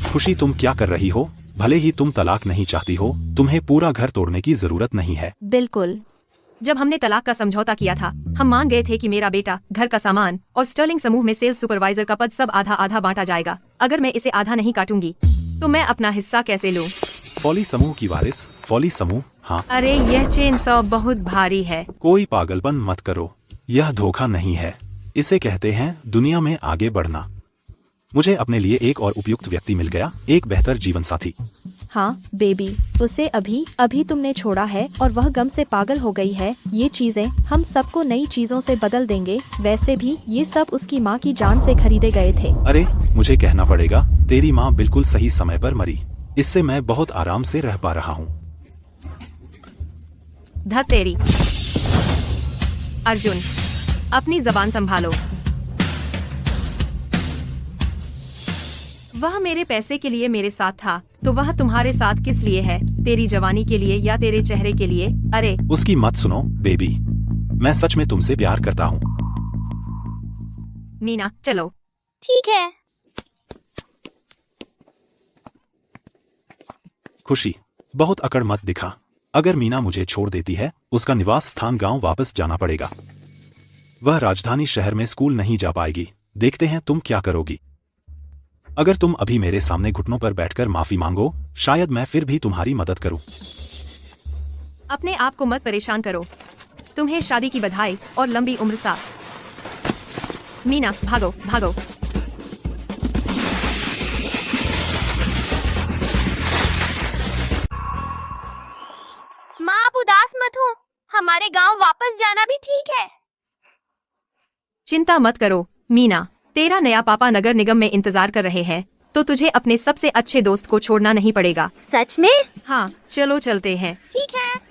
खुशी, तुम क्या कर रही हो? भले ही तुम तलाक नहीं चाहती हो, तुम्हें पूरा घर तोड़ने की जरूरत नहीं है। बिल्कुल। जब हमने तलाक का समझौता किया था, हम मान गए थे कि मेरा बेटा, घर का सामान और स्टर्लिंग समूह में सेल्स सुपरवाइजर का पद सब आधा आधा बांटा जाएगा। अगर मैं इसे आधा नहीं काटूंगी तो मैं अपना हिस्सा कैसे लूं? फॉली समूह की वारिस, फॉली समूह। हाँ, अरे यह चेन सॉ बहुत भारी है। कोई पागलपन मत करो, यह धोखा नहीं है, इसे कहते हैं दुनिया में आगे बढ़ना। मुझे अपने लिए एक और उपयुक्त व्यक्ति मिल गया, एक बेहतर जीवन साथी। हाँ बेबी, उसे अभी अभी तुमने छोड़ा है और वह गम से पागल हो गई है। ये चीजें हम सबको नई चीजों से बदल देंगे। वैसे भी ये सब उसकी माँ की जान से खरीदे गए थे। अरे मुझे कहना पड़ेगा, तेरी माँ बिल्कुल सही समय पर मरी। इससे मैं बहुत आराम से रह पा रहा हूँ। धत तेरी। अर्जुन, अपनी जबान संभालो। वह मेरे पैसे के लिए मेरे साथ था, तो वह तुम्हारे साथ किस लिए है? तेरी जवानी के लिए या तेरे चेहरे के लिए? अरे उसकी मत सुनो बेबी, मैं सच में तुमसे प्यार करता हूँ। मीना चलो। ठीक है। खुशी, बहुत अकड़ मत दिखा। अगर मीना मुझे छोड़ देती है, उसका निवास स्थान गांव वापस जाना पड़ेगा। वह राजधानी शहर में स्कूल नहीं जा पाएगी। देखते हैं तुम क्या करोगी। अगर तुम अभी मेरे सामने घुटनों पर बैठकर माफी मांगो, शायद मैं फिर भी तुम्हारी मदद करूं। अपने आप को मत परेशान करो। तुम्हें शादी की बधाई और लंबी उम्र साथ। मीना भागो भागो। माँ, आप उदास मत हो, हमारे गांव वापस जाना भी ठीक है। चिंता मत करो मीना, तेरा नया पापा नगर निगम में इंतजार कर रहे हैं, तो तुझे अपने सबसे अच्छे दोस्त को छोड़ना नहीं पड़ेगा। सच में? हाँ चलो चलते हैं। ठीक है।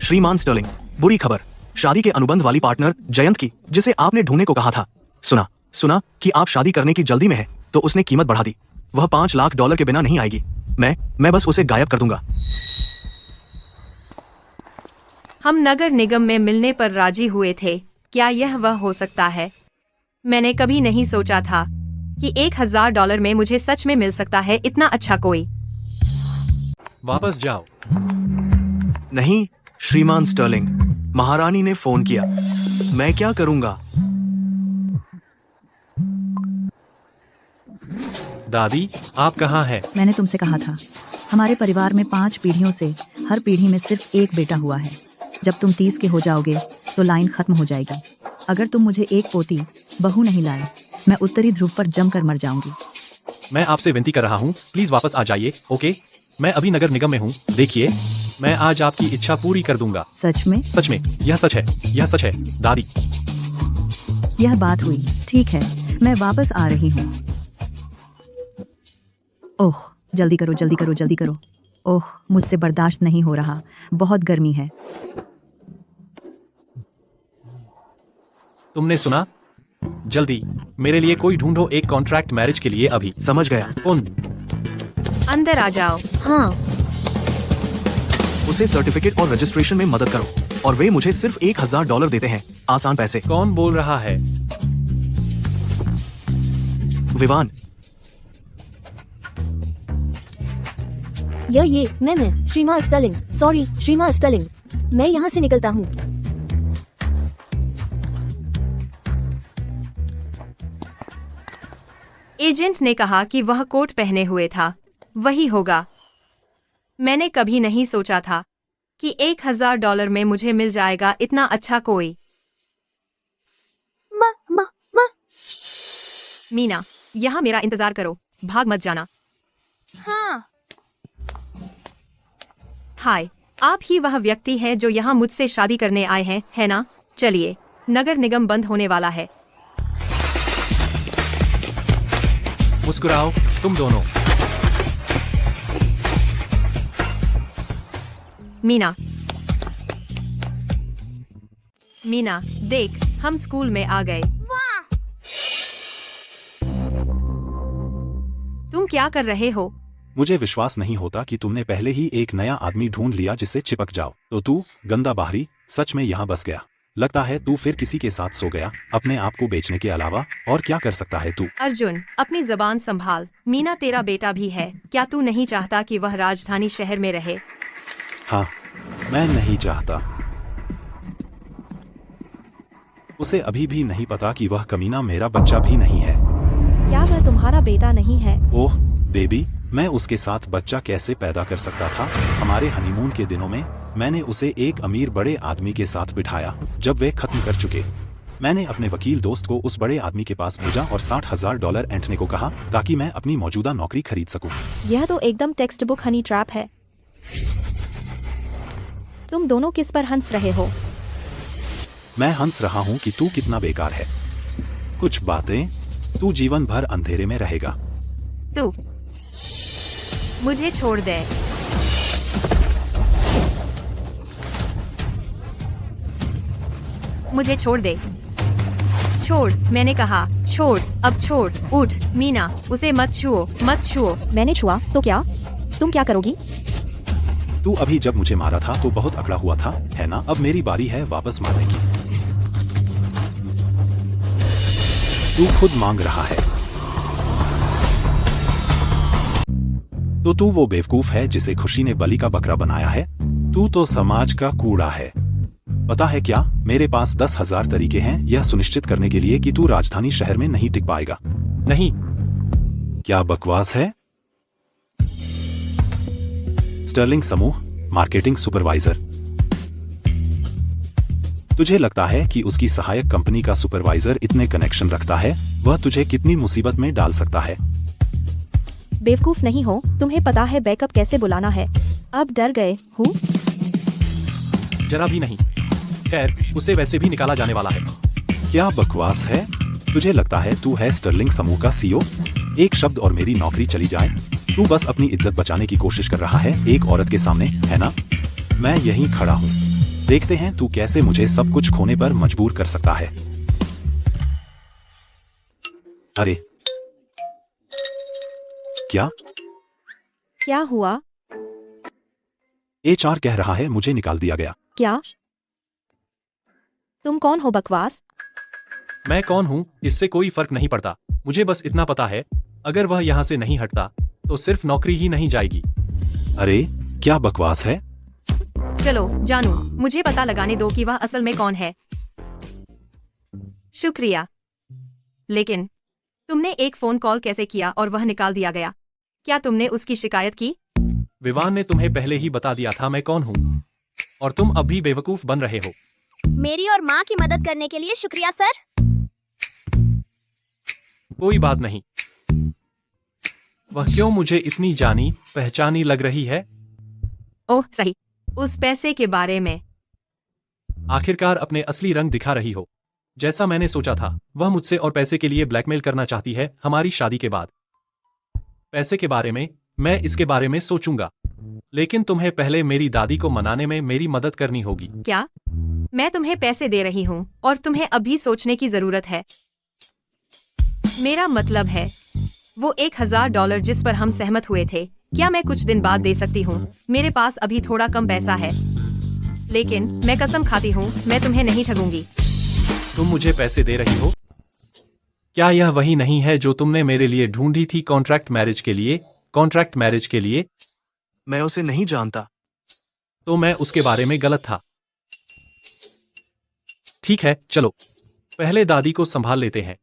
श्रीमान स्टर्लिंग, बुरी खबर। शादी के अनुबंध वाली पार्टनर जयंत की, जिसे आपने ढूंढने को कहा था, सुना कि आप शादी करने की जल्दी में हैं, तो उसने कीमत बढ़ा दी। वह $5 लाख के बिना नहीं आएगी। मैं बस उसे गायब कर दूंगा। हम नगर निगम में मिलने पर राजी हुए थे। क्या यह वह हो सकता है? मैंने कभी नहीं सोचा था कि $1000 में मुझे सच में मिल सकता है इतना अच्छा कोई। वापस जाओ। नहीं श्रीमान स्टर्लिंग, महारानी ने फोन किया। मैं क्या करूंगा? दादी, आप कहाँ हैं? मैंने तुमसे कहा था, हमारे परिवार में 5 पीढ़ियों से हर पीढ़ी में सिर्फ एक बेटा हुआ है। जब तुम 30 के हो जाओगे तो लाइन खत्म हो जाएगी। अगर तुम मुझे एक पोती बहू नहीं लाए, मैं उत्तरी ध्रुव पर जमकर मर जाऊंगी। मैं आपसे विनती कर रहा हूँ, प्लीज वापस आ जाइए। ओके, मैं अभी नगर निगम में हूँ। देखिए, मैं आज आपकी इच्छा पूरी कर दूंगा। सच में? सच में, यह सच है दादी। यह बात हुई। ठीक है, मैं वापस आ रही हूँ। ओह जल्दी करो। ओह मुझसे बर्दाश्त नहीं हो रहा, बहुत गर्मी है। तुमने सुना? जल्दी मेरे लिए कोई ढूंढो, एक कॉन्ट्रैक्ट मैरिज के लिए अभी। समझ गया। अंदर आ जाओ। हाँ। उसे सर्टिफिकेट और रजिस्ट्रेशन में मदद करो, और वे मुझे सिर्फ $1000 देते हैं। आसान पैसे। कौन बोल रहा है? विवान। ये मैं श्रीमान स्टर्लिंग। सॉरी श्रीमान स्टर्लिंग, मैं यहाँ से निकलता हूँ। एजेंट ने कहा कि वह कोट पहने हुए था, वही होगा। मैंने कभी नहीं सोचा था कि $1000 में मुझे मिल जाएगा इतना अच्छा कोई। माँ। मीना, यहाँ मेरा इंतजार करो, भाग मत जाना। हाँ। हाय, आप ही वह व्यक्ति हैं जो यहाँ मुझसे शादी करने आए हैं, है ना? चलिए, नगर निगम बंद होने वाला है। मुस्कुराओ तुम दोनों। मीना, देख, हम स्कूल में आ गए। तुम क्या कर रहे हो? मुझे विश्वास नहीं होता कि तुमने पहले ही एक नया आदमी ढूंढ लिया जिससे चिपक जाओ। तो तू गंदा बाहरी सच में यहाँ बस गया। लगता है तू फिर किसी के साथ सो गया। अपने आप को बेचने के अलावा और क्या कर सकता है तू? अर्जुन, अपनी जबान संभाल। मीना तेरा बेटा भी है। क्या तू नहीं चाहता कि वह राजधानी शहर में रहे? हाँ, मैं नहीं चाहता। उसे अभी भी नहीं पता कि वह कमीना मेरा बच्चा भी नहीं है। क्या वह तुम्हारा बेटा नहीं है? ओह बेबी, मैं उसके साथ बच्चा कैसे पैदा कर सकता था? हमारे हनीमून के दिनों में मैंने उसे एक अमीर बड़े आदमी के साथ बिठाया। जब वे खत्म कर चुके, मैंने अपने वकील दोस्त को उस बड़े आदमी के पास भेजा और $60,000 ऐंठने को कहा ताकि मैं अपनी मौजूदा नौकरी खरीद सकूं। यह तो एकदम टेक्स्ट बुक हनी ट्रैप है। तुम दोनों किस पर हंस रहे हो? मैं हंस रहा हूं कि तू कितना बेकार है। कुछ बातें, तू जीवन भर अंधेरे में रहेगा। तू मुझे छोड़ दे। मुझे छोड़ दे। छोड़, मैंने कहा छोड़। अब छोड़, उठ। मीना, उसे मत छुओ, मत छुओ। मैंने छुआ तो क्या? तुम क्या करोगी? तू अभी जब मुझे मारा था तो बहुत अकड़ा हुआ था, है ना? अब मेरी बारी है वापस मारने की। तू खुद मांग रहा है। तो तू वो बेवकूफ है जिसे खुशी ने बलि का बकरा बनाया है। तू तो समाज का कूड़ा है। पता है क्या, मेरे पास 10,000 तरीके हैं यह सुनिश्चित करने के लिए कि तू राजधानी शहर में नहीं टिक पाएगा। नहीं, क्या बकवास है? स्टर्लिंग समूह मार्केटिंग सुपरवाइजर। तुझे लगता है कि उसकी सहायक कंपनी का सुपरवाइजर इतने कनेक्शन रखता है? वह तुझे कितनी मुसीबत में डाल सकता है? बेवकूफ नहीं हो, तुम्हें पता है बैकअप कैसे बुलाना है। अब डर गए हूँ। जरा भी नहीं। खैर, उसे वैसे भी निकाला जाने वाला है। क्या बकवास है? तुझे लगता है तू है स्टर्लिंग समूह का सीईओ? एक शब्द और मेरी नौकरी चली जाए। तू बस अपनी इज्जत बचाने की कोशिश कर रहा है एक औरत के सामने, है ना? मैं यहीं खड़ा हूँ। देखते हैं तू कैसे मुझे सब कुछ खोने पर मजबूर कर सकता है। अरे क्या क्या हुआ? HR कह रहा है मुझे निकाल दिया गया। क्या? तुम कौन हो बकवास? मैं कौन हूँ इससे कोई फर्क नहीं पड़ता। मुझे बस इतना पता है, अगर वह यहाँ से नहीं हटता तो सिर्फ नौकरी ही नहीं जाएगी। अरे क्या बकवास है? चलो जानू, मुझे पता लगाने दो कि वह असल में कौन है। शुक्रिया। लेकिन तुमने एक फोन कॉल कैसे किया और वह निकाल दिया गया? क्या तुमने उसकी शिकायत की? विवान ने तुम्हें पहले ही बता दिया था मैं कौन हूँ, और तुम अब भी बेवकूफ बन रहे हो। मेरी और माँ की मदद करने के लिए शुक्रिया सर। कोई बात नहीं। वह क्यों मुझे इतनी जानी पहचानी लग रही है? ओह सही, उस पैसे के बारे में। आखिरकार अपने असली रंग दिखा रही हो। जैसा मैंने सोचा था, वह मुझसे और पैसे के लिए ब्लैकमेल करना चाहती है हमारी शादी के बाद। पैसे के बारे में मैं इसके बारे में सोचूंगा, लेकिन तुम्हें पहले मेरी दादी को मनाने में मेरी मदद करनी होगी। क्या? मैं तुम्हें पैसे दे रही हूँ और तुम्हें अभी सोचने की जरूरत है। मेरा मतलब है वो $1,000 जिस पर हम सहमत हुए थे, क्या मैं कुछ दिन बाद दे सकती हूँ? मेरे पास अभी थोड़ा कम पैसा है, लेकिन मैं कसम खाती हूँ मैं तुम्हें नहीं ठगूंगी। तुम मुझे पैसे दे रही हो? क्या यह वही नहीं है जो तुमने मेरे लिए ढूंढी थी कॉन्ट्रैक्ट मैरिज के लिए? कॉन्ट्रैक्ट मैरिज के लिए? मैं उसे नहीं जानता। तो मैं उसके बारे में गलत था। ठीक है, चलो पहले दादी को संभाल लेते हैं।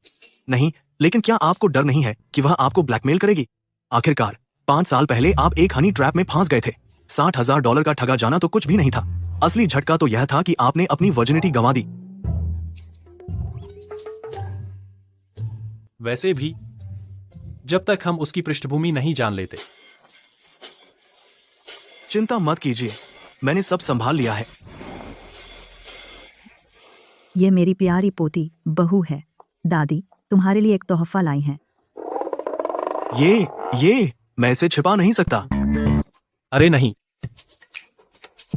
नहीं, लेकिन क्या आपको डर नहीं है कि वह आपको ब्लैकमेल करेगी? आखिरकार 5 साल पहले आप एक हनी ट्रैप में फंस गए थे। $60,000 का ठगा जाना तो कुछ भी नहीं था। असली झटका तो यह था कि आपने अपनी वर्जिनिटी गंवा दी। वैसे भी जब तक हम उसकी पृष्ठभूमि नहीं जान लेते। चिंता मत कीजिए, मैंने सब संभाल लिया है। ये मेरी प्यारी पोती बहू है। दादी तुम्हारे लिए एक तोहफा लाई हैं। ये मैं इसे छिपा नहीं सकता। अरे नहीं,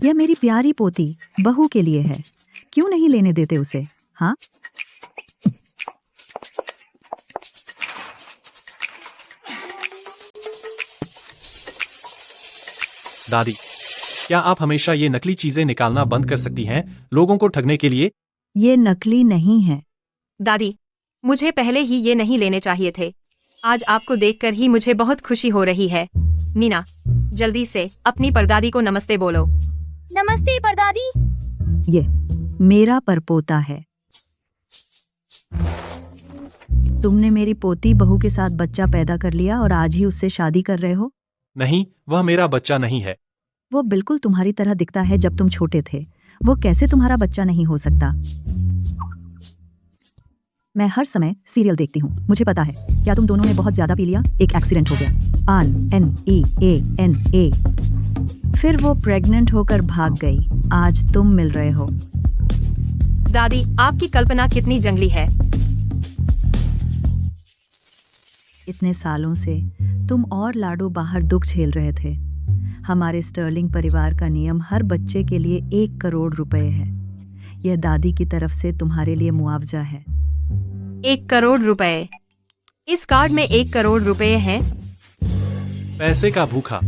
यह मेरी प्यारी पोती बहू के लिए है। क्यों नहीं लेने देते उसे? हाँ, दादी, क्या आप हमेशा ये नकली चीजें निकालना बंद कर सकती हैं लोगों को ठगने के लिए? ये नकली नहीं है। दादी, मुझे पहले ही ये नहीं लेने चाहिए थे। आज आपको देखकर ही मुझे बहुत खुशी हो रही है। मीना, जल्दी से अपनी परदादी को नमस्ते बोलो। नमस्ते परदादी। ये मेरा परपोता है। तुमने मेरी पोती बहू के साथ बच्चा पैदा कर लिया और आज ही उससे शादी कर रहे हो। नहीं, वह मेरा बच्चा नहीं है। वो बिल्कुल तुम्हारी तरह दिखता है जब तुम छोटे थे। वो कैसे तुम्हारा बच्चा नहीं हो सकता। मैं हर समय सीरियल देखती हूँ, मुझे पता है। क्या तुम दोनों ने बहुत ज्यादा पी लिया? एक एक्सीडेंट हो गया। ANEANA। फिर वो प्रेग्नेंट होकर भाग गई। आज तुम मिल रहे हो। दादी, आपकी कल्पना कितनी जंगली है। इतने सालों से तुम और लाडो बाहर दुख झेल रहे थे। हमारे स्टर्लिंग परिवार का नियम हर बच्चे के लिए 1 करोड़ रुपए है। यह दादी की तरफ से तुम्हारे लिए मुआवजा है। 1 करोड़ रुपए? इस कार्ड में 1 करोड़ रुपए हैं। पैसे का भूखा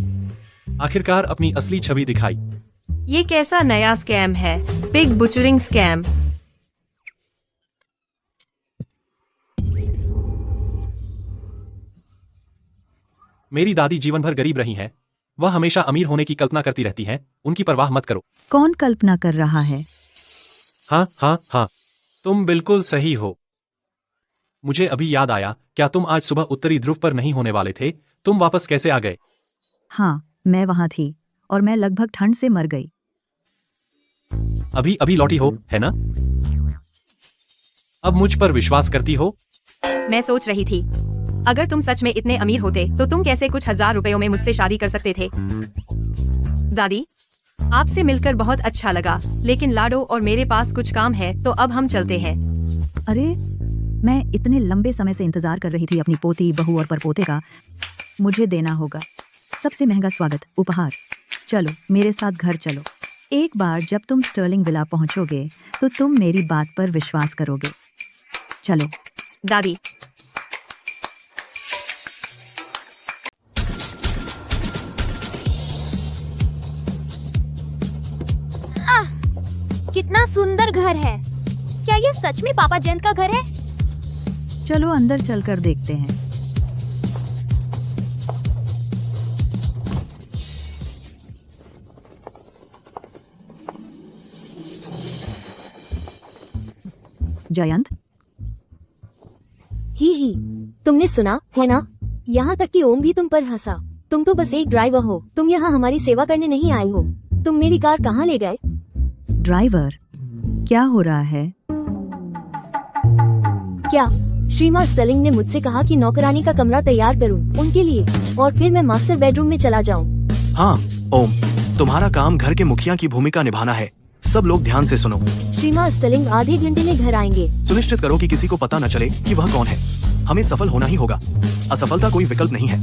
आखिरकार अपनी असली छवि दिखाई। ये कैसा नया स्कैम है? Pig butchering scam. मेरी दादी जीवन भर गरीब रही हैं। वह हमेशा अमीर होने की कल्पना करती रहती हैं। उनकी परवाह मत करो। कौन कल्पना कर रहा है? हाँ हाँ हाँ, तुम बिल्कुल सही हो। मुझे अभी याद आया, क्या तुम आज सुबह उत्तरी ध्रुव पर नहीं होने वाले थे? तुम वापस कैसे आ गए? हाँ, मैं वहां थी और मैं लगभग ठंड से मर गई। अभी अभी लौटी हो, है ना? अब मुझ पर विश्वास करती हो? मैं सोच रही थी, अगर तुम सच में इतने अमीर होते तो तुम कैसे कुछ हजार रुपयों में मुझसे शादी कर सकते थे। दादी, आपसे मिलकर बहुत अच्छा लगा, लेकिन लाडो और मेरे पास कुछ काम है, तो अब हम चलते हैं। अरे, मैं इतने लंबे समय से इंतजार कर रही थी अपनी पोती, बहू और परपोते का। मुझे देना होगा सबसे महंगा स्वागत उपहार। चलो मेरे साथ घर चलो। एक बार जब तुम स्टर्लिंग विला पहुंचोगे तो तुम मेरी बात पर विश्वास करोगे। चलो। दादी, कितना सुंदर घर है। क्या ये सच में पापा जयंत का घर है? चलो अंदर चलकर देखते हैं। जयंत, ही तुमने सुना है ना? यहाँ तक कि ओम भी तुम पर हंसा। तुम तो बस एक ड्राइवर हो। तुम यहाँ हमारी सेवा करने नहीं आए हो। तुम मेरी कार कहाँ ले गए? ड्राइवर, क्या हो रहा है? क्या श्रीमान स्टर्लिंग ने मुझसे कहा कि नौकरानी का कमरा तैयार करूं उनके लिए, और फिर मैं मास्टर बेडरूम में चला जाऊं। हाँ ओम, तुम्हारा काम घर के मुखिया की भूमिका निभाना है। सब लोग ध्यान से सुनो। श्रीमान स्टर्लिंग आधे घंटे में घर आएंगे। सुनिश्चित करो कि किसी को पता न चले कि वह कौन है। हमें सफल होना ही होगा। असफलता कोई विकल्प नहीं है।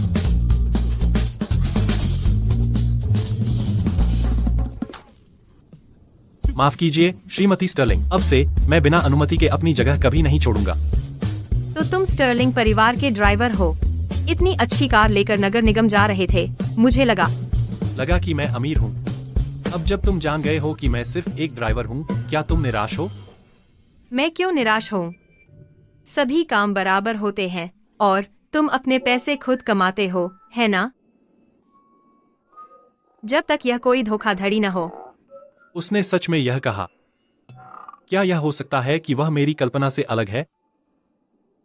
माफ कीजिए श्रीमती स्टर्लिंग, अब से मैं बिना अनुमति के अपनी जगह कभी नहीं छोड़ूंगा। तो तुम स्टर्लिंग परिवार के ड्राइवर हो। इतनी अच्छी कार लेकर नगर निगम जा रहे थे। मुझे लगा कि मैं अमीर हूँ। अब जब तुम जान गए हो कि मैं सिर्फ एक ड्राइवर हूँ, क्या तुम निराश हो? मैं क्यों निराश हूँ? सभी काम बराबर होते हैं और तुम अपने पैसे खुद कमाते हो, है ना? जब तक यह कोई धोखाधड़ी न हो। उसने सच में यह कहा? क्या यह हो सकता है कि वह मेरी कल्पना से अलग है?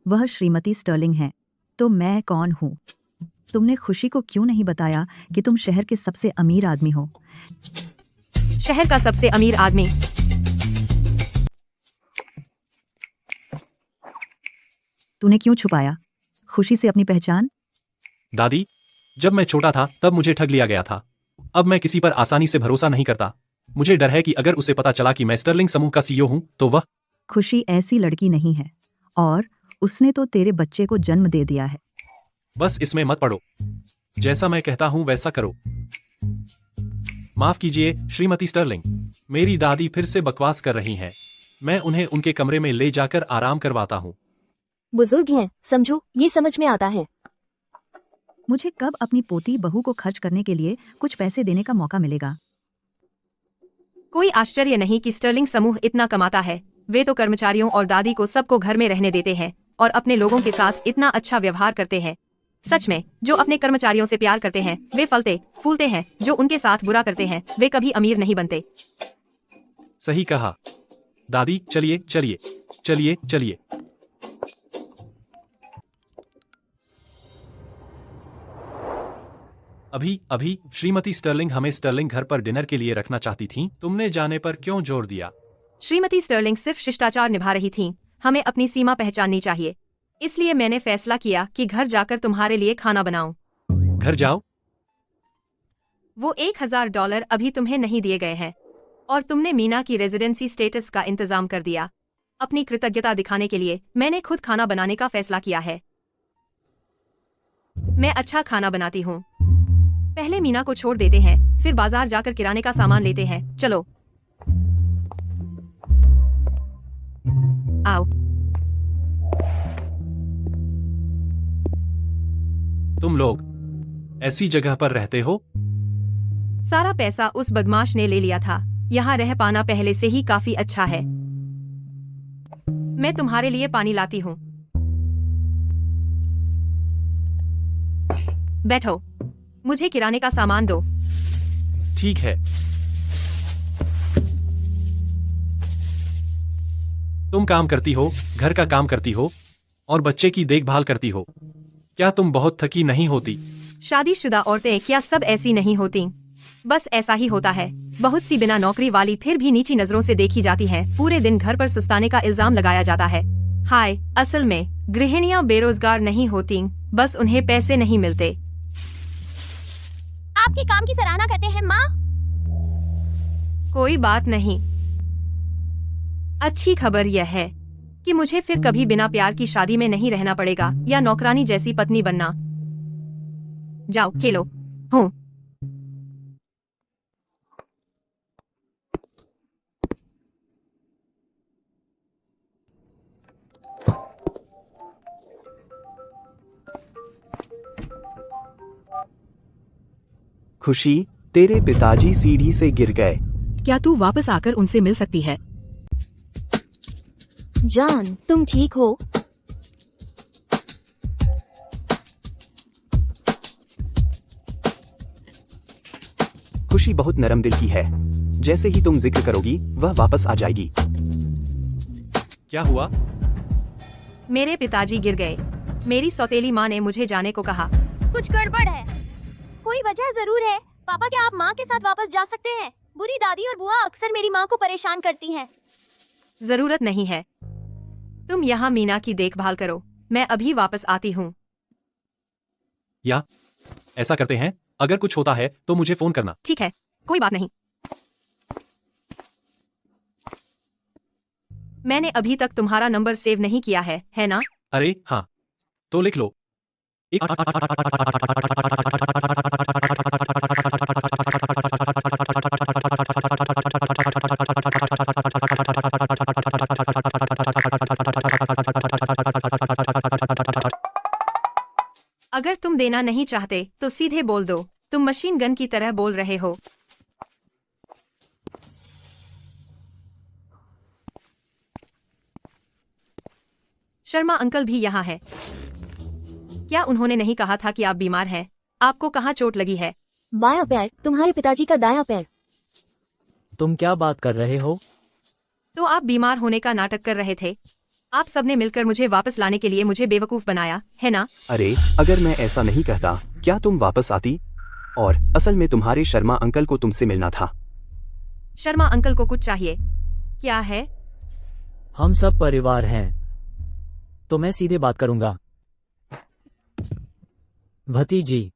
वह श्रीमती स्टर्लिंग है, तो मैं कौन हूँ? तुमने खुशी को क्यों नहीं बताया कि तुम शहर के सबसे अमीर आदमी हो? शहर का सबसे अमीर आदमी? तूने क्यों छुपाया खुशी से अपनी पहचान? दादी, जब मैं छोटा था तब मुझे ठग लिया गया था। अब मैं किसी पर आसानी से भरोसा नहीं करता। मुझे डर है कि अगर उसे पता चला कि मैं स्टर्लिंग समूह का सीईओ हूँ तो वह। खुशी ऐसी लड़की नहीं है, और उसने तो तेरे बच्चे को जन्म दे दिया है। बस इसमें मत पड़ो। जैसा मैं कहता हूँ वैसा करो। माफ कीजिए श्रीमती स्टर्लिंग, मेरी दादी फिर से बकवास कर रही हैं। मैं उन्हें उनके कमरे में ले जाकर आराम करवाता हूँ। बुजुर्ग हैं, समझो, ये समझ में आता है। मुझे कब अपनी पोती बहू को खर्च करने के लिए कुछ पैसे देने का मौका मिलेगा? कोई आश्चर्य नहीं कि स्टर्लिंग समूह इतना कमाता है। वे तो कर्मचारियों और दादी को सबको घर में रहने देते हैं और अपने लोगों के साथ इतना अच्छा व्यवहार करते हैं। सच में, जो अपने कर्मचारियों से प्यार करते हैं वे फलते फूलते हैं। जो उनके साथ बुरा करते हैं वे कभी अमीर नहीं बनते। सही कहा दादी। चलिए चलिए चलिए चलिए। अभी श्रीमती स्टर्लिंग हमें स्टर्लिंग घर पर डिनर के लिए रखना चाहती थीं। तुमने जाने पर क्यों जोर दिया? श्रीमती स्टर्लिंग सिर्फ शिष्टाचार निभा रही थीं। हमें अपनी सीमा पहचाननी चाहिए। इसलिए मैंने फैसला किया कि घर जाकर तुम्हारे लिए खाना बनाऊं। घर जाओ। वो $1000 अभी तुम्हें नहीं दिए गए हैं और तुमने मीना की रेजिडेंसी स्टेटस का इंतजाम कर दिया। अपनी कृतज्ञता दिखाने के लिए मैंने खुद खाना बनाने का फैसला किया है। मैं अच्छा खाना बनाती हूँ। पहले मीना को छोड़ देते हैं, फिर बाजार जाकर किराने का सामान लेते हैं। चलो आओ। तुम लोग ऐसी जगह पर रहते हो? सारा पैसा उस बदमाश ने ले लिया था। यहाँ रह पाना पहले से ही काफी अच्छा है। मैं तुम्हारे लिए पानी लाती हूँ। बैठो, मुझे किराने का सामान दो। ठीक है। तुम काम करती हो, घर का काम करती हो और बच्चे की देखभाल करती हो। क्या तुम बहुत थकी नहीं होती? शादीशुदा औरतें क्या सब ऐसी नहीं होती? बस ऐसा ही होता है। बहुत सी बिना नौकरी वाली फिर भी नीची नजरों से देखी जाती हैं। पूरे दिन घर पर सुस्ताने का इल्जाम लगाया जाता है। हाय, असल में गृहिणियां बेरोजगार नहीं होती, बस उन्हें पैसे नहीं मिलते। आपके काम की सराहना करते हैं माँ। कोई बात नहीं। अच्छी खबर यह है कि मुझे फिर कभी बिना प्यार की शादी में नहीं रहना पड़ेगा या नौकरानी जैसी पत्नी बनना। जाओ खेलो। हूँ। खुशी, तेरे पिताजी सीढ़ी से गिर गए। क्या तू वापस आकर उनसे मिल सकती है? जान, तुम ठीक हो? खुशी बहुत नरम दिल की है। जैसे ही तुम जिक्र करोगी वह वापस आ जाएगी। क्या हुआ? मेरे पिताजी गिर गए। मेरी सौतेली माँ ने मुझे जाने को कहा। कुछ गड़बड़ है। कोई वजह जरूर है। पापा, क्या आप माँ के साथ वापस जा सकते हैं? बुरी दादी और बुआ अक्सर मेरी माँ को परेशान करती हैं। जरूरत नहीं है। तुम यहाँ मीना की देखभाल करो। मैं अभी वापस आती हूँ। या ऐसा करते हैं, अगर कुछ होता है तो मुझे फोन करना। ठीक है, कोई बात नहीं। मैंने अभी तक तुम्हारा नंबर सेव नहीं किया है ना? अरे हाँ, तो लिख लो। अगर तुम देना नहीं चाहते तो सीधे बोल दो। तुम मशीन गन की तरह बोल रहे हो। शर्मा अंकल भी यहाँ है। क्या उन्होंने नहीं कहा था कि आप बीमार हैं? आपको कहाँ चोट लगी है? बायां पैर, तुम्हारे पिताजी का दायां पैर। तुम क्या बात कर रहे हो? तो आप बीमार होने का नाटक कर रहे थे। आप सबने मिलकर मुझे वापस लाने के लिए मुझे बेवकूफ बनाया है ना? अरे, अगर मैं ऐसा नहीं कहता क्या तुम वापस आती? और असल में तुम्हारे शर्मा अंकल को तुमसे मिलना था। शर्मा अंकल को कुछ चाहिए। क्या है? हम सब परिवार हैं, तो मैं सीधे बात करूंगा। भतीजी,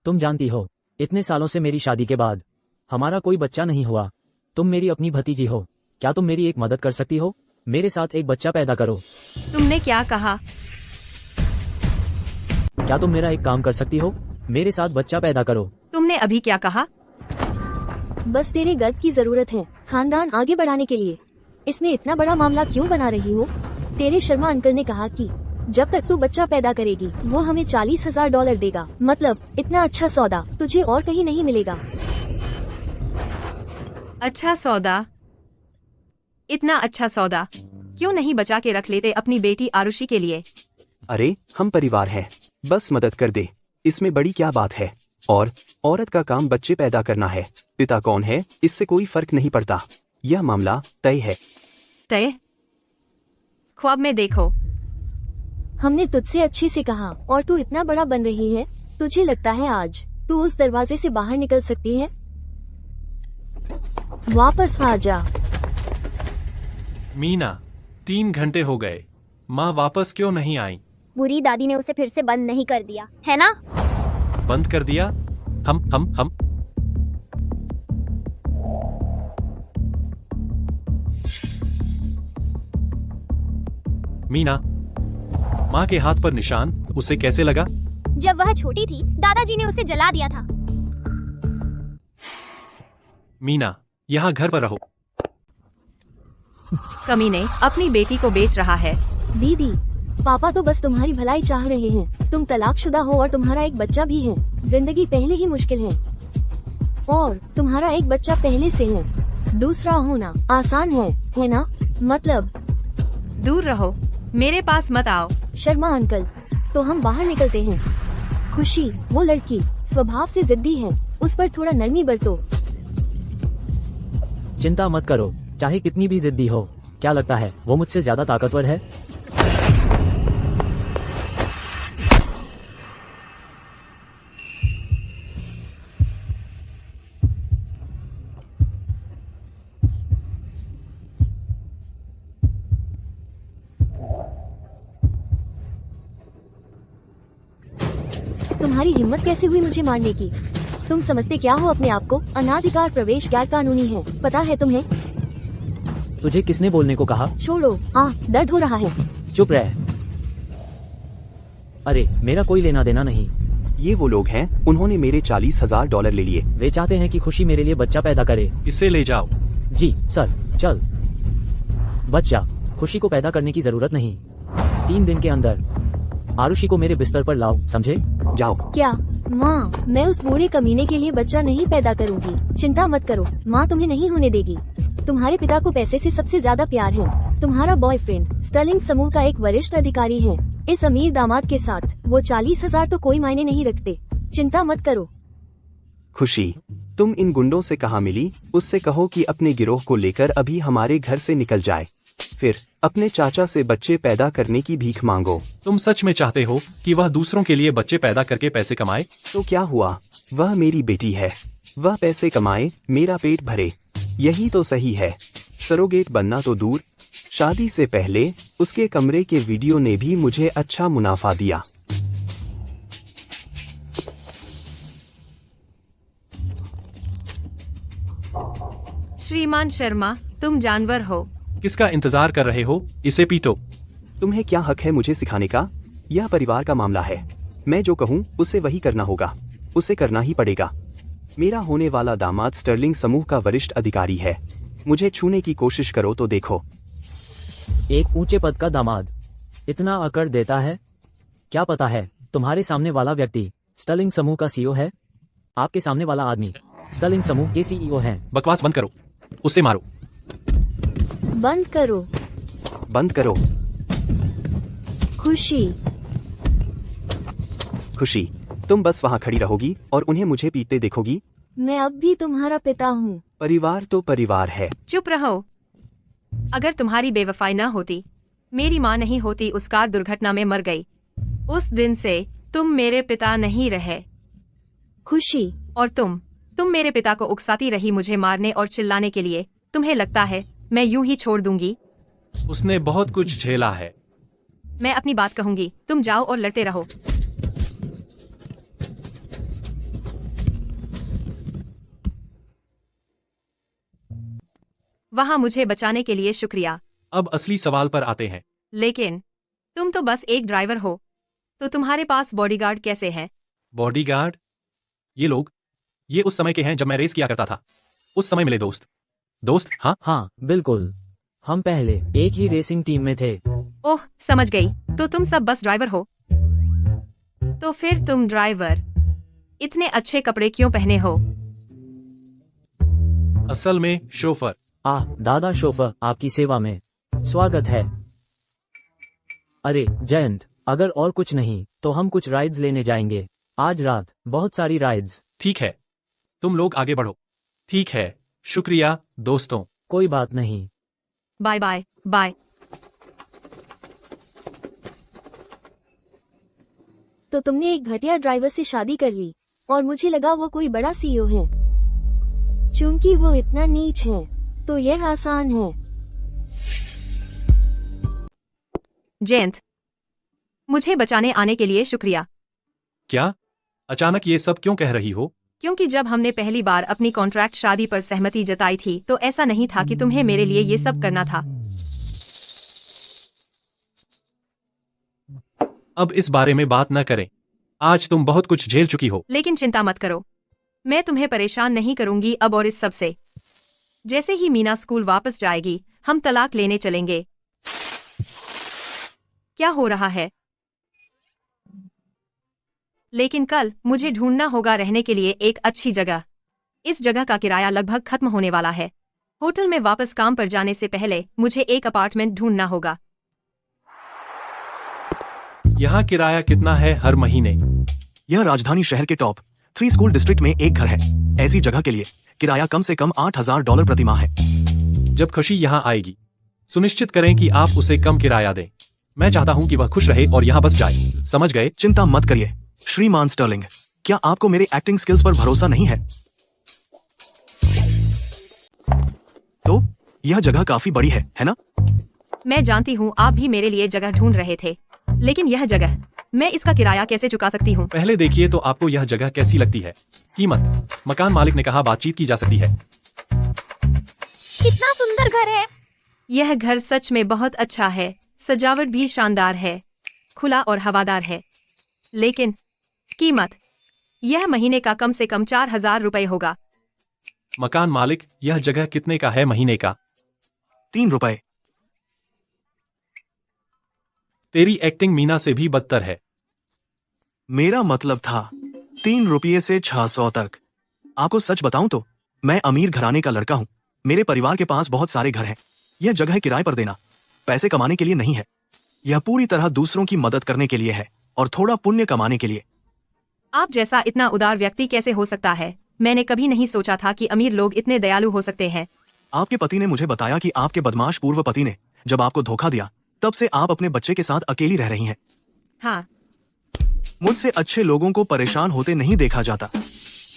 तुम जानती हो, इतने सालों से मेरी शादी के बाद हमारा कोई बच्चा नहीं हुआ। तुम मेरी अपनी भतीजी हो। क्या तुम मेरी एक मदद कर सकती हो? मेरे साथ एक बच्चा पैदा करो। तुमने क्या कहा? क्या तुम मेरा एक काम कर सकती हो? मेरे साथ बच्चा पैदा करो। तुमने अभी क्या कहा? बस तेरे गर्भ की जरूरत है, खानदान आगे बढ़ाने के लिए। इसमें इतना बड़ा मामला क्यों बना रही हो? तेरे शर्मा अंकल ने कहा कि जब तक तू बच्चा पैदा करेगी वो हमें $40,000 देगा। मतलब इतना अच्छा सौदा तुझे और कहीं नहीं मिलेगा। अच्छा सौदा? इतना अच्छा सौदा क्यों नहीं बचा के रख लेते अपनी बेटी आरुषि के लिए? अरे हम परिवार हैं, बस मदद कर दे, इसमें बड़ी क्या बात है। और औरत का काम बच्चे पैदा करना है, पिता कौन है इससे कोई फर्क नहीं पड़ता। यह मामला तय है। तय? ख्वाब में देखो। हमने तुझसे अच्छे से कहा और तू इतना बड़ा बन रही है। तुझे लगता है आज तू उस दरवाजे से बाहर निकल सकती है? वापस आ जा। मीना, 3 घंटे हो गए, माँ वापस क्यों नहीं आई? बुरी दादी ने उसे फिर से बंद नहीं कर दिया है ना? बंद कर दिया? हम मीना, माँ के हाथ पर निशान उसे कैसे लगा? जब वह छोटी थी दादाजी ने उसे जला दिया था। मीना, यहाँ घर पर रहो। कमीने अपनी बेटी को बेच रहा है। दीदी, पापा तो बस तुम्हारी भलाई चाह रहे हैं। तुम तलाकशुदा हो और तुम्हारा एक बच्चा भी है। जिंदगी पहले ही मुश्किल है और तुम्हारा एक बच्चा पहले से है। दूसरा होना आसान है ना? मतलब दूर रहो, मेरे पास मत आओ। शर्मा अंकल, तो हम बाहर निकलते हैं। खुशी, वो लड़की स्वभाव से जिद्दी है, उस पर थोड़ा नरमी बरतो। चिंता मत करो, चाहे कितनी भी जिद्दी हो। क्या लगता है वो मुझसे ज्यादा ताकतवर है? तुम्हारी हिम्मत कैसे हुई मुझे मारने की? तुम समझते क्या हो अपने आप को? अनाधिकार प्रवेश गैर कानूनी है, पता है तुम्हें? तुझे किसने बोलने को कहा? छोड़ो, दर्द हो रहा है। चुप रह। अरे मेरा कोई लेना देना नहीं। ये वो लोग हैं, उन्होंने मेरे $40,000 ले लिए। वे चाहते हैं कि खुशी मेरे लिए बच्चा पैदा करे। इसे ले जाओ। जी सर, चल। बच्चा खुशी को पैदा करने की जरूरत नहीं। 3 दिन के अंदर आरुषि को मेरे बिस्तर पर लाओ, समझे? जाओ। क्या? माँ, मैं उस बूढ़े कमीने के लिए बच्चा नहीं पैदा करूँगी। चिंता मत करो, माँ तुम्हें नहीं होने देगी। तुम्हारे पिता को पैसे से सबसे ज्यादा प्यार है। तुम्हारा बॉयफ्रेंड स्टर्लिंग समूह का एक वरिष्ठ अधिकारी है। इस अमीर दामाद के साथ वो 40,000 तो कोई मायने नहीं रखते। चिंता मत करो। खुशी, तुम इन गुंडों से कहाँ मिली? उससे कहो कि अपने गिरोह को लेकर अभी हमारे घर से निकल जाए, फिर अपने चाचा से बच्चे पैदा करने की भीख मांगो। तुम सच में चाहते हो कि वह दूसरों के लिए बच्चे पैदा करके पैसे कमाए? तो क्या हुआ, वह मेरी बेटी है। वह पैसे कमाए, मेरा पेट भरे, यही तो सही है। सरोगेट बनना तो दूर, शादी से पहले उसके कमरे के वीडियो ने भी मुझे अच्छा मुनाफा दिया। श्रीमान शर्मा, तुम जानवर हो। किसका इंतजार कर रहे हो? इसे पीटो। तुम्हें क्या हक है मुझे सिखाने का? यह परिवार का मामला है। मैं जो कहूँ उसे वही करना होगा, उसे करना ही पड़ेगा। मेरा होने वाला दामाद स्टर्लिंग समूह का वरिष्ठ अधिकारी है। मुझे छूने की कोशिश करो तो देखो। एक ऊंचे पद का दामाद इतना अकड़ देता है? क्या पता है तुम्हारे सामने वाला व्यक्ति स्टर्लिंग समूह का सीईओ है? आपके सामने वाला आदमी स्टर्लिंग समूह के सीईओ हैं। बकवास बंद करो, उसे मारो। बंद करो। बंद करो। खुशी, खुशी, तुम बस वहाँ खड़ी रहोगी और उन्हें मुझे पीटते देखोगी? मैं अब भी तुम्हारा पिता हूँ। परिवार तो परिवार है। चुप रहो। अगर तुम्हारी बेवफाई न होती, मेरी माँ नहीं होती, उस कार दुर्घटना में मर गई, उस दिन से तुम मेरे पिता नहीं रहे। खुशी, और तुम मेरे पिता को उकसाती रही मुझे मारने और चिल्लाने के लिए। तुम्हें लगता है मैं यूं ही छोड़ दूंगी? उसने बहुत कुछ झेला है। मैं अपनी बात कहूंगी, तुम जाओ और लड़ते रहो। वहां मुझे बचाने के लिए शुक्रिया। अब असली सवाल पर आते हैं। लेकिन तुम तो बस एक ड्राइवर हो, तो तुम्हारे पास बॉडीगार्ड कैसे है? बॉडीगार्ड? ये लोग, ये उस समय के हैं जब मैं रेस किया करता था। उस समय मिले दोस्त। हाँ हाँ बिल्कुल, हम पहले एक ही रेसिंग टीम में थे। ओह समझ गई, तो तुम सब बस ड्राइवर हो। तो फिर तुम ड्राइवर इतने अच्छे कपड़े क्यों पहने हो? असल में शोफर। दादा शोफर आपकी सेवा में, स्वागत है। अरे जयंत, अगर और कुछ नहीं तो हम कुछ राइड्स लेने जाएंगे आज रात, बहुत सारी राइड्स। ठीक है, तुम लोग आगे बढ़ो। ठीक है, शुक्रिया दोस्तों। कोई बात नहीं। Bye bye bye. तो तुमने एक घटिया ड्राइवर से शादी कर ली और मुझे लगा वो कोई बड़ा सीईओ है। चूंकि वो इतना नीच है तो यह आसान है। जयंत, मुझे बचाने आने के लिए शुक्रिया। क्या अचानक ये सब क्यों कह रही हो? क्योंकि जब हमने पहली बार अपनी कॉन्ट्रैक्ट शादी पर सहमति जताई थी तो ऐसा नहीं था कि तुम्हें मेरे लिए ये सब करना था। अब इस बारे में बात न करें। आज तुम बहुत कुछ झेल चुकी हो। लेकिन चिंता मत करो, मैं तुम्हें परेशान नहीं करूंगी अब और इस सब से। जैसे ही मीना स्कूल वापस जाएगी हम तलाक लेने चलेंगे। क्या हो रहा है? लेकिन कल मुझे ढूंढना होगा रहने के लिए एक अच्छी जगह। इस जगह का किराया लगभग खत्म होने वाला है। होटल में वापस काम पर जाने से पहले मुझे एक अपार्टमेंट ढूंढना होगा। यहाँ किराया कितना है हर महीने? यह राजधानी शहर के टॉप 3 स्कूल डिस्ट्रिक्ट में एक घर है। ऐसी जगह के लिए किराया कम से कम $8,000 प्रति माह है। जब खुशी यहाँ आएगी सुनिश्चित करें कि आप उसे कम किराया दें। मैं चाहता हूँ कि वह खुश रहे और यहाँ बस जाए, समझ गए? चिंता मत करिए श्रीमान स्टर्लिंग, क्या आपको मेरे एक्टिंग स्किल्स पर भरोसा नहीं है? तो यह जगह काफी बड़ी है ना? मैं जानती हूँ आप भी मेरे लिए जगह ढूंढ रहे थे, लेकिन यह जगह, मैं इसका किराया कैसे चुका सकती हूँ? पहले देखिए तो आपको यह जगह कैसी लगती है। कीमत, मकान मालिक ने कहा बातचीत की जा सकती है। कितना सुंदर घर है। यह घर सच में बहुत अच्छा है, सजावट भी शानदार है, खुला और हवादार है। लेकिन कीमत, यह महीने का कम से कम 4,000 रुपए होगा। मकान मालिक, यह जगह कितने का है महीने का? 3 रुपए। तेरी एक्टिंग मीना से भी बदतर है। मेरा मतलब था 3 रुपये से 600 तक। आपको सच बताऊं तो मैं अमीर घराने का लड़का हूं। मेरे परिवार के पास बहुत सारे घर हैं। यह जगह किराए पर देना पैसे कमाने के लिए नहीं है। यह पूरी तरह दूसरों की मदद करने के लिए है और थोड़ा पुण्य कमाने के लिए। आप जैसा इतना उदार व्यक्ति कैसे हो सकता है? मैंने कभी नहीं सोचा था कि अमीर लोग इतने दयालु हो सकते हैं। आपके पति ने मुझे बताया कि आपके बदमाश पूर्व पति ने जब आपको धोखा दिया तब से आप अपने बच्चे के साथ अकेली रह रही हैं। हाँ, मुझसे अच्छे लोगों को परेशान होते नहीं देखा जाता।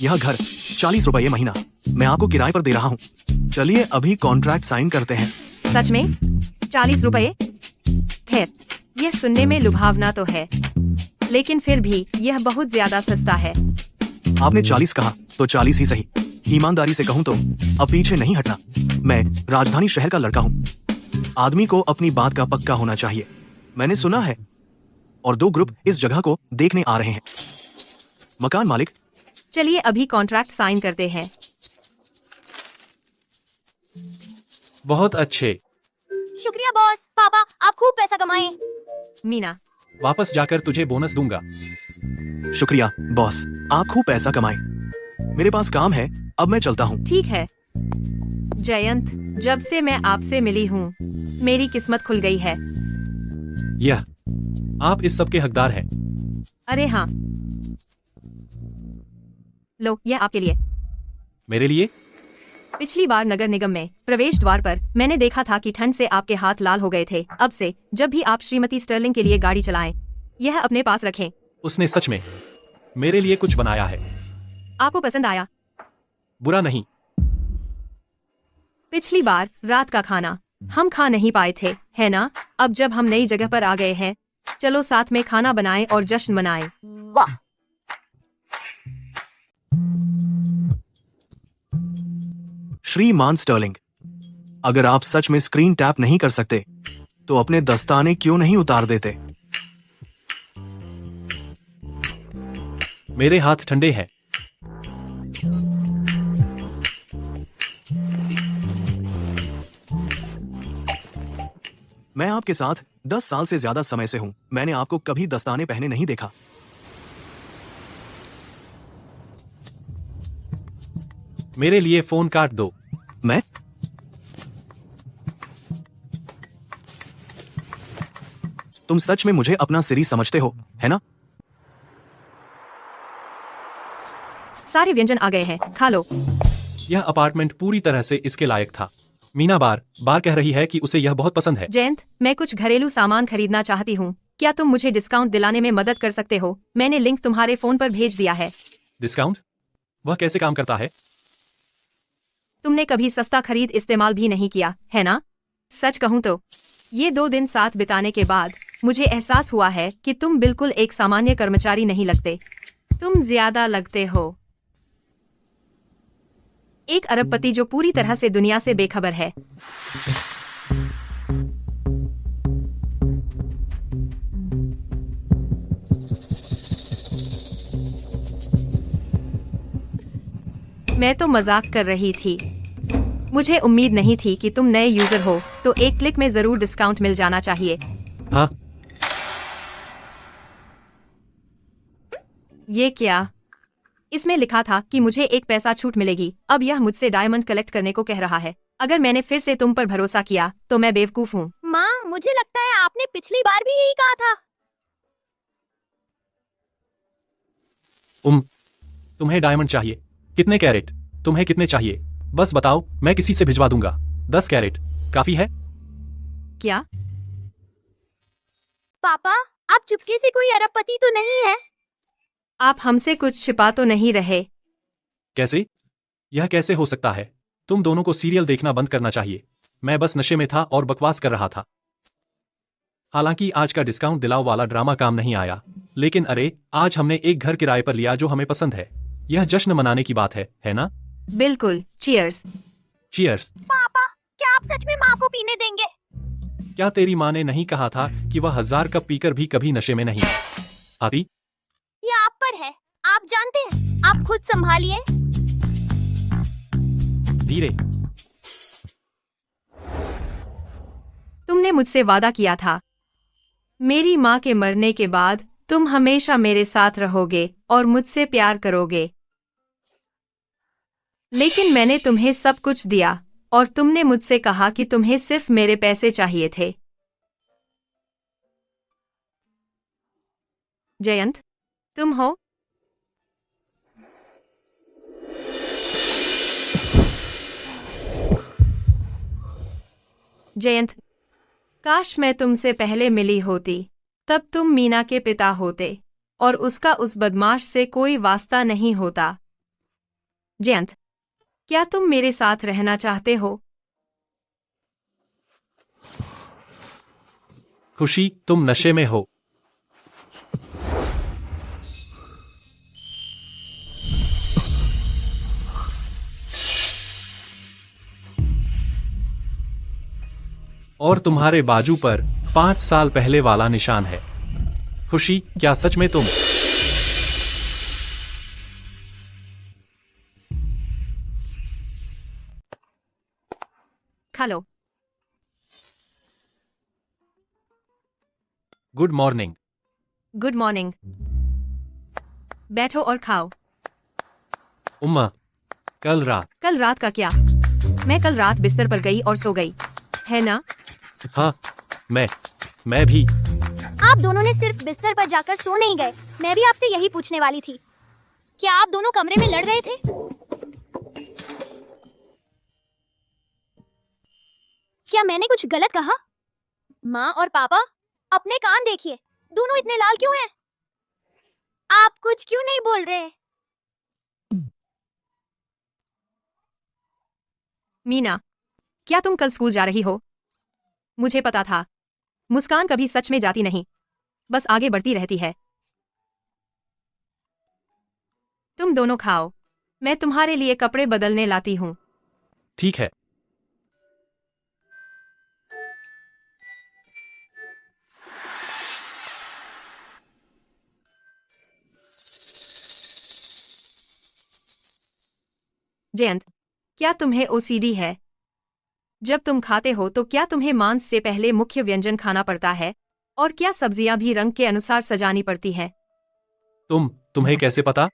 यह घर 40 रुपये महीना मैं आपको किराए पर दे रहा हूँ। चलिए अभी कॉन्ट्रैक्ट साइन करते हैं। सच में 40 रुपए? खैर, यह सुनने में लुभावना तो है, लेकिन फिर भी यह बहुत ज्यादा सस्ता है। आपने 40 कहा तो 40 ही सही। ईमानदारी से कहूँ तो अब पीछे नहीं हटना। मैं राजधानी शहर का लड़का हूँ। आदमी को अपनी बात का पक्का होना चाहिए। मैंने सुना है और 2 ग्रुप इस जगह को देखने आ रहे हैं। मकान मालिक, चलिए अभी कॉन्ट्रैक्ट साइन करते हैं। बहुत अच्छे। शुक्रिया बॉस। पापा आप खूब पैसा कमाए। मीना, वापस जाकर तुझे बोनस दूंगा। शुक्रिया बॉस, आप खूब पैसा कमाए। मेरे पास काम है, अब मैं चलता हूँ। ठीक है। जयंत, जब से मैं आपसे मिली हूँ मेरी किस्मत खुल गई है। यह आप इस सब के हकदार हैं। अरे हाँ, लो यह आपके लिए। मेरे लिए? पिछली बार नगर निगम में प्रवेश द्वार पर मैंने देखा था कि ठंड से आपके हाथ लाल हो गए थे। अब से जब भी आप श्रीमती स्टर्लिंग के लिए गाड़ी चलाएं, यह अपने पास रखें। उसने सच में मेरे लिए कुछ बनाया है। आपको पसंद आया? बुरा नहीं। पिछली बार रात का खाना हम खा नहीं पाए थे, है ना? अब जब हम नई जगह पर आ गए हैं, चलो साथ में खाना बनाएं और जश्न मनाएं। वाह। श्रीमान स्टर्लिंग, अगर आप सच में स्क्रीन टैप नहीं कर सकते तो अपने दस्ताने क्यों नहीं उतार देते? मेरे हाथ ठंडे हैं। मैं आपके साथ 10 साल से ज्यादा समय से हूँ। मैंने आपको कभी दस्ताने पहने नहीं देखा। मेरे लिए फोन काट दो। मैं तुम सच में मुझे अपना सिरी समझते हो, है ना? सारे व्यंजन आ गए हैं, खा लो। यह अपार्टमेंट पूरी तरह से इसके लायक था। मीना बार बार कह रही है कि उसे यह बहुत पसंद है। जयंत, मैं कुछ घरेलू सामान खरीदना चाहती हूँ। क्या तुम मुझे डिस्काउंट दिलाने में मदद कर सकते हो? मैंने लिंक तुम्हारे फोन पर भेज दिया है। डिस्काउंट? वह कैसे काम करता है? तुमने कभी सस्ता खरीद इस्तेमाल भी नहीं किया, है ना? सच कहूँ तो ये 2 दिन साथ बिताने के बाद मुझे एहसास हुआ है कि तुम बिल्कुल एक सामान्य कर्मचारी नहीं लगते। तुम ज्यादा लगते हो एक अरबपति जो पूरी तरह से दुनिया से बेखबर है। मैं तो मजाक कर रही थी। मुझे उम्मीद नहीं थी कि तुम नए यूजर हो, तो एक क्लिक में जरूर डिस्काउंट मिल जाना चाहिए। हाँ, ये क्या? इसमें लिखा था कि मुझे 1 पैसा छूट मिलेगी। अब यह मुझसे डायमंड कलेक्ट करने को कह रहा है। अगर मैंने फिर से तुम पर भरोसा किया तो मैं बेवकूफ हूँ। माँ, मुझे लगता है आपने पिछली बार भी यही कहा था। तुम्हें डायमंड चाहिए? कितने कैरेट? तुम्हें कितने चाहिए? बस बताओ, मैं किसी से भिजवा दूंगा। 10 कैरेट काफी है? क्या? पापा, आप चुपके से कोई अरबपति तो नहीं है? आप हमसे कुछ छिपा तो नहीं रहे? कैसे? यह कैसे हो सकता है? तुम दोनों को सीरियल देखना बंद करना चाहिए। मैं बस नशे में था और बकवास कर रहा था। हालांकि आज का डिस्काउंट दिलाओ वाला ड्रामा काम नहीं आया, लेकिन अरे, आज हमने एक घर किराए पर लिया जो हमें पसंद है। यह जश्न मनाने की बात है ना? बिल्कुल। चीयर्स। चीयर्स। पापा, क्या आप सच में माँ को पीने देंगे? क्या तेरी माँ ने नहीं कहा था कि वह 1000 कप पीकर भी कभी नशे में नहीं आती? ये आप पर है। आप जानते हैं, आप खुद संभालिए। धीरे। तुमने मुझसे वादा किया था, मेरी माँ के मरने के बाद तुम हमेशा मेरे साथ रहोगे और मुझसे प्यार करोगे। लेकिन मैंने तुम्हें सब कुछ दिया और तुमने मुझसे कहा कि तुम्हें सिर्फ मेरे पैसे चाहिए थे। जयंत, तुम हो? जयंत, काश मैं तुमसे पहले मिली होती। तब तुम मीना के पिता होते और उसका उस बदमाश से कोई वास्ता नहीं होता। जयंत, क्या तुम मेरे साथ रहना चाहते हो? खुशी, तुम नशे में हो। और तुम्हारे बाजू पर 5 साल पहले वाला निशान है। खुशी, क्या सच में तुम? खा लो। Good morning. Good morning. बैठो और खाओ। उम्मा, कल रात का क्या? मैं कल रात बिस्तर पर गई और सो गई, है ना? हाँ, मैं भी। आप दोनों ने सिर्फ बिस्तर पर जाकर सो नहीं गए। मैं भी आपसे यही पूछने वाली थी। क्या आप दोनों कमरे में लड़ रहे थे? क्या मैंने कुछ गलत कहा? माँ और पापा, अपने कान देखिए। दोनों इतने लाल क्यों हैं? आप कुछ क्यों नहीं बोल रहे? मीना, क्या तुम कल स्कूल जा रही हो? मुझे पता था। मुस्कान कभी सच में जाती नहीं, बस आगे बढ़ती रहती है। तुम दोनों खाओ, मैं तुम्हारे लिए कपड़े बदलने लाती हूँ। ठीक है। जयंत, क्या तुम्हें ओसीडी है? जब तुम खाते हो तो क्या तुम्हें मांस से पहले मुख्य व्यंजन खाना पड़ता है? और क्या सब्जियां भी रंग के अनुसार सजानी पड़ती हैं? तुम्हें कैसे पता?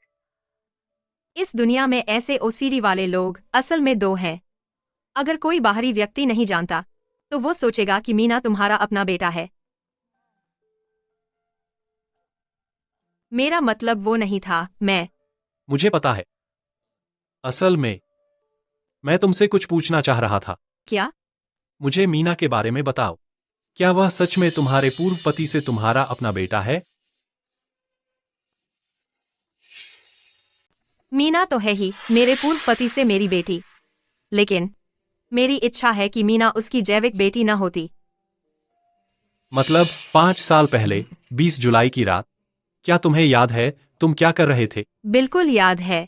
इस दुनिया में ऐसे ओसीडी वाले लोग असल में दो हैं। अगर कोई बाहरी व्यक्ति नहीं जानता तो वो सोचेगा कि मीना तुम्हारा अपना बेटा है। मेरा मतलब वो नहीं था। मुझे पता है। असल में मैं तुमसे कुछ पूछना चाह रहा था। क्या? मुझे मीना के बारे में बताओ। क्या वह सच में तुम्हारे पूर्व पति से तुम्हारा अपना बेटा है? मीना तो है ही मेरे पूर्व पति से मेरी बेटी, लेकिन मेरी इच्छा है कि मीना उसकी जैविक बेटी न होती। मतलब 5 साल पहले 20 जुलाई की रात, क्या तुम्हें याद है तुम क्या कर रहे थे? बिल्कुल याद है।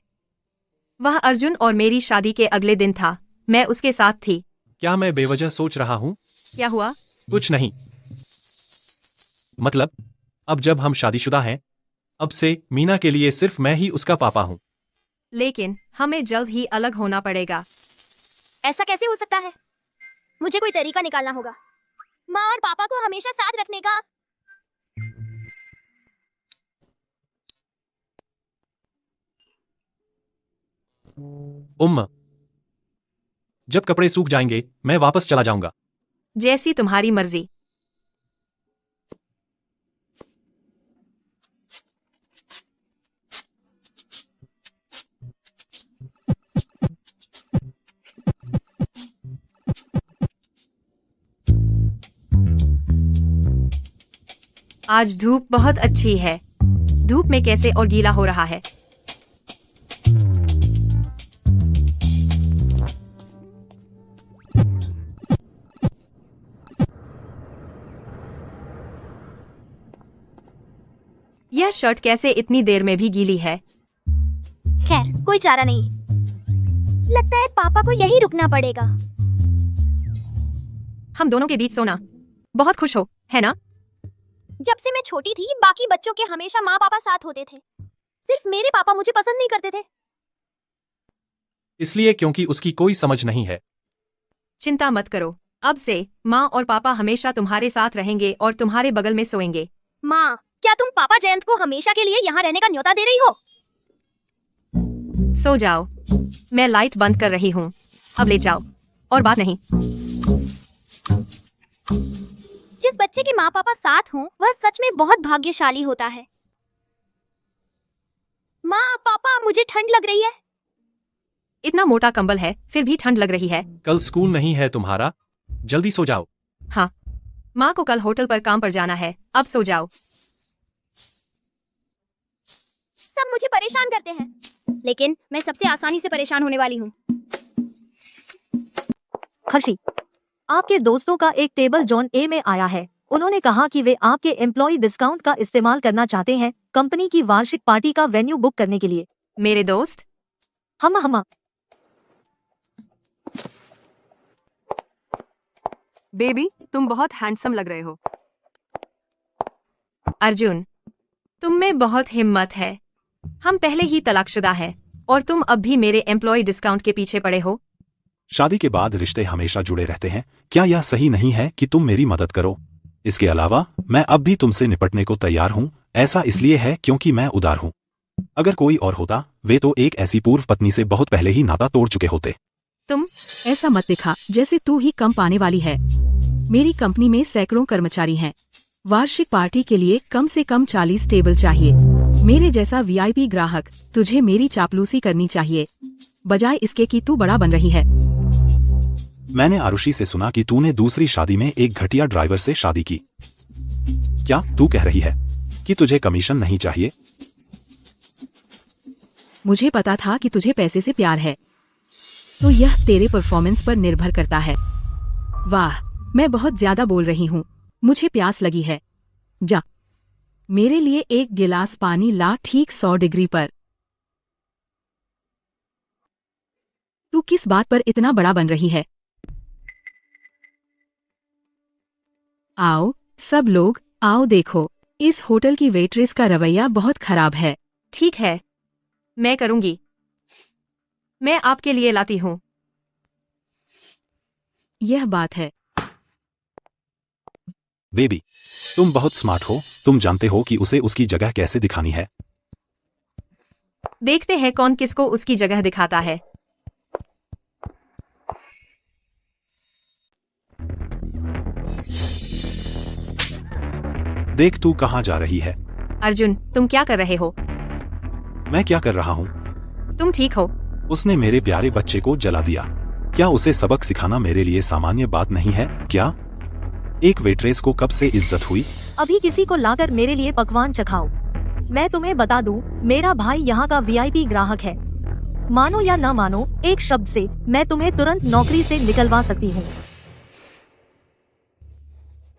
वह अर्जुन और मेरी शादी के अगले दिन था। मैं उसके साथ थी। क्या मैं बेवजह सोच रहा हूँ? क्या हुआ? कुछ नहीं। मतलब अब जब हम शादीशुदा हैं, अब से मीना के लिए सिर्फ मैं ही उसका पापा हूँ। लेकिन हमें जल्द ही अलग होना पड़ेगा। ऐसा कैसे हो सकता है? मुझे कोई तरीका निकालना होगा माँ और पापा को हमेशा साथ रखने का। जब कपड़े सूख जाएंगे मैं वापस चला जाऊंगा। जैसी तुम्हारी मर्जी। आज धूप बहुत अच्छी है। धूप में कैसे और गीला हो रहा है। यह शर्ट कैसे इतनी देर में भी गीली है? खैर कोई चारा नहीं। लगता है पापा को यहीं रुकना पड़ेगा। हम दोनों के बीच सोना। बहुत खुश हो, है ना? जब से मैं छोटी थी बाकी बच्चों के हमेशा माँ पापा साथ होते थे। सिर्फ मेरे पापा मुझे पसंद नहीं करते थे। इसलिए क्योंकि उसकी कोई समझ नहीं है। चिंता मत करो, अब से माँ और पापा हमेशा तुम्हारे साथ रहेंगे और तुम्हारे बगल में सोएंगे। माँ, क्या तुम पापा जयंत को हमेशा के लिए यहाँ रहने का न्योता दे रही हो? सो जाओ, मैं लाइट बंद कर रही हूँ। अब लेट जाओ और बात नहीं। जिस बच्चे के माँ पापा साथ हों वह सच में बहुत भाग्यशाली होता है। माँ पापा, मुझे ठंड लग रही है। इतना मोटा कंबल है फिर भी ठंड लग रही है। कल स्कूल नहीं है तुम्हारा, जल्दी सो जाओ। हाँ, माँ को कल होटल पर काम पर जाना है। अब सो जाओ। सब मुझे परेशान करते हैं, लेकिन मैं सबसे आसानी से परेशान होने वाली हूँ। खर्शी, आपके दोस्तों का एक टेबल जॉन ए में आया है। उन्होंने कहा कि वे आपके एम्प्लॉय डिस्काउंट का इस्तेमाल करना चाहते हैं कंपनी की वार्षिक पार्टी का वेन्यू बुक करने के लिए। मेरे दोस्त? हम बेबी, तुम बहुत हैंडसम लग रहे हो। अर्जुन, तुम में बहुत हिम्मत है। हम पहले ही तलाकशुदा हैं और तुम अब भी मेरे एम्प्लॉय डिस्काउंट के पीछे पड़े हो। शादी के बाद रिश्ते हमेशा जुड़े रहते हैं। क्या यह सही नहीं है कि तुम मेरी मदद करो? इसके अलावा मैं अब भी तुमसे निपटने को तैयार हूँ। ऐसा इसलिए है क्योंकि मैं उदार हूँ। अगर कोई और होता वे तो एक ऐसी पूर्व पत्नी से बहुत पहले ही नाता तोड़ चुके होते। तुम ऐसा मत दिखा जैसे तू ही कम पाने वाली है। मेरी कंपनी में सैकड़ों कर्मचारी हैं। वार्षिक पार्टी के लिए कम से कम 40 टेबल चाहिए। मेरे जैसा वीआईपी ग्राहक, तुझे मेरी चापलूसी करनी चाहिए बजाय इसके कि तू बड़ा बन रही है। मैंने आरुषि से सुना कि तूने दूसरी शादी में एक घटिया ड्राइवर से शादी की। क्या तू कह रही है कि तुझे कमीशन नहीं चाहिए? मुझे पता था कि तुझे पैसे से प्यार है, तो यह तेरे परफॉर्मेंस पर निर्भर करता है। वाह, मैं बहुत ज्यादा बोल रही हूँ। मुझे प्यास लगी है। जा, मेरे लिए एक गिलास पानी ला ठीक 100 डिग्री पर। तू किस बात पर इतना बड़ा बन रही है? आओ सब लोग, आओ देखो, इस होटल की वेट्रेस का रवैया बहुत खराब है। ठीक है, मैं करूंगी। मैं आपके लिए लाती हूँ। यह बात है। बेबी, तुम बहुत स्मार्ट हो, तुम जानते हो कि उसे उसकी जगह कैसे दिखानी है। देखते हैं कौन किसको उसकी जगह दिखाता है। देख तू कहाँ जा रही है। अर्जुन, तुम क्या कर रहे हो? मैं क्या कर रहा हूँ? तुम ठीक हो? उसने मेरे प्यारे बच्चे को जला दिया। क्या उसे सबक सिखाना मेरे लिए सामान्य बात नहीं है क्या? एक वेट्रेस को कब से इज्जत हुई? अभी किसी को लाकर मेरे लिए पकवान चखाओ। मैं तुम्हें बता दूं, मेरा भाई यहाँ का वीआईपी ग्राहक है। मानो या ना मानो, एक शब्द से मैं तुम्हें तुरंत नौकरी से निकलवा सकती हूँ।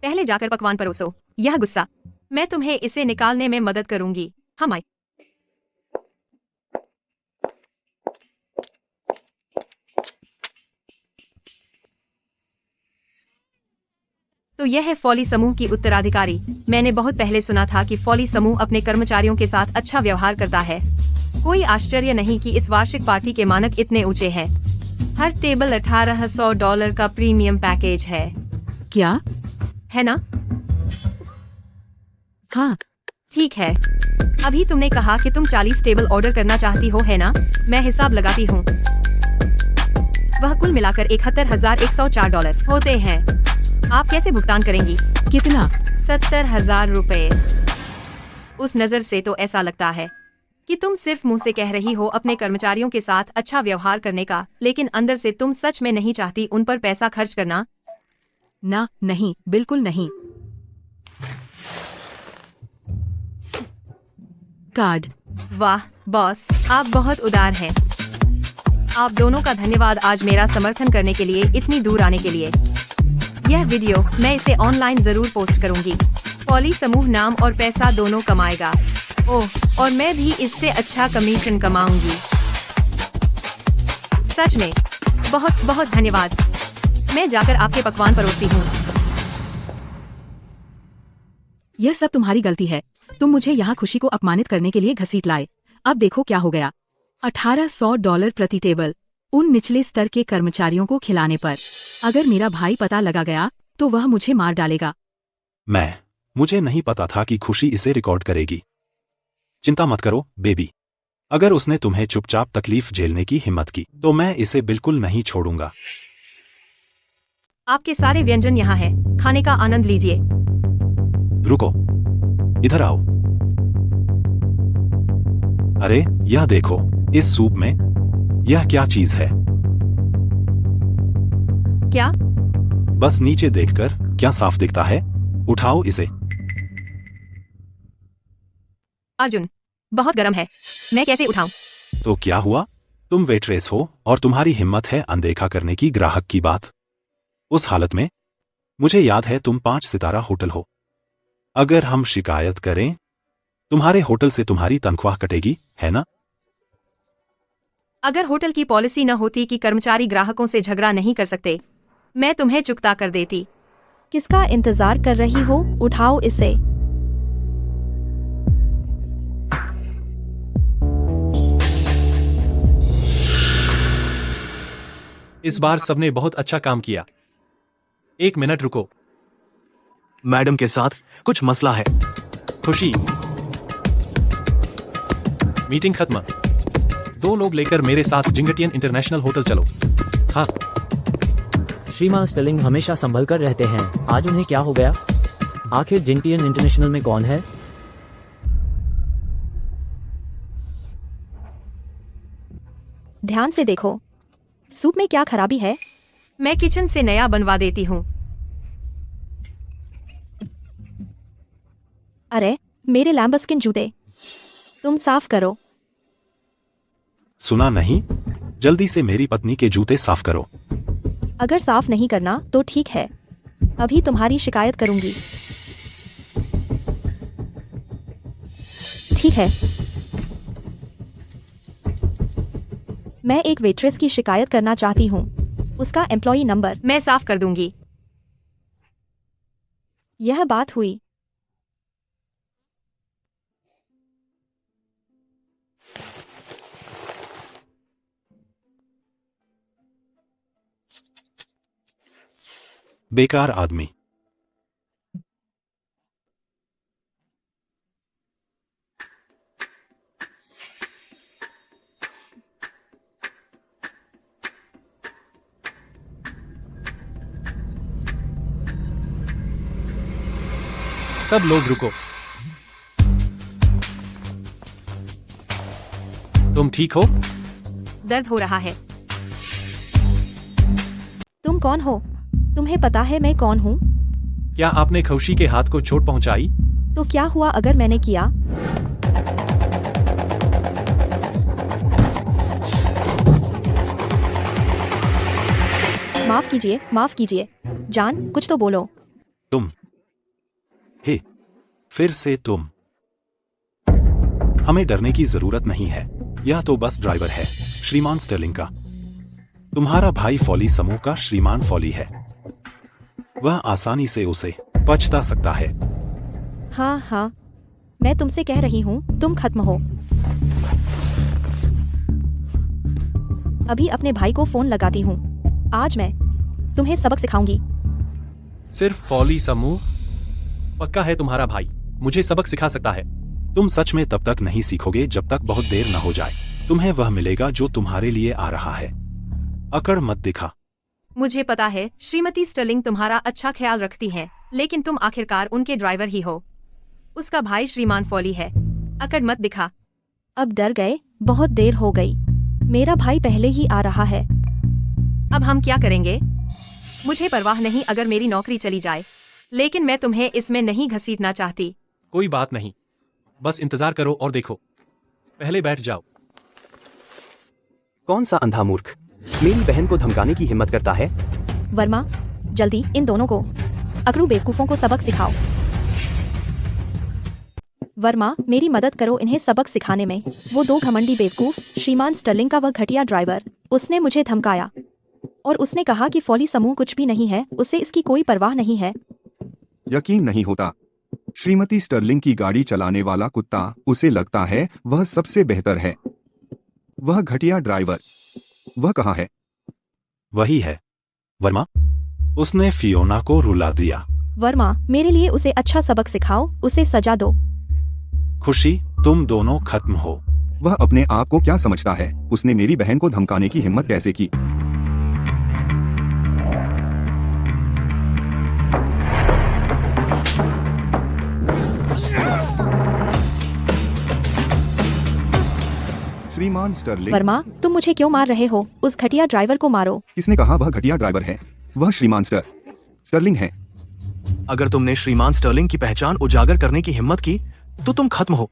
पहले जाकर पकवान परोसो। यह गुस्सा, मैं तुम्हें इसे निकालने में मदद करूंगी। हम आए। तो यह है फॉली समूह की उत्तराधिकारी। मैंने बहुत पहले सुना था कि फॉली समूह अपने कर्मचारियों के साथ अच्छा व्यवहार करता है। कोई आश्चर्य नहीं कि इस वार्षिक पार्टी के मानक इतने ऊंचे हैं। हर टेबल $1800 का प्रीमियम पैकेज है। क्या? है ना? हाँ। ठीक है। अभी तुमने कहा कि तुम 40 टेबल ऑर्डर करना चाहती हो, है ना? मैं हिसाब लगाती हूँ। वह कुल मिलाकर $71,104 होते हैं। आप कैसे भुगतान करेंगी? कितना? 70,000 रुपए। उस नजर से तो ऐसा लगता है कि तुम सिर्फ मुंह से कह रही हो अपने कर्मचारियों के साथ अच्छा व्यवहार करने का, लेकिन अंदर से तुम सच में नहीं चाहती उन पर पैसा खर्च करना। ना, नहीं, बिल्कुल नहीं। कार्ड। वाह बॉस, आप बहुत उदार हैं। आप दोनों का धन्यवाद आज मेरा समर्थन करने के लिए, इतनी दूर आने के लिए। यह वीडियो मैं इसे ऑनलाइन जरूर पोस्ट करूंगी। फॉली समूह नाम और पैसा दोनों कमाएगा। ओह, और मैं भी इससे अच्छा कमीशन कमाऊंगी। सच में बहुत बहुत धन्यवाद। मैं जाकर आपके पकवान परोसती हूँ। यह सब तुम्हारी गलती है। तुम मुझे यहाँ खुशी को अपमानित करने के लिए घसीट लाए। अब देखो क्या हो गया। $1800 प्रति टेबल, उन निचले स्तर के कर्मचारियों को खिलाने पर। अगर मेरा भाई पता लगा गया तो वह मुझे मार डालेगा। मुझे नहीं पता था कि खुशी इसे रिकॉर्ड करेगी। चिंता मत करो बेबी, अगर उसने तुम्हें चुपचाप तकलीफ झेलने की हिम्मत की तो मैं इसे बिल्कुल नहीं छोड़ूंगा। आपके सारे व्यंजन यहाँ हैं, खाने का आनंद लीजिए। रुको, इधर आओ। अरे यह देखो, इस सूप में यह क्या चीज है? क्या? बस नीचे देखकर क्या साफ दिखता है? उठाओ इसे। अर्जुन, बहुत गर्म है, मैं कैसे उठाऊं? तो क्या हुआ? तुम वेट्रेस हो और तुम्हारी हिम्मत है अनदेखा करने की ग्राहक की बात। उस हालत में मुझे याद है तुम 5 सितारा होटल हो। अगर हम शिकायत करें, तुम्हारे होटल से तुम्हारी तनख्वाह कटेगी, है ना? अगर होटल की पॉलिसी न होती कि कर्मचारी ग्राहकों से झगड़ा नहीं कर सकते, मैं तुम्हें चुकता कर देती। किसका इंतजार कर रही हो? उठाओ इसे। इस बार सबने बहुत अच्छा काम किया। 1 मिनट रुको। मैडम के साथ कुछ मसला है। खुशी, मीटिंग खत्म। 2 लोग लेकर मेरे साथ जिंगटियन इंटरनेशनल होटल चलो। हाँ। श्रीमान स्टेलिंग हमेशा संभल कर रहते हैं, आज उन्हें क्या हो गया? आखिर जिंगटियन इंटरनेशनल में कौन है? ध्यान से देखो, सूप में क्या खराबी है? मैं किचन से नया बनवा देती हूँ। अरे, मेरे लैम्बस्किन जूते, तुम साफ करो। सुना नहीं? जल्दी से मेरी पत्नी के जूते साफ करो। अगर साफ नहीं करना तो ठीक है, अभी तुम्हारी शिकायत करूंगी। ठीक है, मैं एक वेट्रेस की शिकायत करना चाहती हूँ। उसका एम्प्लॉई नंबर मैं साफ कर दूंगी। यह बात हुई। बेकार आदमी। सब लोग रुको। तुम ठीक हो? दर्द हो रहा है। तुम कौन हो? तुम्हें पता है मैं कौन हूँ? क्या आपने खुशी के हाथ को चोट पहुंचाई? तो क्या हुआ अगर मैंने किया? माफ कीजिए, माफ कीजिए। जान, कुछ तो बोलो। तुम। हे, फिर से तुम। हमें डरने की जरूरत नहीं है। यह तो बस ड्राइवर है, श्रीमान स्टर्लिंग का। तुम्हारा भाई फॉली समूह का श्रीमान फॉली है। वह आसानी से उसे पछता सकता है। हाँ हाँ, मैं तुमसे कह रही हूँ, तुम खत्म हो। अभी अपने भाई को फोन लगाती हूँ। आज मैं तुम्हें सबक सिखाऊंगी। सिर्फ फॉली समूह? पक्का है तुम्हारा भाई मुझे सबक सिखा सकता है? तुम सच में तब तक नहीं सीखोगे जब तक बहुत देर न हो जाए। तुम्हें वह मिलेगा जो तुम्हारे लिए आ रहा है। अकड़ मत दिखा। मुझे पता है श्रीमती स्टर्लिंग तुम्हारा अच्छा ख्याल रखती है, लेकिन तुम आखिरकार उनके ड्राइवर ही हो। उसका भाई श्रीमान फॉली है। अकड़ मत दिखा। अब डर गए, बहुत देर हो गई। मेरा भाई पहले ही आ रहा है। अब हम क्या करेंगे? मुझे परवाह नहीं अगर मेरी नौकरी चली जाए, लेकिन मैं तुम्हें इसमें नहीं घसीटना चाहती। कोई बात नहीं, बस इंतजार करो और देखो। पहले बैठ जाओ। कौन सा अंधा मूर्ख मेरी बहन को धमकाने की हिम्मत करता है? वर्मा, जल्दी इन दोनों को, अकड़ू बेवकूफों को सबक सिखाओ। वर्मा, मेरी मदद करो इन्हें सबक सिखाने में। वो दो घमंडी बेवकूफ, श्रीमान स्टर्लिंग का वह घटिया ड्राइवर, उसने मुझे धमकाया और उसने कहा कि फॉली समूह कुछ भी नहीं है, उसे इसकी कोई परवाह नहीं है। यकीन नहीं होता। श्रीमती स्टर्लिंग की गाड़ी चलाने वाला कुत्ता, उसे लगता है वह सबसे बेहतर है। वह घटिया ड्राइवर, वह कहाँ है? वही है। वर्मा, उसने फियोना को रुला दिया। वर्मा, मेरे लिए उसे अच्छा सबक सिखाओ, उसे सजा दो। खुशी, तुम दोनों खत्म हो। वह अपने आप को क्या समझता है? उसने मेरी बहन को धमकाने की हिम्मत कैसे की? श्रीमान स्टर्लिंग। वर्मा, तुम मुझे क्यों मार रहे हो? उस घटिया ड्राइवर को मारो। किसने कहा वह घटिया ड्राइवर है? वह श्रीमान स्टर्लिंग है। अगर तुमने श्रीमान स्टर्लिंग की पहचान उजागर करने की हिम्मत की तो तुम खत्म हो।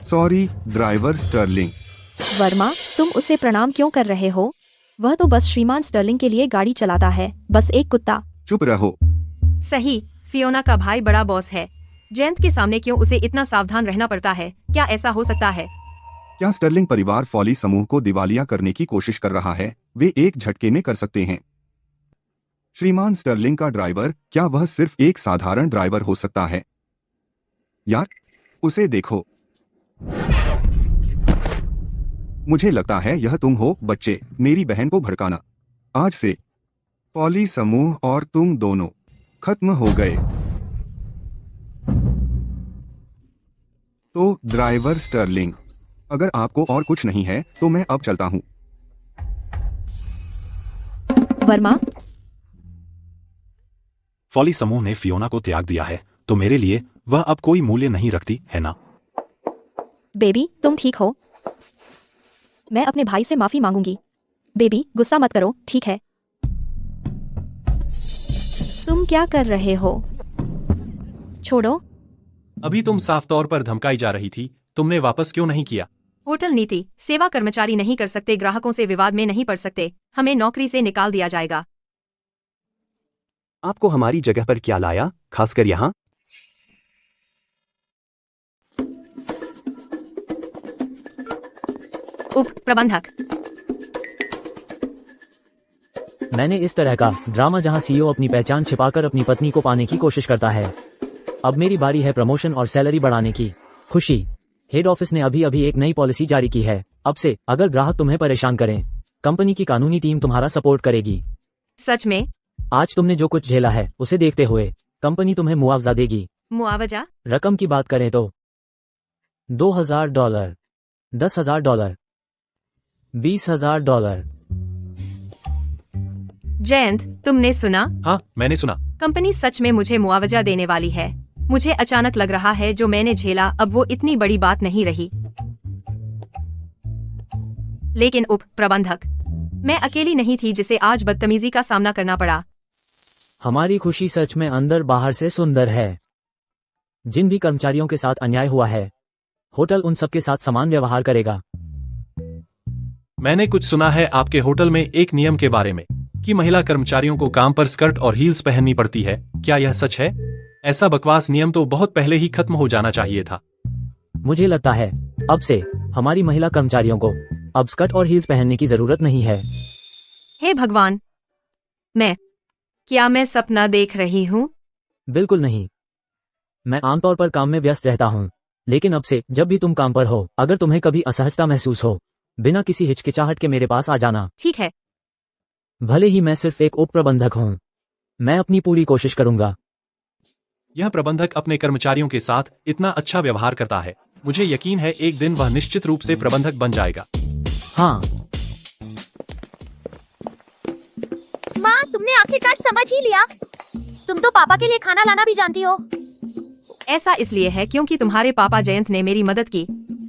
Sorry driver Stirling. वर्मा, तुम उसे प्रणाम क्यों कर रहे हो? वह तो बस श्रीमान स्टर्लिंग के लिए गाड़ी चलाता है, बस एक कुत्ता। चुप रहो। सही, फियोना का भाई बड़ा बॉस है। जयंत के सामने क्यों उसे इतना सावधान रहना पड़ता है? क्या ऐसा हो सकता है? क्या स्टर्लिंग परिवार फॉली समूह को दिवालिया करने की कोशिश कर रहा है? वे एक झटके में कर सकते हैं। श्रीमान स्टर्लिंग का ड्राइवर, क्या वह सिर्फ एक साधारण ड्राइवर हो सकता है? यार, उसे देखो। मुझे लगता है यह तुम हो बच्चे, मेरी बहन को भड़काना। आज से फॉली समूह और तुम दोनों खत्म हो गए। तो ड्राइवर स्टर्लिंग, अगर आपको और कुछ नहीं है तो मैं अब चलता हूं। वर्मा, फॉली समूह ने फियोना को त्याग दिया है, तो मेरे लिए वह अब कोई मूल्य नहीं रखती है ना? बेबी, तुम ठीक हो? मैं अपने भाई से माफी मांगूंगी। बेबी, गुस्सा मत करो, ठीक है? तुम क्या कर रहे हो? छोड़ो। अभी तुम साफ तौर पर धमकाई जा रही थी, तुमने वापस क्यों नहीं किया? होटल नीति, सेवा कर्मचारी नहीं कर सकते, ग्राहकों से विवाद में नहीं पड़ सकते, हमें नौकरी से निकाल दिया जाएगा। आपको हमारी जगह पर क्या लाया, खासकर यहाँ? उप प्रबंधक। मैंने इस तरह का ड्रामा जहां सीईओ अपनी पहचान छिपाकर अपनी पत्नी को पाने की कोशिश करता है। अब मेरी बारी है प्रमोशन और सैलरी बढ़ाने की। खुशी, हेड ऑफिस ने अभी अभी एक नई पॉलिसी जारी की है। अब से अगर ग्राहक तुम्हें परेशान करें कंपनी की कानूनी टीम तुम्हारा सपोर्ट करेगी। सच में? आज तुमने जो कुछ झेला है उसे देखते हुए कंपनी तुम्हें मुआवजा देगी। मुआवजा? रकम की बात करें तो $2,000, $10,000, $20,000। जयंत, तुमने सुना? हाँ, मैंने सुना। कंपनी सच में मुझे मुआवजा देने वाली है। मुझे अचानक लग रहा है जो मैंने झेला अब वो इतनी बड़ी बात नहीं रही। लेकिन उप प्रबंधक, मैं अकेली नहीं थी जिसे आज बदतमीजी का सामना करना पड़ा। हमारी खुशी सच में अंदर बाहर से सुंदर है। जिन भी कर्मचारियों के साथ अन्याय हुआ है, होटल उन सबके साथ समान व्यवहार करेगा। मैंने कुछ सुना है आपके होटल में एक नियम के बारे में कि महिला कर्मचारियों को काम पर स्कर्ट और हील्स पहननी पड़ती है। क्या यह सच है? ऐसा बकवास नियम तो बहुत पहले ही खत्म हो जाना चाहिए था। मुझे लगता है अब से हमारी महिला कर्मचारियों को अब स्कर्ट और हील्स पहनने की जरूरत नहीं है। हे भगवान, क्या मैं सपना देख रही हूँ? बिल्कुल नहीं। मैं आमतौर पर काम में व्यस्त रहता हूँ, लेकिन अब से जब भी तुम काम पर हो, अगर तुम्हें कभी असहजता महसूस हो, बिना किसी हिचकिचाहट के मेरे पास आ जाना। ठीक है। भले ही मैं सिर्फ एक उप प्रबंधक हूँ, मैं अपनी पूरी कोशिश करूंगा। यह प्रबंधक अपने कर्मचारियों के साथ इतना अच्छा व्यवहार करता है। मुझे यकीन है एक दिन वह निश्चित रूप से प्रबंधक बन जाएगा। हाँ। माँ, तुमने आखिरकार समझ ही लिया। तुम तो पापा के लिए खाना लाना भी जानती हो। ऐसा इसलिए है क्योंकि तुम्हारे पापा जयंत ने मेरी मदद की,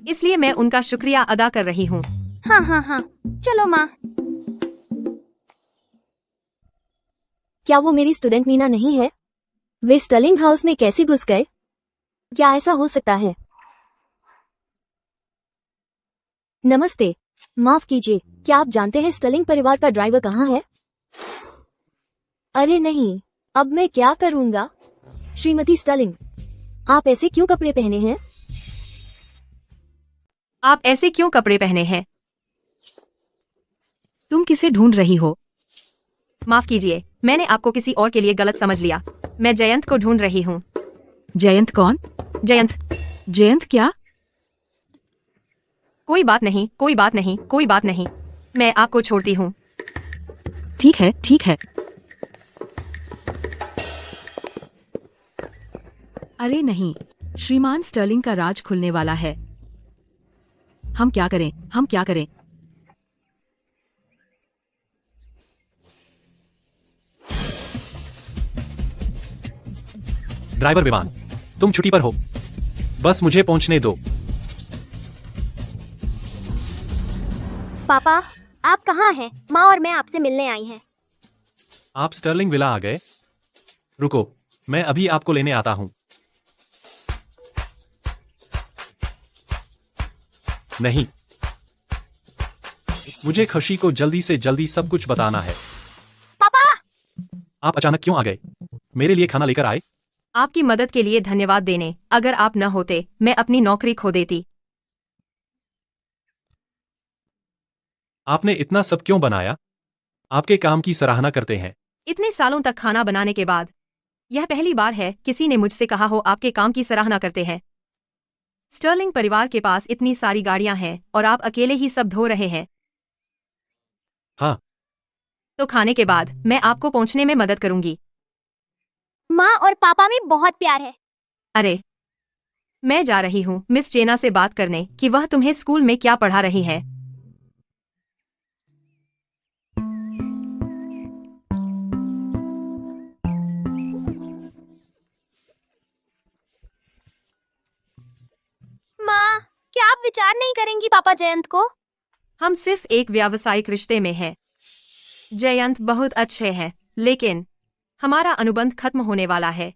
इसलिए मैं उनका शुक्रिया अदा कर रही हूँ। हाँ हाँ हाँ, चलो माँ। क्या वो मेरी स्टूडेंट मीना नहीं है? वे स्टर्लिंग हाउस में कैसे घुस गए? क्या ऐसा हो सकता है? नमस्ते, माफ कीजिए, क्या आप जानते हैं स्टर्लिंग परिवार का ड्राइवर कहाँ है? अरे नहीं, अब मैं क्या करूँगा? श्रीमती स्टर्लिंग, आप ऐसे क्यों कपड़े पहने हैं? आप ऐसे क्यों कपड़े पहने हैं? तुम किसे ढूंढ रही हो? माफ कीजिए, मैंने आपको किसी और के लिए गलत समझ लिया। मैं जयंत को ढूंढ रही हूँ। जयंत कौन? जयंत क्या? कोई बात नहीं, कोई बात नहीं, कोई बात नहीं। मैं आपको छोड़ती हूँ। ठीक है, ठीक है। अरे नहीं, श्रीमान स्टर्लिंग का राज खुलने वाला है। हम क्या करें? हम क्या करें? ड्राइवर विमान, तुम छुट्टी पर हो, बस मुझे पहुंचने दो। पापा, आप कहाँ हैं? माँ और मैं आपसे मिलने आई हैं। आप स्टर्लिंग विला आ गए? रुको, मैं अभी आपको लेने आता हूँ। नहीं, मुझे खुशी को जल्दी से जल्दी सब कुछ बताना है। पापा! आप अचानक क्यों आ गए? मेरे लिए खाना लेकर आए? आपकी मदद के लिए धन्यवाद देने। अगर आप न होते, मैं अपनी नौकरी खो देती। आपने इतना सब क्यों बनाया? आपके काम की सराहना करते हैं। इतने सालों तक खाना बनाने के बाद यह पहली बार है किसी ने मुझसे कहा हो आपके काम की सराहना करते हैं। स्टर्लिंग परिवार के पास इतनी सारी गाड़ियां हैं और आप अकेले ही सब धो रहे हैं। हाँ। तो खाने के बाद मैं आपको पहुंचने में मदद करूंगी। माँ और पापा में बहुत प्यार है। अरे, मैं जा रही हूँ मिस जेना से बात करने कि वह तुम्हें स्कूल में क्या पढ़ा रही है। माँ, क्या आप विचार नहीं करेंगी पापा जयंत को? हम सिर्फ एक व्यावसायिक रिश्ते में हैं। जयंत बहुत अच्छे हैं, लेकिन हमारा अनुबंध खत्म होने वाला है।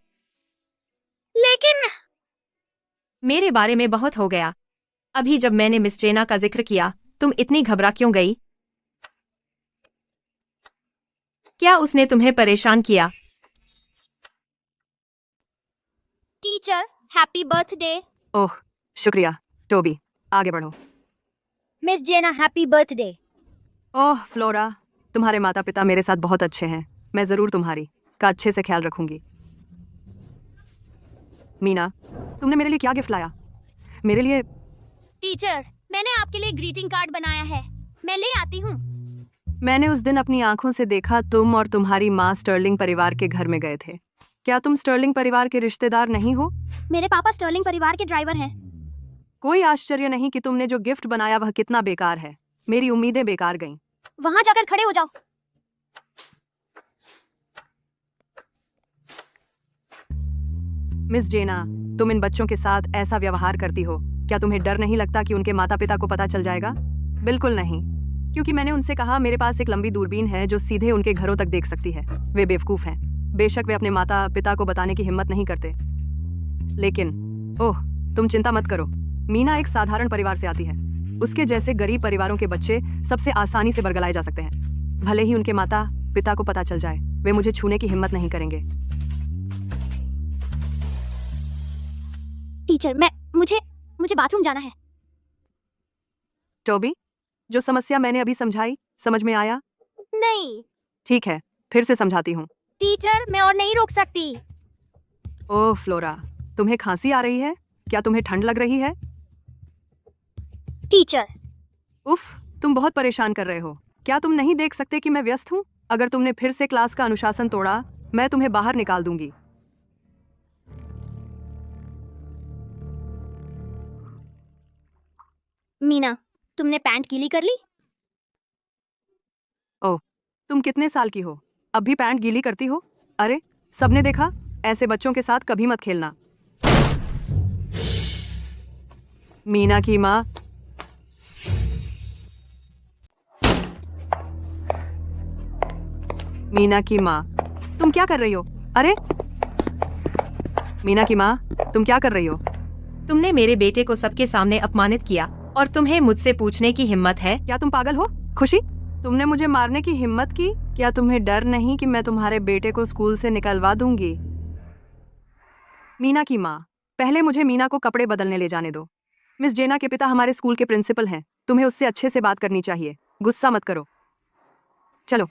लेकिन मेरे बारे में बहुत हो गया। अभी जब मैंने मिस जेना का जिक्र किया, तुम इतनी घबरा क्यों गई? क्या उसने तुम्हें परेशान किया? Teacher, happy birthday. ओह, शुक्रिया। टोबी, आगे बढ़ो। मिस जेना, हैप्पी बर्थडे। ओह फ्लोरा, तुम्हारे माता पिता मेरे साथ बहुत अच्छे हैं। मैं जरूर तुम्हारी का अच्छे से ख्याल रखूंगी। मीना, तुमने मेरे लिए क्या गिफ्ट लाया? मेरे लिए? टीचर, मैंने आपके लिए ग्रीटिंग कार्ड बनाया है। मैं ले आती हूँ। मैंने उस दिन अपनी आंखों से देखा तुम और तुम्हारी माँ स्टर्लिंग परिवार के घर में गए थे। क्या तुम स्टर्लिंग परिवार के रिश्तेदार नहीं हो? मेरे पापा स्टर्लिंग परिवार के ड्राइवर हैं। कोई आश्चर्य नहीं कि तुमने जो गिफ्ट बनाया वह कितना बेकार है। मेरी उम्मीदें बेकार गईं। वहां जाकर खड़े हो जाओ। मिस जेना, तुम इन बच्चों के साथ ऐसा व्यवहार करती हो, क्या तुम्हें डर नहीं लगता कि उनके माता पिता को पता चल जाएगा? बिल्कुल नहीं, क्योंकि मैंने उनसे कहा मेरे पास एक लंबी दूरबीन है जो सीधे उनके घरों तक देख सकती है। वे बेवकूफ हैं। बेशक वे अपने माता पिता को बताने की हिम्मत नहीं करते, लेकिन ओह, तुम चिंता मत करो। मीना एक साधारण परिवार से आती है। उसके जैसे गरीब परिवारों के बच्चे सबसे आसानी से बरगलाए जा सकते हैं। भले ही उनके माता पिता को पता चल जाए, वे मुझे छूने की हिम्मत नहीं करेंगे। टीचर, मुझे बाथरूम जाना है। टोबी, जो समस्या मैंने अभी समझाई, समझ में आया? नहीं। ठीक है, फिर से समझाती हूँ। टीचर, मैं और नहीं रोक सकती। ओह फ्लोरा, तुम्हें खांसी आ रही है? क्या तुम्हें ठंड लग रही है? टीचर। उफ, तुम बहुत परेशान कर रहे हो। क्या तुम नहीं देख सकते कि मैं व्यस्त हूँ? अगर तुमने फिर से क्लास का अनुशासन तोड़ा, मैं तुम्हें बाहर निकाल दूंगी। मीना, तुमने पैंट गीली कर ली? ओह, तुम कितने साल की हो? अब भी पैंट गीली करती हो? अरे, सबने देखा, ऐसे बच्चों के साथ कभी मत खेलना। मीना की माँ। मीना की माँ, तुम क्या कर रही हो? अरे, मीना की माँ, तुम क्या कर रही हो? तुमने मेरे बेटे को सबके सामने अपमानित किया और तुम्हें मुझसे पूछने की हिम्मत है? क्या तुम पागल हो? खुशी, तुमने मुझे मारने की हिम्मत की? क्या तुम्हें डर नहीं कि मैं तुम्हारे बेटे को स्कूल से निकलवा दूंगी? मीना की माँ, पहले मुझे मीना को कपड़े बदलने ले जाने दो। मिस जेना के पिता हमारे स्कूल के प्रिंसिपल हैं। तुम्हें उससे अच्छे से बात करनी चाहिए। गुस्सा मत करो। चलो।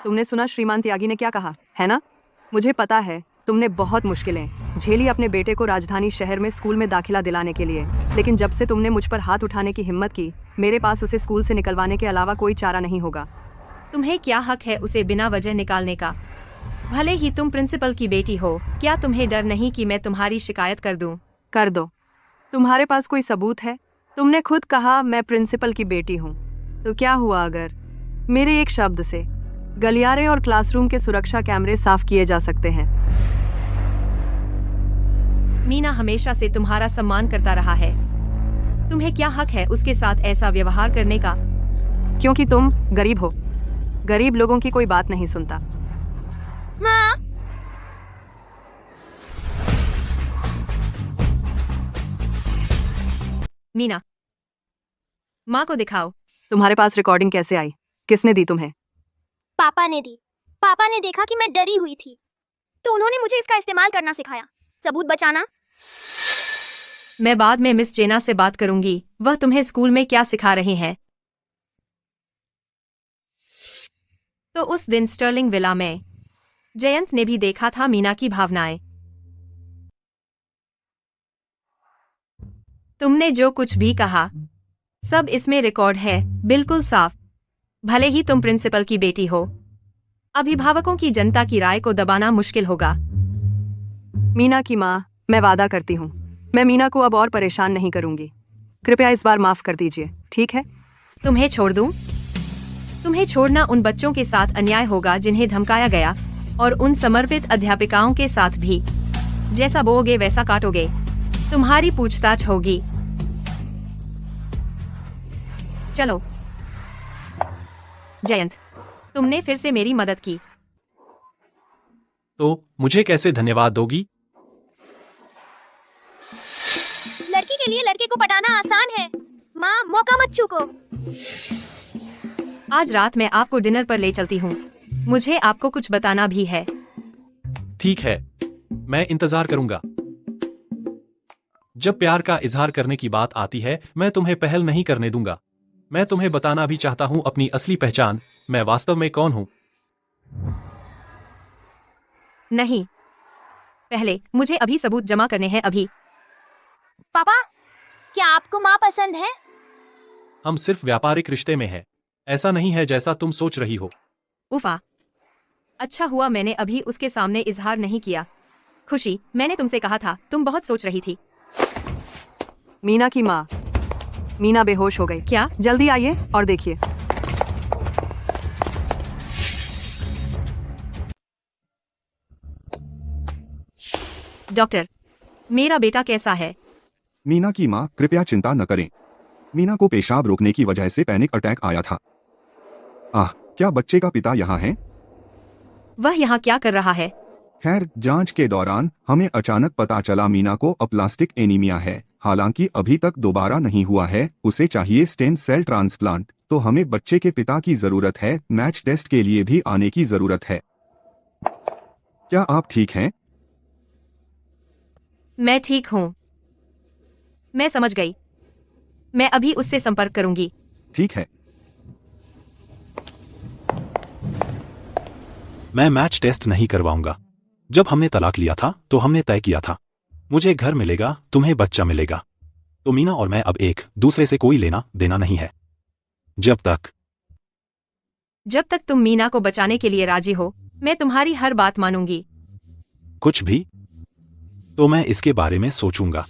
तुमने सुना श्रीमान त्यागी ने क्या कहा, है ना? मुझे पता है तुमने बहुत मुश्किलें झेली अपने बेटे को राजधानी शहर में स्कूल में दाखिला दिलाने के लिए, लेकिन जब से तुमने मुझ पर हाथ उठाने की हिम्मत की, मेरे पास उसे स्कूल से निकलवाने के अलावा कोई चारा नहीं होगा। तुम्हें क्या हक है उसे बिना वजह निकालने का? भले ही तुम प्रिंसिपल की बेटी हो, क्या तुम्हें डर नहीं कि मैं तुम्हारी शिकायत कर दूं? कर दो। तुम्हारे पास कोई सबूत है? तुमने खुद कहा मैं प्रिंसिपल की बेटी हूँ, तो क्या हुआ अगर मेरे एक शब्द से गलियारे और क्लासरूम के सुरक्षा कैमरे साफ किए जा सकते हैं? मीना हमेशा से तुम्हारा सम्मान करता रहा है। तुम्हें क्या हक है उसके साथ ऐसा व्यवहार करने का? क्योंकि तुम गरीब हो। गरीब लोगों की कोई बात नहीं सुनता। माँ। मीना, माँ को दिखाओ। तुम्हारे पास रिकॉर्डिंग कैसे आई? किसने दी तुम्हें? पापा ने दी। पापा ने देखा कि मैं डरी हुई थी, तो उन्होंने मुझे इसका इस्तेमाल करना सिखाया। सबूत बचाना। मैं बाद में मिस जेना से बात करूंगी, वह तुम्हें स्कूल में क्या सिखा रही हैं। तो उस दिन स्टर्लिंग विला में जयंत ने भी देखा था मीना की भावनाएं। तुमने जो कुछ भी कहा, सब इसमें रिकॉर्ड है, बिल्कुल साफ। भले ही तुम प्रिंसिपल की बेटी हो, अभिभावकों की जनता की राय को दबाना मुश्किल होगा। मीना की माँ, मैं वादा करती हूँ, मैं मीना को अब और परेशान नहीं करूंगी। कृपया इस बार माफ कर दीजिए, ठीक है? तुम्हें छोड़ दूं? तुम्हें छोड़ना उन बच्चों के साथ अन्याय होगा जिन्हें धमकाया गया, और उन समर्पित अध्यापिकाओं के साथ भी। जैसा बोओगे वैसा काटोगे। तुम्हारी पूछताछ होगी। चलो। जयंत, तुमने फिर से मेरी मदद की। तो मुझे कैसे धन्यवाद दोगी? लड़की के लिए लड़के को पटाना आसान है। माँ, मौका मत चूको। आज रात मैं आपको डिनर पर ले चलती हूँ। मुझे आपको कुछ बताना भी है। ठीक है, मैं इंतजार करूंगा। जब प्यार का इजहार करने की बात आती है, मैं तुम्हें पहल नहीं करने दूंगा। मैं तुम्हें बताना भी चाहता हूँ अपनी असली पहचान, मैं वास्तव में कौन हूँ। नहीं, पहले मुझे अभी सबूत जमा करने हैं। अभी। पापा, क्या आपको माँ पसंद है? हम सिर्फ व्यापारिक रिश्ते में हैं। ऐसा नहीं है जैसा तुम सोच रही हो। उफा, अच्छा हुआ मैंने अभी उसके सामने इजहार नहीं किया। खुशी, मैंने तुमसे कहा था, तुम बहुत सोच रही थी। मीना की माँ। मीना बेहोश हो गई। क्या? जल्दी आइए और देखिए। डॉक्टर, मेरा बेटा कैसा है? मीना की माँ, कृपया चिंता न करें। मीना को पेशाब रोकने की वजह से पैनिक अटैक आया था। क्या बच्चे का पिता यहाँ है? वह यहाँ क्या कर रहा है? खैर, जांच के दौरान हमें अचानक पता चला मीना को अप्लास्टिक एनीमिया है। हालांकि अभी तक दोबारा नहीं हुआ है। उसे चाहिए स्टेम सेल ट्रांसप्लांट। तो हमें बच्चे के पिता की जरूरत है। मैच टेस्ट के लिए भी आने की जरूरत है। क्या आप ठीक हैं? मैं ठीक हूँ। मैं समझ गई। मैं अभी उससे संपर्क करूंगी। ठीक है। मैं मैच टेस्ट नहीं करवाऊंगा। जब हमने तलाक लिया था तो हमने तय किया था, मुझे घर मिलेगा, तुम्हें बच्चा मिलेगा। तो मीना और मैं अब एक दूसरे से कोई लेना देना नहीं है। जब तक तुम मीना को बचाने के लिए राजी हो, मैं तुम्हारी हर बात मानूंगी। कुछ भी, तो मैं इसके बारे में सोचूंगा।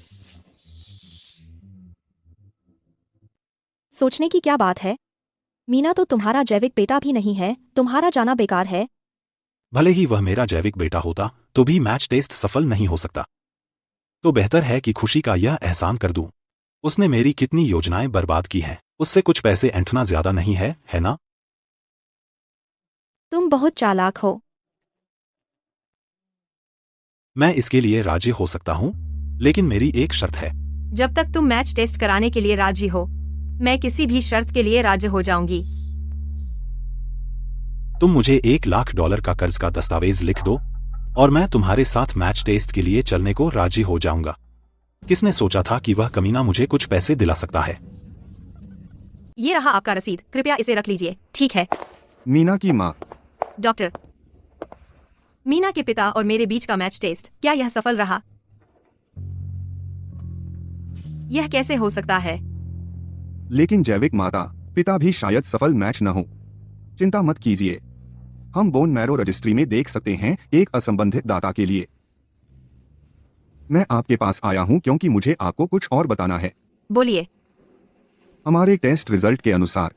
सोचने की क्या बात है? मीना तो तुम्हारा जैविक बेटा भी नहीं है। तुम्हारा जाना बेकार है। भले ही वह मेरा जैविक बेटा होता तो भी मैच टेस्ट सफल नहीं हो सकता। तो बेहतर है कि खुशी का यह एहसान कर दूं। उसने मेरी कितनी योजनाएं बर्बाद की हैं। उससे कुछ पैसे ऐंठना ज्यादा नहीं है ना? तुम बहुत चालाक हो। मैं इसके लिए राजी हो सकता हूं, लेकिन मेरी एक शर्त है। जब तक तुम मैच टेस्ट कराने के लिए राजी हो, मैं किसी भी शर्त के लिए राजी हो जाऊंगी। तुम मुझे $1 लाख का कर्ज का दस्तावेज लिख दो और मैं तुम्हारे साथ मैच टेस्ट के लिए चलने को राजी हो जाऊंगा। किसने सोचा था कि वह कमीना मुझे कुछ पैसे दिला सकता है? ये रहा आपका रसीद, कृपया इसे रख लीजिए। ठीक है। मीना की माँ। डॉक्टर, मीना के पिता और मेरे बीच का मैच टेस्ट, क्या यह सफल रहा? यह कैसे हो सकता है? लेकिन जैविक माता पिता भी शायद सफल मैच न हो। चिंता मत कीजिए, हम बोन मैरो रजिस्ट्री में देख सकते हैं एक असंबंधित दाता के लिए। मैं आपके पास आया हूं क्योंकि मुझे आपको कुछ और बताना है। बोलिए। हमारे टेस्ट रिजल्ट के अनुसार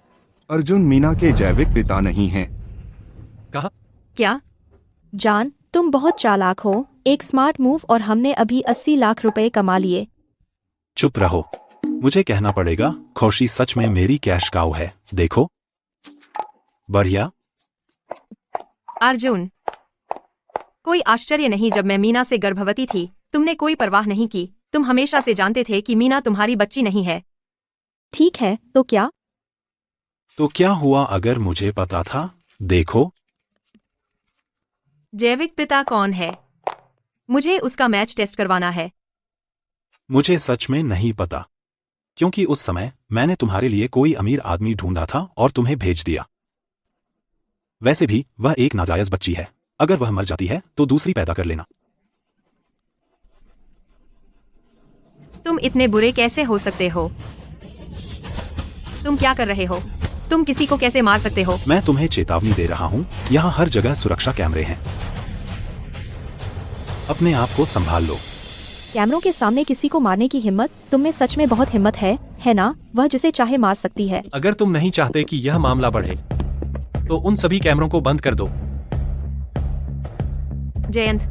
अर्जुन मीना के जैविक पिता नहीं हैं। कहा? क्या? जान, तुम बहुत चालाक हो। एक स्मार्ट मूव और हमने अभी 80 लाख रुपए कमा लिए। चुप रहो, मुझे कहना पड़ेगा। खुशी सच में मेरी कैश काउ है। देखो, बढ़िया। अर्जुन, कोई आश्चर्य नहीं, जब मैं मीना से गर्भवती थी तुमने कोई परवाह नहीं की। तुम हमेशा से जानते थे कि मीना तुम्हारी बच्ची नहीं है। ठीक है, तो क्या? तो क्या हुआ अगर मुझे पता था? देखो, जैविक पिता कौन है? मुझे उसका मैच टेस्ट करवाना है। मुझे सच में नहीं पता, क्योंकि उस समय मैंने तुम्हारे लिए कोई अमीर आदमी ढूंढा था और तुम्हें भेज दिया। वैसे भी वह एक नाजायज बच्ची है। अगर वह मर जाती है तो दूसरी पैदा कर लेना। तुम इतने बुरे कैसे हो सकते हो? तुम क्या कर रहे हो? तुम किसी को कैसे मार सकते हो? मैं तुम्हें चेतावनी दे रहा हूं, यहाँ हर जगह सुरक्षा कैमरे हैं। अपने आप को संभाल लो। कैमरों के सामने किसी को मारने की हिम्मत? तुम में सच में बहुत हिम्मत है ना? वह जिसे चाहे मार सकती है। अगर तुम नहीं चाहते कि यह मामला बढ़े तो उन सभी कैमरों को बंद कर दो। जयंत,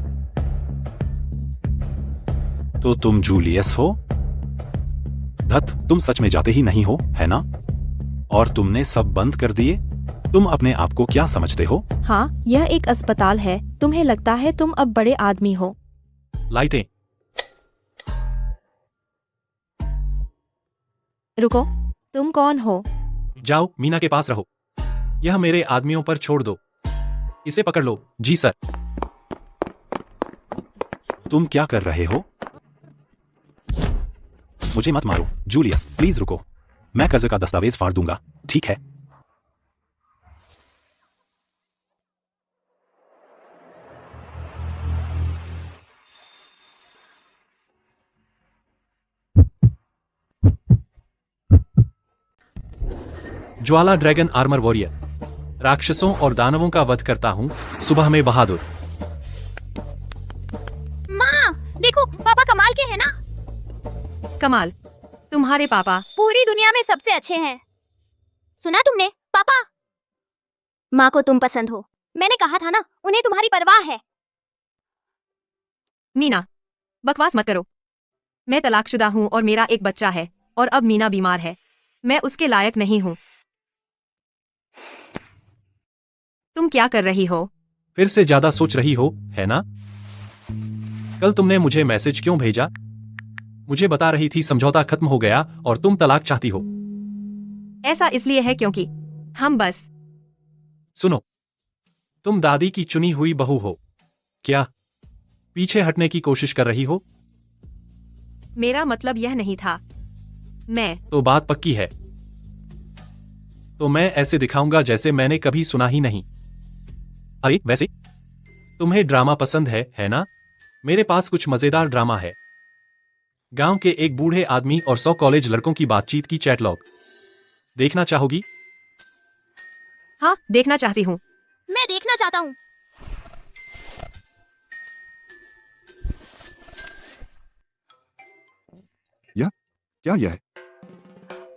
तो तुम जूलियस हो? धत, तुम सच में जाते ही नहीं हो, है ना? और तुमने सब बंद कर दिए? तुम अपने आप को क्या समझते हो? हाँ, यह एक अस्पताल है। तुम्हें लगता है तुम अब बड़े आदमी हो। लाइटें। रुको, तुम कौन हो? जाओ, मीना के पास रहो। यह मेरे आदमियों पर छोड़ दो। इसे पकड़ लो। जी सर। तुम क्या कर रहे हो? मुझे मत मारो जूलियस, प्लीज रुको। मैं कर्ज का दस्तावेज फाड़ दूंगा, ठीक है? ज्वाला ड्रैगन आर्मर वॉरियर, राक्षसों और दानवों का वध करता हूँ, सुबह में बहादुर। माँ देखो, पापा कमाल के हैं ना। कमाल, तुम्हारे पापा पूरी दुनिया में सबसे अच्छे हैं। सुना तुमने पापा? माँ को तुम पसंद हो, मैंने कहा था ना, उन्हें तुम्हारी परवाह है। मीना, बकवास मत करो। मैं तलाकशुदा हूँ और मेरा एक बच्चा है, और अब मीना बीमार है। मैं उसके लायक नहीं हूँ। तुम क्या कर रही हो? फिर से ज्यादा सोच रही हो, है ना? कल तुमने मुझे मैसेज क्यों भेजा? मुझे बता रही थी समझौता खत्म हो गया और तुम तलाक चाहती हो। ऐसा इसलिए है क्योंकि हम बस। सुनो, तुम दादी की चुनी हुई बहू हो। क्या पीछे हटने की कोशिश कर रही हो? मेरा मतलब यह नहीं था। मैं तो बात पक्की है। तो मैं ऐसे दिखाऊंगा जैसे मैंने कभी सुना ही नहीं। अरे वैसे तुम्हें ड्रामा पसंद है ना? मेरे पास कुछ मजेदार ड्रामा है। गांव के एक बूढ़े आदमी और 100 कॉलेज लड़कों की बातचीत की चैट लॉग। देखना चाहोगी? हाँ, देखना चाहती हूँ। मैं देखना चाहता हूँ। क्या यह है?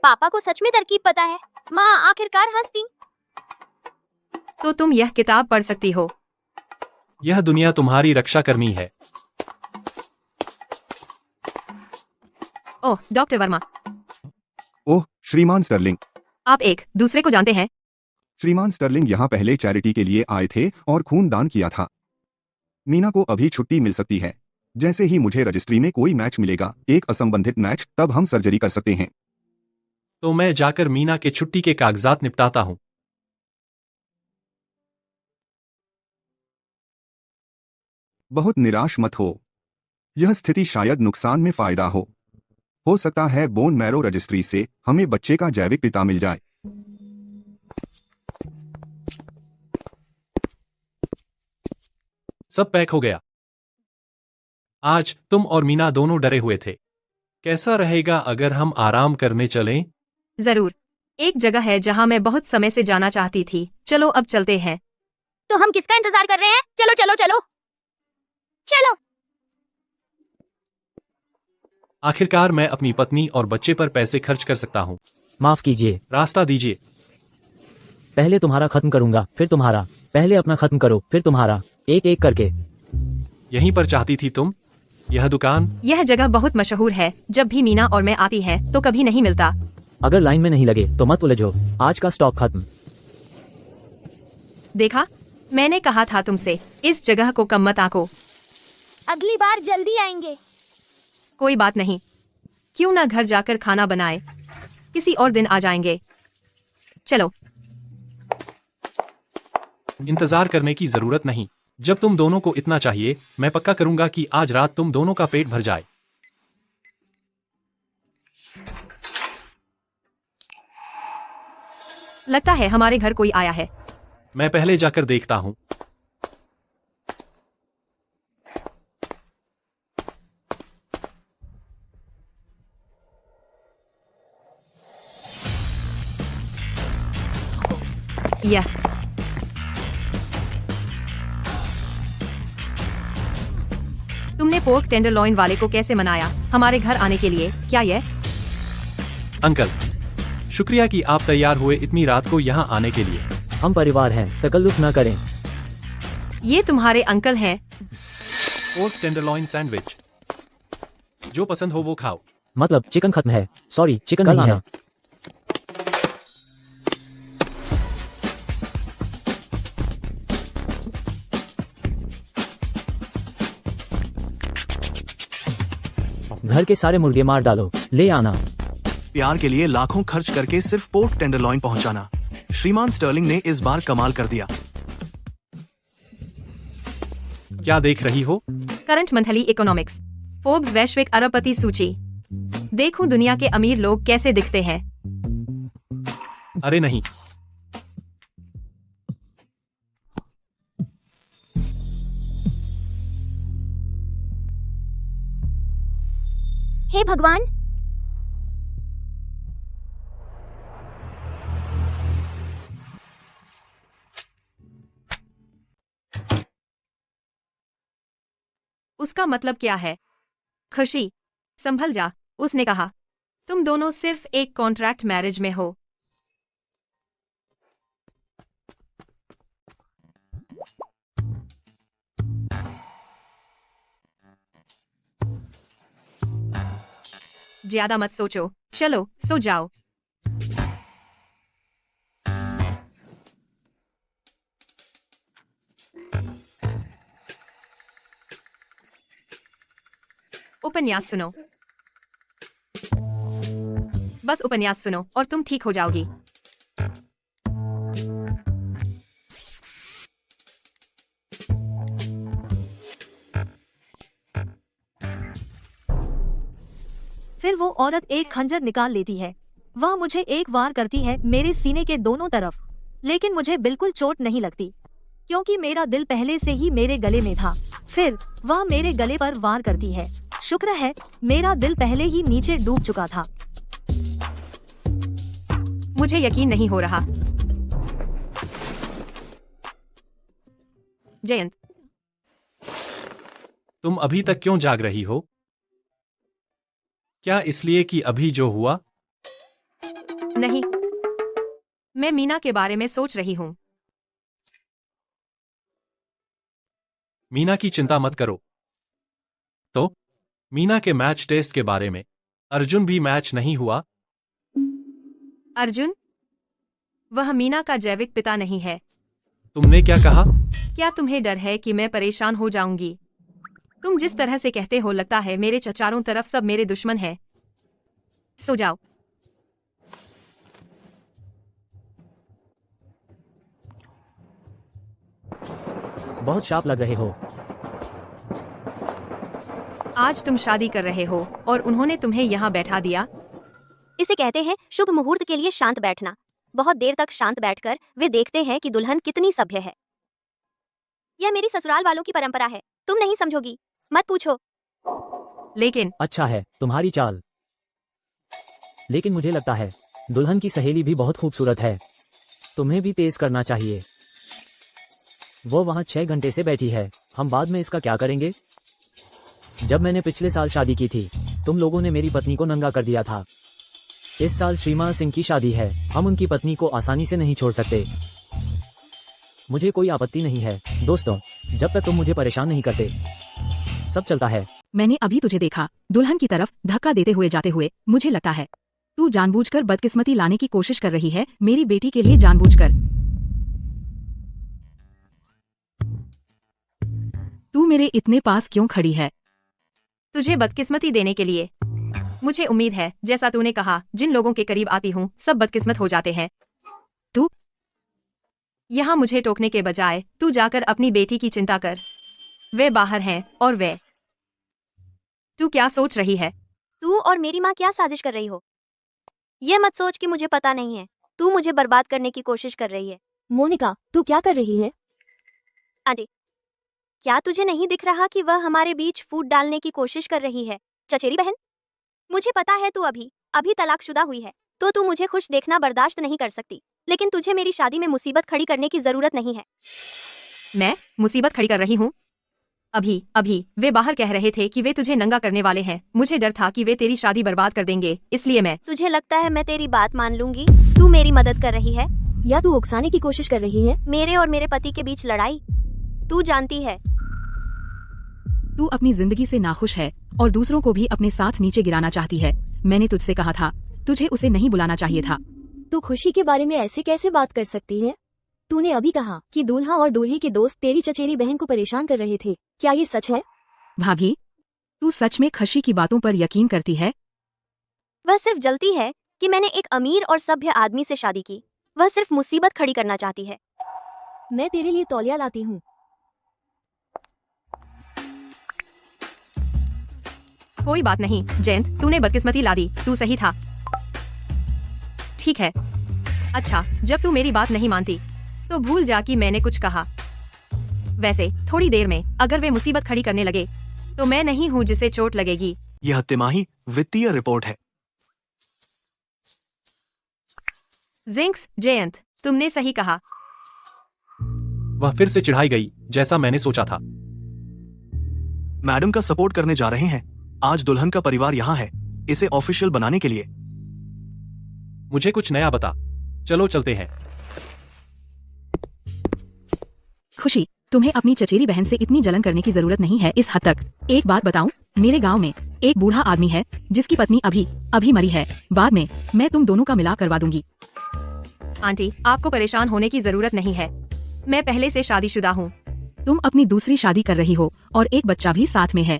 पापा को सच में तरकीब पता है। माँ आखिरकार हंस दी। तो तुम यह किताब पढ़ सकती हो। यह दुनिया तुम्हारी रक्षा करनी है। ओह, डॉक्टर वर्मा, ओह श्रीमान स्टर्लिंग। आप एक दूसरे को जानते हैं? श्रीमान स्टर्लिंग यहाँ पहले चैरिटी के लिए आए थे और खून दान किया था। मीना को अभी छुट्टी मिल सकती है। जैसे ही मुझे रजिस्ट्री में कोई मैच मिलेगा, एक असंबंधित मैच, तब हम सर्जरी कर सकते हैं। तो मैं जाकर मीना के छुट्टी के कागजात निपटाता हूँ। बहुत निराश मत हो। यह स्थिति शायद नुकसान में फायदा हो सकता है बोन मैरो रजिस्ट्री से हमें बच्चे का जैविक पिता मिल जाए। सब पैक हो गया। आज तुम और मीना दोनों डरे हुए थे। कैसा रहेगा अगर हम आराम करने चलें? जरूर। एक जगह है जहाँ मैं बहुत समय से जाना चाहती थी। चलो अब चलते हैं। तो हम किसका इंतजार कर रहे हैं? चलो चलो चलो चलो। आखिरकार मैं अपनी पत्नी और बच्चे पर पैसे खर्च कर सकता हूँ। माफ कीजिए, रास्ता दीजिए। पहले तुम्हारा खत्म करूंगा, फिर तुम्हारा। पहले अपना खत्म करो, फिर तुम्हारा, एक एक करके। यहीं पर चाहती थी तुम? यह दुकान? यह जगह बहुत मशहूर है। जब भी मीना और मैं आती है तो कभी नहीं मिलता। अगर लाइन में नहीं लगे तो मत उलझो। आज का स्टॉक खत्म। देखा, मैंने कहा था तुमसे, इस जगह को कम मत आको। अगली बार जल्दी आएंगे। कोई बात नहीं, क्यों ना घर जाकर खाना बनाए। किसी और दिन आ जाएंगे। चलो। इंतजार करने की जरूरत नहीं। जब तुम दोनों को इतना चाहिए, मैं पक्का करूंगा कि आज रात तुम दोनों का पेट भर जाए। लगता है हमारे घर कोई आया है। मैं पहले जाकर देखता हूँ। यह तुमने पोर्क टेंडरलॉइन वाले को कैसे मनाया हमारे घर आने के लिए? क्या यह? अंकल, शुक्रिया कि आप तैयार हुए इतनी रात को यहाँ आने के लिए। हम परिवार हैं, तकल्लुफ न करें। ये तुम्हारे अंकल हैं। पोर्क टेंडरलॉइन सैंडविच, जो पसंद हो वो खाओ। मतलब चिकन खत्म है। सॉरी, चिकन कल नहीं आना। है। घर के सारे मुर्गे मार डालो, ले आना। प्यार के लिए लाखों खर्च करके सिर्फ पोर्क टेंडरलॉइन पहुंचाना। श्रीमान स्टर्लिंग ने इस बार कमाल कर दिया। क्या देख रही हो? करंट मंथली इकोनॉमिक्स, फोर्ब्स वैश्विक अरबपति सूची। देखूं दुनिया के अमीर लोग कैसे दिखते हैं। अरे नहीं, हे भगवान, उसका मतलब क्या है? खुशी, संभल जा, उसने कहा। तुम दोनों सिर्फ एक कॉन्ट्रैक्ट मैरिज में हो। ज्यादा मत सोचो, चलो सो जाओ। उपन्यास सुनो, बस उपन्यास सुनो और तुम ठीक हो जाओगी। फिर वो औरत एक खंजर निकाल लेती है। वह मुझे एक वार करती है मेरे सीने के दोनों तरफ, लेकिन मुझे बिल्कुल चोट नहीं लगती क्योंकि मेरा दिल पहले से ही मेरे गले में था। फिर वह मेरे गले पर वार करती है। शुक्र है मेरा दिल पहले ही नीचे डूब चुका था। मुझे यकीन नहीं हो रहा। जयंत, तुम अभी तक क्यों जाग रही हो? क्या इसलिए कि अभी जो हुआ? नहीं, मैं मीना के बारे में सोच रही हूँ। मीना की चिंता मत करो। तो मीना के मैच टेस्ट के बारे में, अर्जुन भी मैच नहीं हुआ? अर्जुन? वह मीना का जैविक पिता नहीं है। तुमने क्या कहा? क्या तुम्हें डर है कि मैं परेशान हो जाऊंगी? तुम जिस तरह से कहते हो लगता है मेरे चारों तरफ सब मेरे दुश्मन हैं। सो जाओ। बहुत शार्प लग रहे हो। आज तुम शादी कर रहे हो और उन्होंने तुम्हें यहाँ बैठा दिया। इसे कहते हैं शुभ मुहूर्त के लिए शांत बैठना। बहुत देर तक शांत बैठकर वे देखते हैं कि दुल्हन कितनी सभ्य है। यह मेरी ससुराल वालों की परंपरा है, तुम नहीं समझोगी, मत पूछो। लेकिन अच्छा है तुम्हारी चाल, लेकिन मुझे लगता है दुल्हन की सहेली भी बहुत खूबसूरत है। तुम्हें भी तेज करना चाहिए। वो वहाँ 6 घंटे से बैठी है। हम बाद में इसका क्या करेंगे? जब मैंने पिछले साल शादी की थी, तुम लोगों ने मेरी पत्नी को नंगा कर दिया था। इस साल श्रीमान सिंह की शादी है, हम उनकी पत्नी को आसानी से नहीं छोड़ सकते। मुझे कोई आपत्ति नहीं है दोस्तों, जब तक तुम मुझे परेशान नहीं करते सब चलता है। मैंने अभी तुझे देखा दुल्हन की तरफ धक्का देते हुए जाते हुए। मुझे लगता है तू जानबूझकर बदकिस्मती लाने की कोशिश कर रही है मेरी बेटी के लिए, जानबूझकर। तू मेरे इतने पास क्यों खड़ी है? तुझे बदकिस्मती देने के लिए। मुझे उम्मीद है जैसा तूने कहा, जिन लोगों के करीब आती हूँ सब बदकिस्मत हो जाते हैं। तू यहाँ मुझे टोकने के बजाय तू जाकर अपनी बेटी की चिंता कर। वे बाहर हैं और वे। तू क्या सोच रही है? तू और मेरी माँ क्या साजिश कर रही हो? यह मत सोच कि मुझे पता नहीं है। तू मुझे बर्बाद करने की कोशिश कर रही है। मोनिका, तू क्या कर रही है? अरे, क्या तुझे नहीं दिख रहा कि वह हमारे बीच फूट डालने की कोशिश कर रही है? चचेरी बहन, मुझे पता है तू अभी तलाकशुदा हुई है, तो तू मुझे खुश देखना बर्दाश्त नहीं कर सकती, लेकिन तुझे मेरी शादी में मुसीबत खड़ी करने की जरूरत नहीं है। मैं मुसीबत खड़ी कर रही हूँ? अभी वे बाहर कह रहे थे कि वे तुझे नंगा करने वाले हैं। मुझे डर था कि वे तेरी शादी बर्बाद कर देंगे, इसलिए मैं। तुझे लगता है मैं तेरी बात मान लूंगी? तू मेरी मदद कर रही है या तू उकसाने की कोशिश कर रही है? मेरे और मेरे पति के बीच लड़ाई? तू जानती है तू अपनी जिंदगी से नाखुश है और दूसरों को भी अपने साथ नीचे गिराना चाहती है। मैंने तुझसे कहा था, तुझे उसे नहीं बुलाना चाहिए था। तू खुशी के बारे में ऐसे कैसे बात कर सकती है? तूने अभी कहा कि दूल्हा और दूल्हे के दोस्त तेरी चचेरी बहन को परेशान कर रहे थे, क्या ये सच है? भाभी, तू सच में खुशी की बातों पर यकीन करती है? वह सिर्फ जलती है कि मैंने एक अमीर और सभ्य आदमी से शादी की। वह सिर्फ मुसीबत खड़ी करना चाहती है। मैं तेरे लिए तौलिया लाती हूँ। कोई बात नहीं जयंत, तूने बदकिस्मती ला दी, तू सही था। ठीक है। अच्छा, जब तू मेरी बात नहीं मानती तो भूल जा कि मैंने कुछ कहा। वैसे थोड़ी देर में अगर वे मुसीबत खड़ी करने लगे तो मैं नहीं हूँ जिसे चोट लगेगी। यह तिमाही वित्तीय रिपोर्ट है। जिंक्स, जयंत, तुमने सही कहा। वह फिर से चिढ़ाई गई, जैसा मैंने सोचा था। मैडम का सपोर्ट करने जा रहे हैं। आज दुल्हन का परिवार यहाँ है, इसे ऑफिशियल बनाने के लिए। मुझे कुछ नया बता। चलो चलते हैं। खुशी, तुम्हें अपनी चचेरी बहन से इतनी जलन करने की जरूरत नहीं है इस हद तक। एक बात बताऊं, मेरे गांव में एक बूढ़ा आदमी है जिसकी पत्नी अभी मरी है। बाद में मैं तुम दोनों का मिलाप करवा दूंगी। आंटी, आपको परेशान होने की जरूरत नहीं है। मैं पहले से शादीशुदा हूँ। तुम अपनी दूसरी शादी कर रही हो और एक बच्चा भी साथ में है,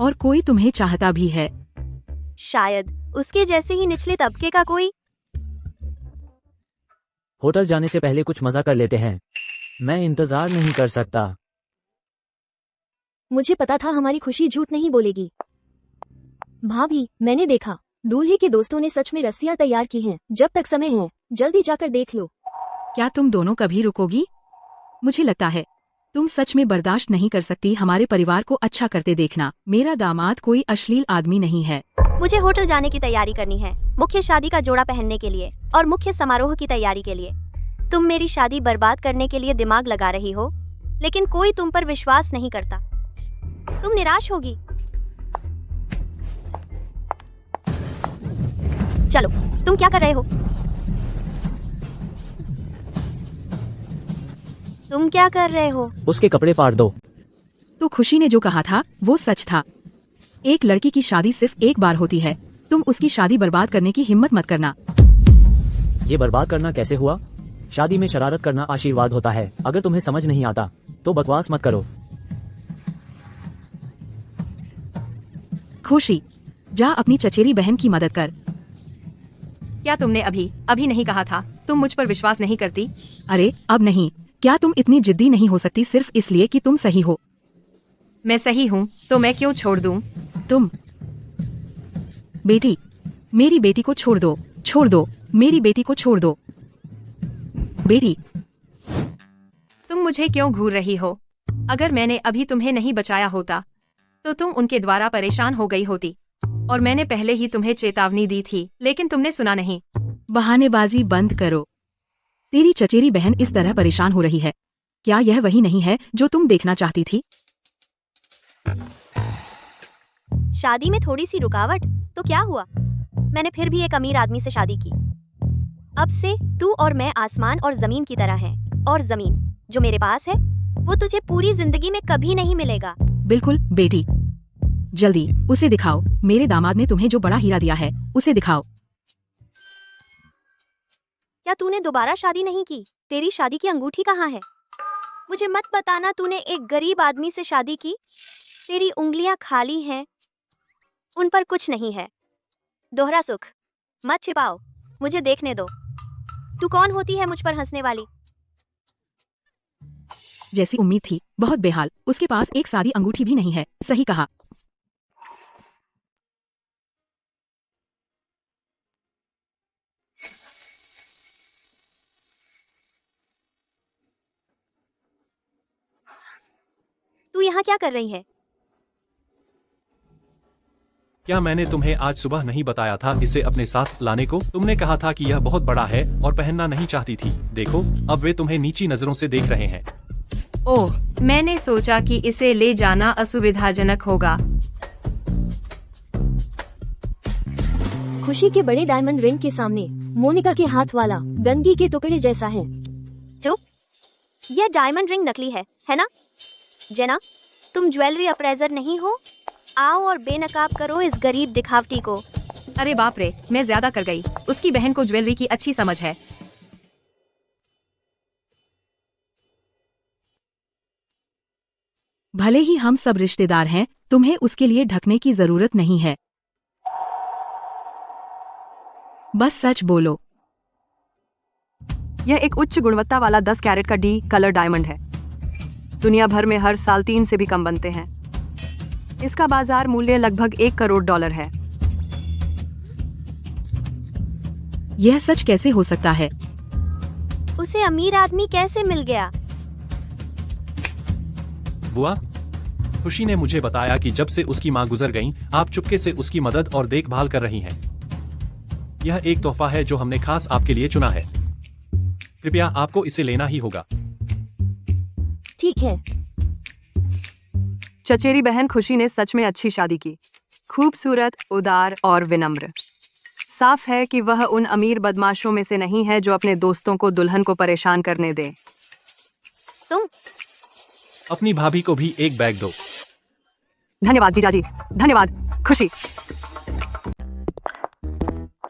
और कोई तुम्हें चाहता भी है। शायद उसके जैसे ही निचले तबके का कोई। होटल जाने से पहले कुछ मजा कर लेते हैं। मैं इंतजार नहीं कर सकता। मुझे पता था हमारी खुशी झूठ नहीं बोलेगी। भाभी, मैंने देखा दूल्हे के दोस्तों ने सच में रस्सियां तैयार की हैं। जब तक समय है जल्दी जाकर देख लो। क्या तुम दोनों कभी रुकोगी? मुझे लगता है तुम सच में बर्दाश्त नहीं कर सकती हमारे परिवार को अच्छा करते देखना। मेरा दामाद कोई अश्लील आदमी नहीं है। मुझे होटल जाने की तैयारी करनी है, मुख्य शादी का जोड़ा पहनने के लिए और मुख्य समारोह की तैयारी के लिए। तुम मेरी शादी बर्बाद करने के लिए दिमाग लगा रही हो, लेकिन कोई तुम पर विश्वास नहीं करता। तुम निराश होगी। चलो, तुम क्या कर रहे हो? तुम क्या कर रहे हो? उसके कपड़े फाड़ दो। तो खुशी ने जो कहा था वो सच था। एक लड़की की शादी सिर्फ एक बार होती है। तुम उसकी शादी बर्बाद करने की हिम्मत मत करना। ये बर्बाद करना कैसे हुआ? शादी में शरारत करना आशीर्वाद होता है। अगर तुम्हें समझ नहीं आता तो बकवास मत करो। खुशी, जा अपनी चचेरी बहन की मदद कर। क्या तुमने अभी नहीं कहा था तुम मुझ पर विश्वास नहीं करती? अरे अब नहीं। क्या तुम इतनी जिद्दी नहीं हो सकती सिर्फ इसलिए कि तुम सही हो? मैं सही हूँ तो मैं क्यों छोड़ दूँ? तुम बेटी, मेरी बेटी को छोड़ दो, छोड़ दो, मेरी बेटी को छोड़ दो। बेटी, तुम मुझे क्यों घूर रही हो? अगर मैंने अभी तुम्हें नहीं बचाया होता तो तुम उनके द्वारा परेशान हो गई होती, और मैंने पहले ही तुम्हें चेतावनी दी थी, लेकिन तुमने सुना नहीं। बहानेबाजी बंद करो। तेरी चचेरी बहन इस तरह परेशान हो रही है। क्या यह वही नहीं है जो तुम देखना चाहती थी? शादी में थोड़ी सी रुकावट तो क्या हुआ? मैंने फिर भी एक अमीर आदमी से शादी की। अब से तू और मैं आसमान और जमीन की तरह हैं, और जमीन जो मेरे पास है वो तुझे पूरी जिंदगी में कभी नहीं मिलेगा। बिल्कुल बेटी, जल्दी उसे दिखाओ। मेरे दामाद ने तुम्हें जो बड़ा हीरा दिया है उसे दिखाओ। क्या तूने दोबारा शादी नहीं की? तेरी शादी की अंगूठी कहाँ है? मुझे मत बताना तूने एक गरीब आदमी से शादी की। तेरी उंगलियां खाली हैं, उन पर कुछ नहीं है। दोहरा सुख मत छिपाओ, मुझे देखने दो। तू कौन होती है मुझ पर हंसने वाली? जैसी उम्मीद थी, बहुत बेहाल। उसके पास एक सादी अंगूठी भी नहीं है। सही कहा। तू यहाँ क्या कर रही है? क्या मैंने तुम्हें आज सुबह नहीं बताया था इसे अपने साथ लाने को? तुमने कहा था कि यह बहुत बड़ा है और पहनना नहीं चाहती थी। देखो, अब वे तुम्हें नीची नजरों से देख रहे हैं। ओह, मैंने सोचा कि इसे ले जाना असुविधाजनक होगा। खुशी के बड़े डायमंड रिंग के सामने मोनिका के हाथ वाला गंदगी के टुकड़े जैसा है। चुप, यह डायमंड रिंग नकली है ना? जेना, तुम ज्वेलरी अप्रेजर नहीं हो? आओ और बेनकाब करो इस गरीब दिखावटी को। अरे बाप रे, मैं ज्यादा कर गई। उसकी बहन को ज्वेलरी की अच्छी समझ है। भले ही हम सब रिश्तेदार हैं, तुम्हें उसके लिए ढकने की जरूरत नहीं है। बस सच बोलो। यह एक उच्च गुणवत्ता वाला 10 कैरेट का डी कलर डायमंड है। दुनिया भर में हर साल 3 से भी कम बनते हैं। इसका बाजार मूल्य लगभग $1 करोड़ है। यह सच कैसे हो सकता है? उसे अमीर आदमी कैसे मिल गया? बुआ, खुशी ने मुझे बताया कि जब से उसकी मां गुजर गईं, आप चुपके से उसकी मदद और देखभाल कर रही हैं। यह एक तोहफा है जो हमने खास आपके लिए चुना है। कृपया आपको इसे लेना ही होगा। ठीक है, चचेरी बहन खुशी ने सच में अच्छी शादी की। खूबसूरत, उदार और विनम्र। साफ है कि वह उन अमीर बदमाशों में से नहीं है जो अपने दोस्तों को दुल्हन को परेशान करने दे। तुम अपनी भाभी को भी एक बैग दो। धन्यवाद जीजाजी, धन्यवाद खुशी।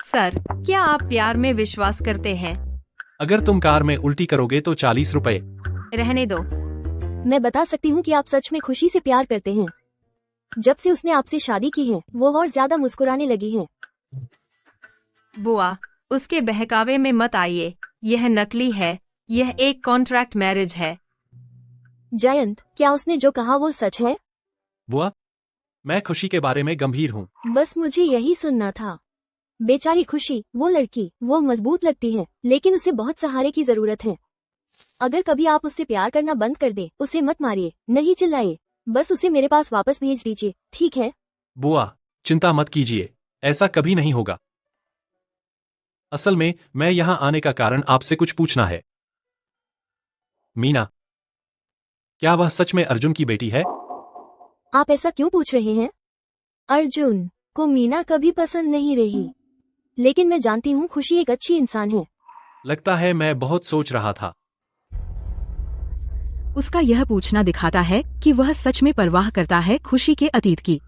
सर, क्या आप प्यार में विश्वास करते हैं? अगर तुम कार में उल्टी करोगे तो 40 रुपए। रहने दो। मैं बता सकती हूँ कि आप सच में खुशी से प्यार करते हैं। जब से उसने आपसे शादी की है वो और ज्यादा मुस्कुराने लगी है। बुआ, उसके बहकावे में मत आइए। यह नकली है। यह एक कॉन्ट्रैक्ट मैरिज है। जयंत, क्या उसने जो कहा वो सच है? बुआ, मैं खुशी के बारे में गंभीर हूँ। बस मुझे यही सुनना था। बेचारी खुशी, वो लड़की, वो मजबूत लगती है लेकिन उसे बहुत सहारे की जरूरत है। अगर कभी आप उससे प्यार करना बंद कर दे, उसे मत मारिए, नहीं चिल्लाइए, बस उसे मेरे पास वापस भेज दीजिए, ठीक है? बुआ, चिंता मत कीजिए, ऐसा कभी नहीं होगा। असल में मैं यहाँ आने का कारण आपसे कुछ पूछना है। मीना, क्या वह सच में अर्जुन की बेटी है? आप ऐसा क्यों पूछ रहे हैं? अर्जुन को मीना कभी पसंद नहीं रही, लेकिन मैं जानती हूँ खुशी एक अच्छी इंसान है। लगता है मैं बहुत सोच रहा था। उसका यह पूछना दिखाता है कि वह सच में परवाह करता है खुशी के अतीत की।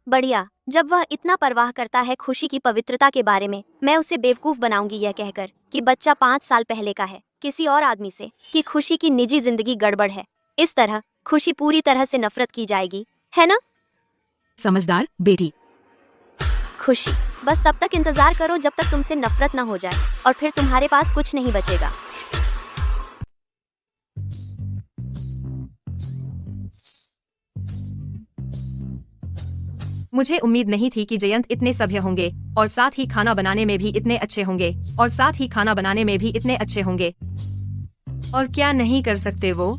बढ़िया। जब वह इतना परवाह करता है खुशी की पवित्रता के बारे में, मैं उसे बेवकूफ बनाऊंगी यह कहकर कि बच्चा 5 साल पहले का है किसी और आदमी से, कि खुशी की निजी जिंदगी गड़बड़ है। इस तरह खुशी पूरी तरह से नफरत की जाएगी, है ना? समझदार बेटी। खुशी, बस तब तक इंतजार करो जब तक तुमसे नफरत न हो जाए, और फिर तुम्हारे पास कुछ नहीं बचेगा। मुझे उम्मीद नहीं थी कि जयंत इतने सभ्य होंगे, और साथ ही खाना बनाने में भी इतने अच्छे होंगे, और साथ ही खाना बनाने में भी इतने अच्छे होंगे। और क्या नहीं कर सकते वो?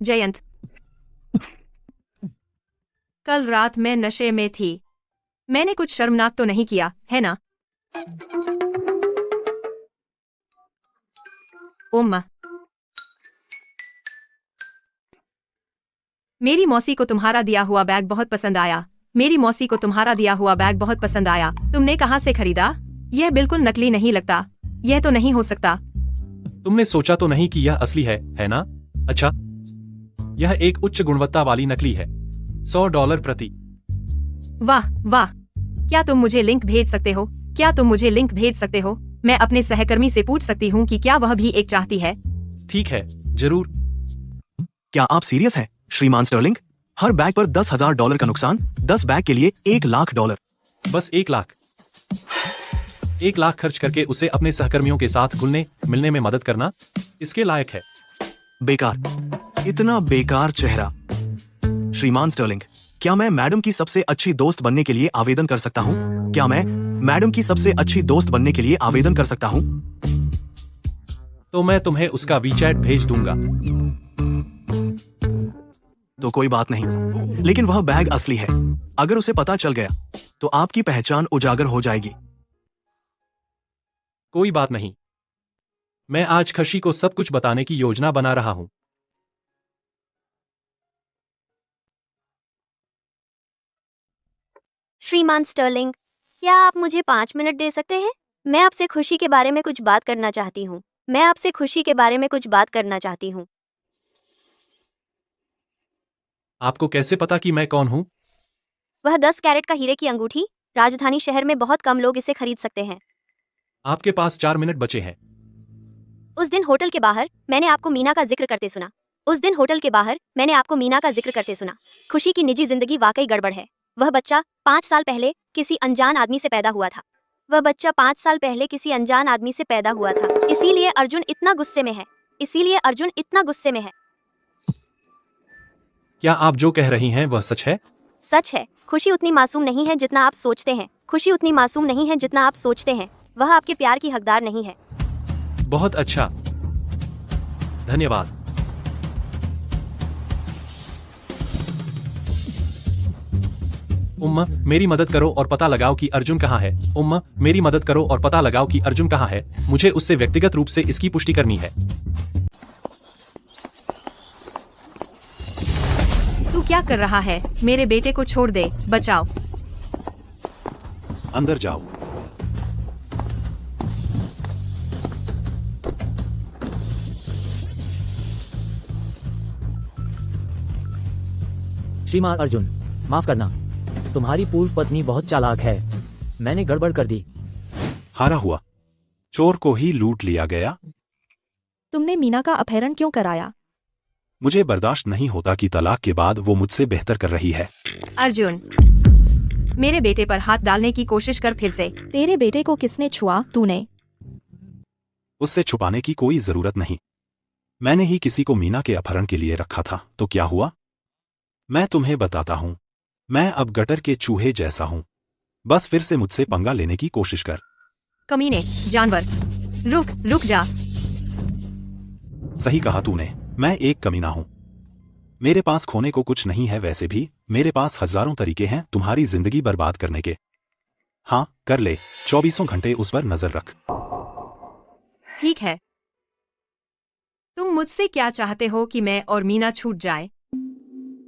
जयंत, कल रात मैं नशे में थी। मैंने कुछ शर्मनाक तो नहीं किया, है ना? ओम्मा, मेरी मौसी को तुम्हारा दिया हुआ बैग बहुत पसंद आया। मेरी मौसी को तुम्हारा दिया हुआ बैग बहुत पसंद आया। तुमने कहाँ से खरीदा? यह बिल्कुल नकली नहीं लगता। यह तो नहीं हो सकता। तुमने सोचा तो नहीं कि यह असली है ना? अच्छा, यह एक उच्च गुणवत्ता वाली नकली है। $100 प्रति। वाह वाह, क्या तुम मुझे लिंक भेज सकते हो? क्या तुम मुझे लिंक भेज सकते हो? मैं अपने सहकर्मी से पूछ सकती हूँ कि क्या वह भी एक चाहती है। ठीक है, जरूर। क्या आप सीरियस हैं, श्रीमान स्टर्लिंग? हर बैग पर $10,000 का नुकसान, 10 बैग के लिए $1,00,000। बस 1 लाख। 1 लाख खर्च करके उसे अपने सहकर्मियों के साथ घुलने मिलने में मदद करना इसके लायक है। बेकार, इतना बेकार चेहरा। श्रीमान स्टर्लिंग, क्या मैं मैडम की सबसे अच्छी दोस्त बनने के लिए आवेदन कर सकता हूँ? क्या मैं मैडम की सबसे अच्छी दोस्त बनने के लिए आवेदन कर सकता हूँ? तो मैं तुम्हें उसका वीचैट भेज दूंगा। तो कोई बात नहीं, लेकिन वह बैग असली है। अगर उसे पता चल गया तो आपकी पहचान उजागर हो जाएगी। कोई बात नहीं, मैं आज खुशी को सब कुछ बताने की योजना बना रहा हूँ। श्रीमान स्टर्लिंग, क्या आप मुझे 5 मिनट दे सकते हैं? मैं आपसे खुशी के बारे में कुछ बात करना चाहती हूँ। मैं आपसे खुशी के बारे में कुछ बात करना चाहती हूँ। आपको कैसे पता कि मैं कौन हूँ? वह 10 कैरेट का हीरे की अंगूठी, राजधानी शहर में बहुत कम लोग इसे खरीद सकते हैं। आपके पास 4 मिनट बचे हैं। उस दिन होटल के बाहर मैंने आपको मीना का जिक्र करते सुना। उस दिन होटल के बाहर मैंने आपको मीना का जिक्र करते सुना। खुशी की निजी जिंदगी वाकई गड़बड़ है। वह बच्चा 5 साल पहले किसी अनजान आदमी से पैदा हुआ था। वह बच्चा 5 साल पहले किसी अनजान आदमी से पैदा हुआ था। इसीलिए अर्जुन इतना गुस्से में है। इसीलिए अर्जुन इतना गुस्से में है। क्या आप जो कह रही हैं वह सच है? सच है। खुशी उतनी मासूम नहीं है जितना आप सोचते हैं। खुशी उतनी मासूम नहीं है जितना आप सोचते हैं। वह आपके प्यार की हकदार नहीं है। बहुत अच्छा, धन्यवाद। उम्मा, मेरी मदद करो और पता लगाओ कि अर्जुन कहाँ है। उम्मा, मेरी मदद करो और पता लगाओ कि अर्जुन कहाँ है। मुझे उससे व्यक्तिगत रूप से इसकी पुष्टि करनी है। तू क्या कर रहा है? मेरे बेटे को छोड़ दे, बचाओ। अंदर जाओ। श्रीमान अर्जुन, माफ करना, तुम्हारी पूर्व पत्नी बहुत चालाक है। मैंने गड़बड़ कर दी। हारा हुआ। चोर को ही लूट लिया गया। तुमने मीना का अपहरण क्यों कराया? मुझे बर्दाश्त नहीं होता कि तलाक के बाद वो मुझसे बेहतर कर रही है। अर्जुन, मेरे बेटे पर हाथ डालने की कोशिश कर फिर से। तेरे बेटे को किसने छुआ? तूने? उससे छुपाने की कोई जरूरत नहीं। मैंने ही किसी को मीना के अपहरण के लिए रखा था, तो क्या हुआ? मैं तुम्हें बताता हूँ। मैं अब गटर के चूहे जैसा हूँ। बस फिर से मुझसे पंगा लेने की कोशिश कर। कमीने, जानवर, रुक जा। सही कहा तूने, मैं एक कमीना हूँ। मेरे पास खोने को कुछ नहीं है, वैसे भी मेरे पास हजारों तरीके हैं तुम्हारी जिंदगी बर्बाद करने के। हाँ, कर ले, 24 घंटे उस पर नजर रख। ठीक है। तुम मुझसे क्या चाहते हो कि मैं और मीना छूट जाए?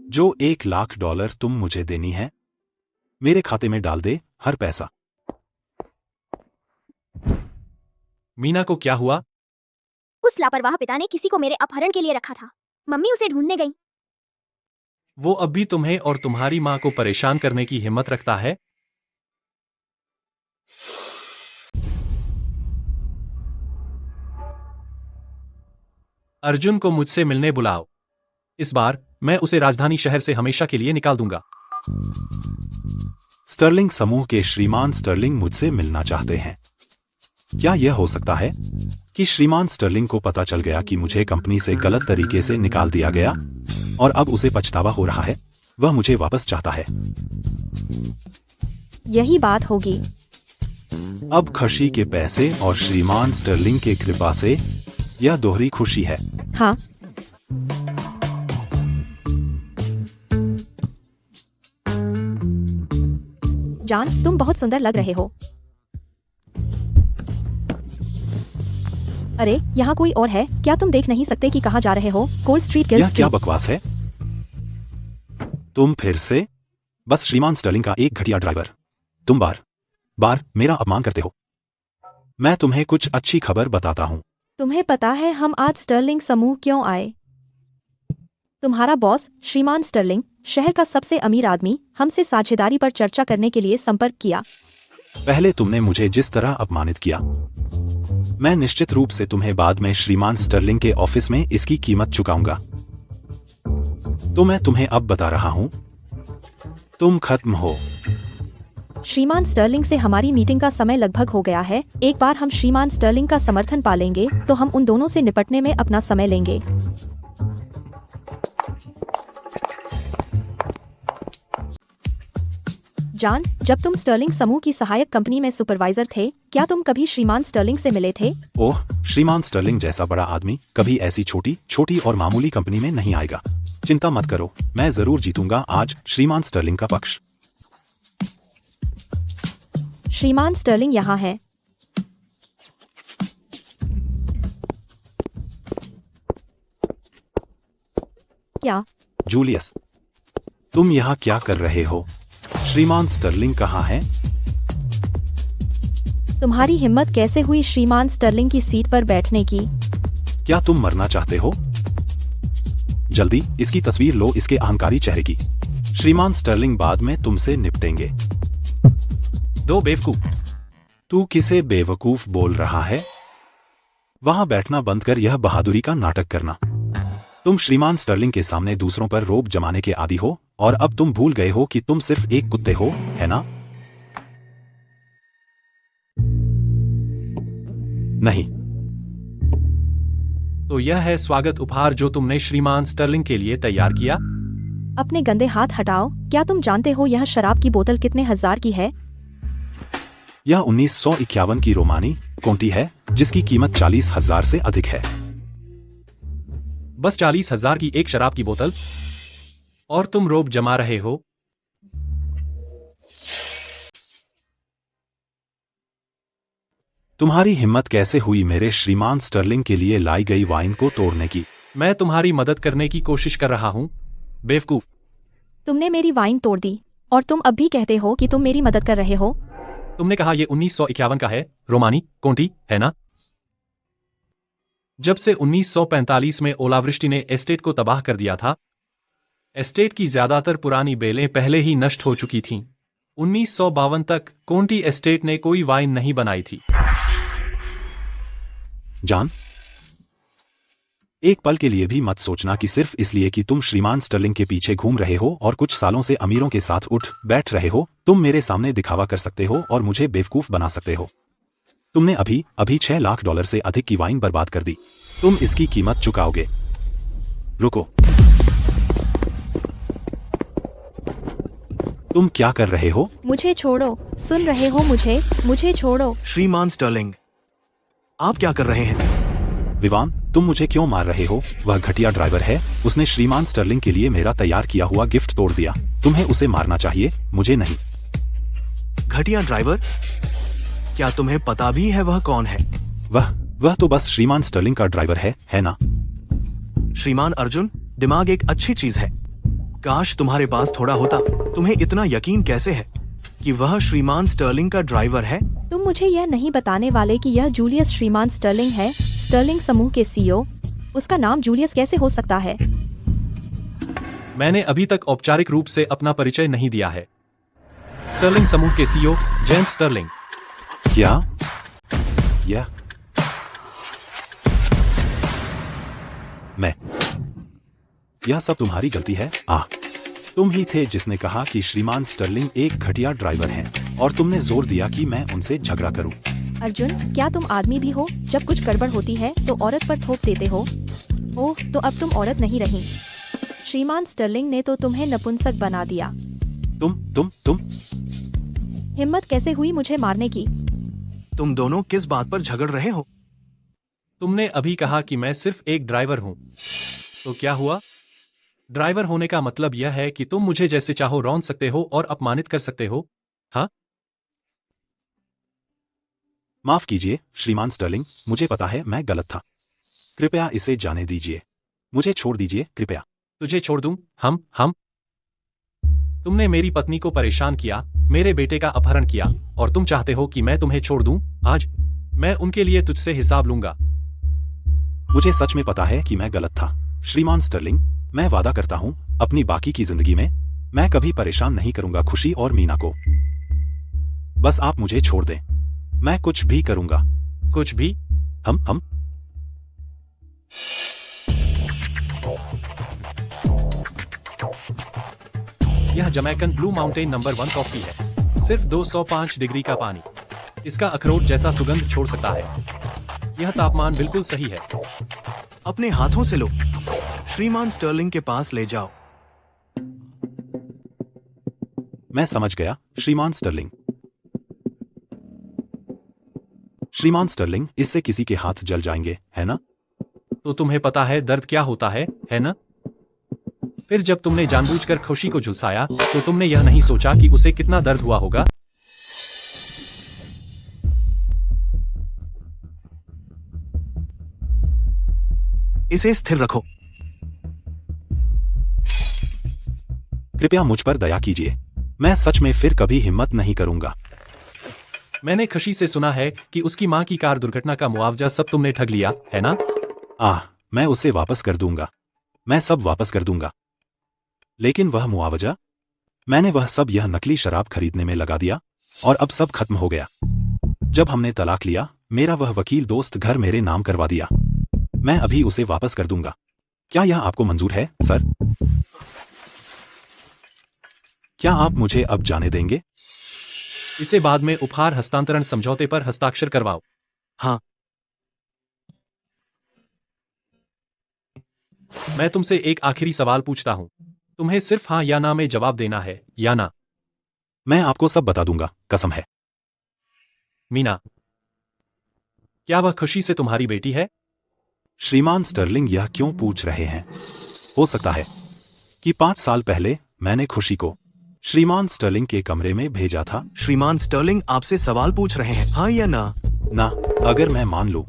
जो $1,00,000 तुम मुझे देनी है, मेरे खाते में डाल दे, हर पैसा। मीना को क्या हुआ? उस लापरवाह पिता ने किसी को मेरे अपहरण के लिए रखा था। मम्मी उसे ढूंढने गई। वो अब भी तुम्हें और तुम्हारी माँ को परेशान करने की हिम्मत रखता है? अर्जुन को मुझसे मिलने बुलाओ। इस बार मैं उसे राजधानी शहर से हमेशा के लिए निकाल दूंगा। स्टर्लिंग समूह के श्रीमान स्टर्लिंग मुझसे मिलना चाहते हैं। क्या यह हो सकता है कि श्रीमान स्टर्लिंग को पता चल गया कि मुझे कंपनी से गलत तरीके से निकाल दिया गया और अब उसे पछतावा हो रहा है? वह मुझे वापस चाहता है। यही बात होगी। अब खुशी के पैसे और श्रीमान स्टर्लिंग के कृपा से यह दोहरी खुशी है। हाँ, जान, तुम बहुत सुंदर लग रहे हो। अरे, यहाँ कोई और है क्या? तुम देख नहीं सकते कि कहाँ जा रहे हो? कोल्ड स्ट्रीट, गिल्ड यह क्या स्ट्रीट। बकवास है? तुम फिर से? बस श्रीमान स्टर्लिंग का एक घटिया ड्राइवर। तुम बार बार मेरा अपमान करते हो। मैं तुम्हें कुछ अच्छी खबर बताता हूँ। तुम्हें पता है हम आज स्टर्लिंग समूह क्यों आए? तुम्हारा बॉस श्रीमान स्टर्लिंग, शहर का सबसे अमीर आदमी, हमसे साझेदारी पर चर्चा करने के लिए संपर्क किया। पहले तुमने मुझे जिस तरह अपमानित किया, मैं निश्चित रूप से तुम्हें बाद में श्रीमान स्टर्लिंग के ऑफिस में इसकी कीमत चुकाऊंगा। तो मैं तुम्हें अब बता रहा हूँ, तुम खत्म हो। श्रीमान स्टर्लिंग से हमारी मीटिंग का समय लगभग हो गया है। एक बार हम श्रीमान स्टर्लिंग का समर्थन पालेंगे तो हम उन दोनों से निपटने में अपना समय लेंगे। जान, जब तुम स्टर्लिंग समूह की सहायक कंपनी में सुपरवाइजर थे, क्या तुम कभी श्रीमान स्टर्लिंग से मिले थे? ओह, श्रीमान स्टर्लिंग जैसा बड़ा आदमी कभी ऐसी छोटी छोटी और मामूली कंपनी में नहीं आएगा। चिंता मत करो, मैं जरूर जीतूंगा आज श्रीमान स्टर्लिंग का पक्ष। श्रीमान स्टर्लिंग यहाँ है। क्या? जूलियस, तुम यहाँ क्या कर रहे हो? श्रीमान स्टर्लिंग कहाँ है? तुम्हारी हिम्मत कैसे हुई श्रीमान स्टर्लिंग की सीट पर बैठने की? क्या तुम मरना चाहते हो? जल्दी इसकी तस्वीर लो, इसके अहंकारी चेहरे की। श्रीमान स्टर्लिंग बाद में तुमसे निपटेंगे। दो बेवकूफ। तू किसे बेवकूफ बोल रहा है? वहां बैठना बंद कर यह बहादुरी का नाटक करना। तुम श्रीमान स्टर्लिंग के सामने दूसरों पर रोब जमाने के आदी हो और अब तुम भूल गए हो कि तुम सिर्फ एक कुत्ते हो, है ना? नहीं। तो यह है स्वागत उपहार जो तुमने श्रीमान स्टर्लिंग के लिए तैयार किया। अपने गंदे हाथ हटाओ। क्या तुम जानते हो यह शराब की बोतल कितने हजार की है? यह 1951 की रोमानी कोंटी है जिसकी कीमत 40,000 से अधिक है। बस 40,000 की एक शराब की बोतल और तुम रोब जमा रहे हो? तुम्हारी हिम्मत कैसे हुई मेरे श्रीमान स्टर्लिंग के लिए लाई गई वाइन को तोड़ने की? मैं तुम्हारी मदद करने की कोशिश कर रहा हूँ, बेवकूफ। तुमने मेरी वाइन तोड़ दी और तुम अब भी कहते हो कि तुम मेरी मदद कर रहे हो। तुमने कहा ये 1951 का है, रोमानी कोंटी, है ना? जब से 1945 में ओलावृष्टि ने एस्टेट को तबाह कर दिया था, एस्टेट की ज्यादातर पुरानी बेलें पहले ही नष्ट हो चुकी थीं। 1952 तक कोंटी एस्टेट ने कोई वाइन नहीं बनाई थी। जान, एक पल के लिए भी मत सोचना कि सिर्फ इसलिए कि तुम श्रीमान स्टर्लिंग के पीछे घूम रहे हो और कुछ सालों से अमीरों के साथ उठ बैठ रहे हो, तुम मेरे सामने दिखावा कर सकते हो और मुझे बेवकूफ बना सकते हो। तुमने अभी $6 लाख से अधिक की वाइन बर्बाद कर दी। तुम इसकी कीमत चुकाओगे। रुको, तुम क्या कर रहे हो? मुझे छोड़ो। सुन रहे हो मुझे छोड़ो। श्रीमान स्टर्लिंग, आप क्या कर रहे हैं? विवान, तुम मुझे क्यों मार रहे हो? वह घटिया ड्राइवर है। उसने श्रीमान स्टर्लिंग के लिए मेरा तैयार किया हुआ गिफ्ट तोड़ दिया। तुम्हें उसे मारना चाहिए, मुझे नहीं। घटिया ड्राइवर? क्या तुम्हें पता भी है वह कौन है? वह तो बस श्रीमान स्टर्लिंग का ड्राइवर है ना? श्रीमान अर्जुन, दिमाग एक अच्छी चीज है। काश तुम्हारे पास थोड़ा होता। तुम्हें इतना यकीन कैसे है कि वह श्रीमान स्टर्लिंग का ड्राइवर है? तुम मुझे यह नहीं बताने वाले कि यह जूलियस श्रीमान स्टर्लिंग है, स्टर्लिंग समूह के सीईओ। उसका नाम जूलियस कैसे हो सकता है? मैंने अभी तक औपचारिक रूप से अपना परिचय नहीं दिया है। स्टर्लिंग समूह के सीईओ जयंत स्टर्लिंग। क्या? यह सब तुम्हारी गलती है। तुम ही थे जिसने कहा कि श्रीमान स्टर्लिंग एक घटिया ड्राइवर हैं और तुमने जोर दिया कि मैं उनसे झगड़ा करूं। अर्जुन, क्या तुम आदमी भी हो? जब कुछ गड़बड़ होती है तो औरत पर थोप देते हो। ओह, तो अब तुम औरत नहीं रही। श्रीमान स्टर्लिंग ने तो तुम्हें नपुंसक बना दिया। तुम हिम्मत कैसे हुई मुझे मारने की? तुम दोनों किस बात पर झगड़ रहे हो? तुमने अभी कहा कि मैं सिर्फ एक ड्राइवर हूं, तो क्या हुआ? ड्राइवर होने का मतलब यह है कि तुम मुझे जैसे चाहो रौंद सकते हो और अपमानित कर सकते हो। हाँ? माफ कीजिए श्रीमान स्टर्लिंग, मुझे पता है मैं गलत था। कृपया इसे जाने दीजिए। मुझे छोड़ दीजिए कृपया। तुझे छोड़ दूं? हम तुमने मेरी पत्नी को परेशान किया, मेरे बेटे का अपहरण किया और तुम चाहते हो कि मैं तुम्हें छोड़ दूं? आज मैं उनके लिए तुझसे हिसाब लूंगा। मुझे सच में पता है कि मैं गलत था श्रीमान स्टर्लिंग। मैं वादा करता हूं अपनी बाकी की जिंदगी में मैं कभी परेशान नहीं करूंगा खुशी और मीना को। बस आप मुझे छोड़ दें, मैं कुछ भी करूंगा। कुछ भी? हम यह Jamaican blue mountain number 1 coffee है। सिर्फ 205 डिग्री का पानी इसका अखरोट जैसा सुगंध छोड़ सकता है। यह तापमान बिल्कुल सही है। अपने हाथों से लो, श्रीमान स्टर्लिंग के पास ले जाओ। मैं समझ गया श्रीमान स्टर्लिंग। श्रीमान स्टर्लिंग, इससे किसी के हाथ जल जाएंगे, है ना? तो तुम्हें पता है दर्द क्या होता है ना? फिर जब तुमने जानबूझकर खुशी को झुलसाया तो तुमने यह नहीं सोचा कि उसे कितना दर्द हुआ होगा। इसे स्थिर रखो। कृपया मुझ पर दया कीजिए। मैं सच में फिर कभी हिम्मत नहीं करूंगा। मैंने खुशी से सुना है कि उसकी मां की कार दुर्घटना का मुआवजा सब तुमने ठग लिया, है ना? मैं उसे वापस कर दूंगा। मैं सब वापस कर दूंगा। लेकिन वह मुआवजा? मैंने वह सब यह नकली शराब खरीदने में लगा दिया और अब सब खत्म हो गया। जब हमने तलाक लिया, मेरा वह वकील दोस्त घर मेरे नाम करवा दिया। मैं अभी उसे वापस कर दूंगा। क्या यह आपको मंजूर है, सर? क्या आप मुझे अब जाने देंगे? इसे बाद में उपहार हस्तांतरण समझौते पर हस्ताक्षर करवाओ। हाँ। मैं तुमसे एक आखिरी सवाल पूछता हूं। तुम्हें सिर्फ हाँ या ना में जवाब देना है, या ना? मैं आपको सब बता दूंगा, कसम है। मीना, क्या वह खुशी से तुम्हारी बेटी है? श्रीमान स्टर्लिंग यह क्यों पूछ रहे हैं? हो सकता है कि 5 साल पहले मैंने खुशी को श्रीमान स्टर्लिंग के कमरे में भेजा था। श्रीमान स्टर्लिंग आपसे सवाल पूछ रहे हैं, हाँ या ना? ना, अगर मैं मान लूं,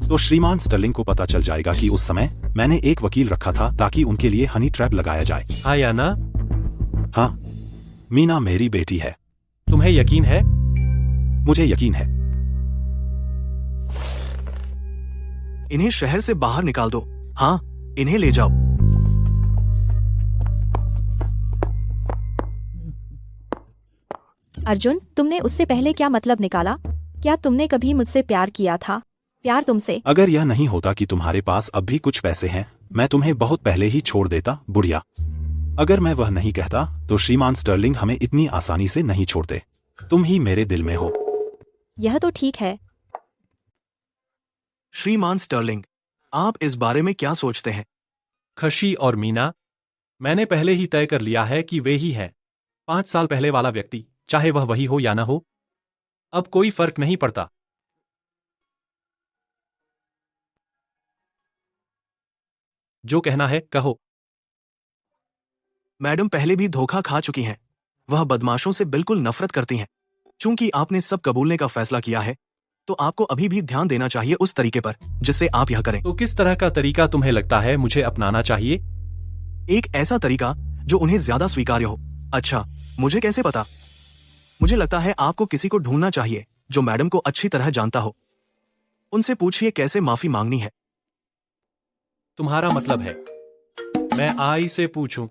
तो श्रीमान स्टर्लिंग को पता चल जाएगा कि उस समय मैंने एक वकील रखा था ताकि उनके लिए हनी ट्रैप लगाया जाए। हाँ या ना? हाँ, मीना मेरी बेटी है। तुम्हें यकीन है? मुझे यकीन है। इन्हें शहर से बाहर निकाल दो। हाँ, इन्हें ले जाओ। अर्जुन, तुमने उससे पहले क्या मतलब निकाला? क्या तुमने कभी मुझसे प्यार किया था? प्यार तुमसे? अगर यह नहीं होता कि तुम्हारे पास अब भी कुछ पैसे हैं, मैं तुम्हें बहुत पहले ही छोड़ देता, बुढ़िया। अगर मैं वह नहीं कहता, तो श्रीमान स्टर्लिंग हमें इतनी आसानी से नहीं छोड़ते। तुम ही मेरे दिल में हो। यह तो ठीक है। श्रीमान स्टर्लिंग, आप इस बारे में क्या सोचते हैं? खुशी और मीना, मैंने पहले ही तय कर लिया है कि वे ही हैं। 5 साल पहले वाला व्यक्ति, चाहे वह वही हो या न हो, अब कोई फर्क नहीं पड़ता। जो कहना है कहो। मैडम पहले भी धोखा खा चुकी हैं। वह बदमाशों से बिल्कुल नफरत करती हैं। चूंकि आपने सब कबूलने का फैसला किया है, तो आपको अभी भी ध्यान देना चाहिए उस तरीके पर जिससे आप यह करें। तो किस तरह का तरीका तुम्हें लगता है मुझे अपनाना चाहिए? एक ऐसा तरीका जो उन्हें ज्यादा स्वीकार्य हो। अच्छा, मुझे कैसे पता? मुझे लगता है आपको किसी को ढूंढना चाहिए जो मैडम को अच्छी तरह जानता हो। उनसे पूछिए कैसे माफी मांगनी है। तुम्हारा मतलब है मैं आई से पूछूं?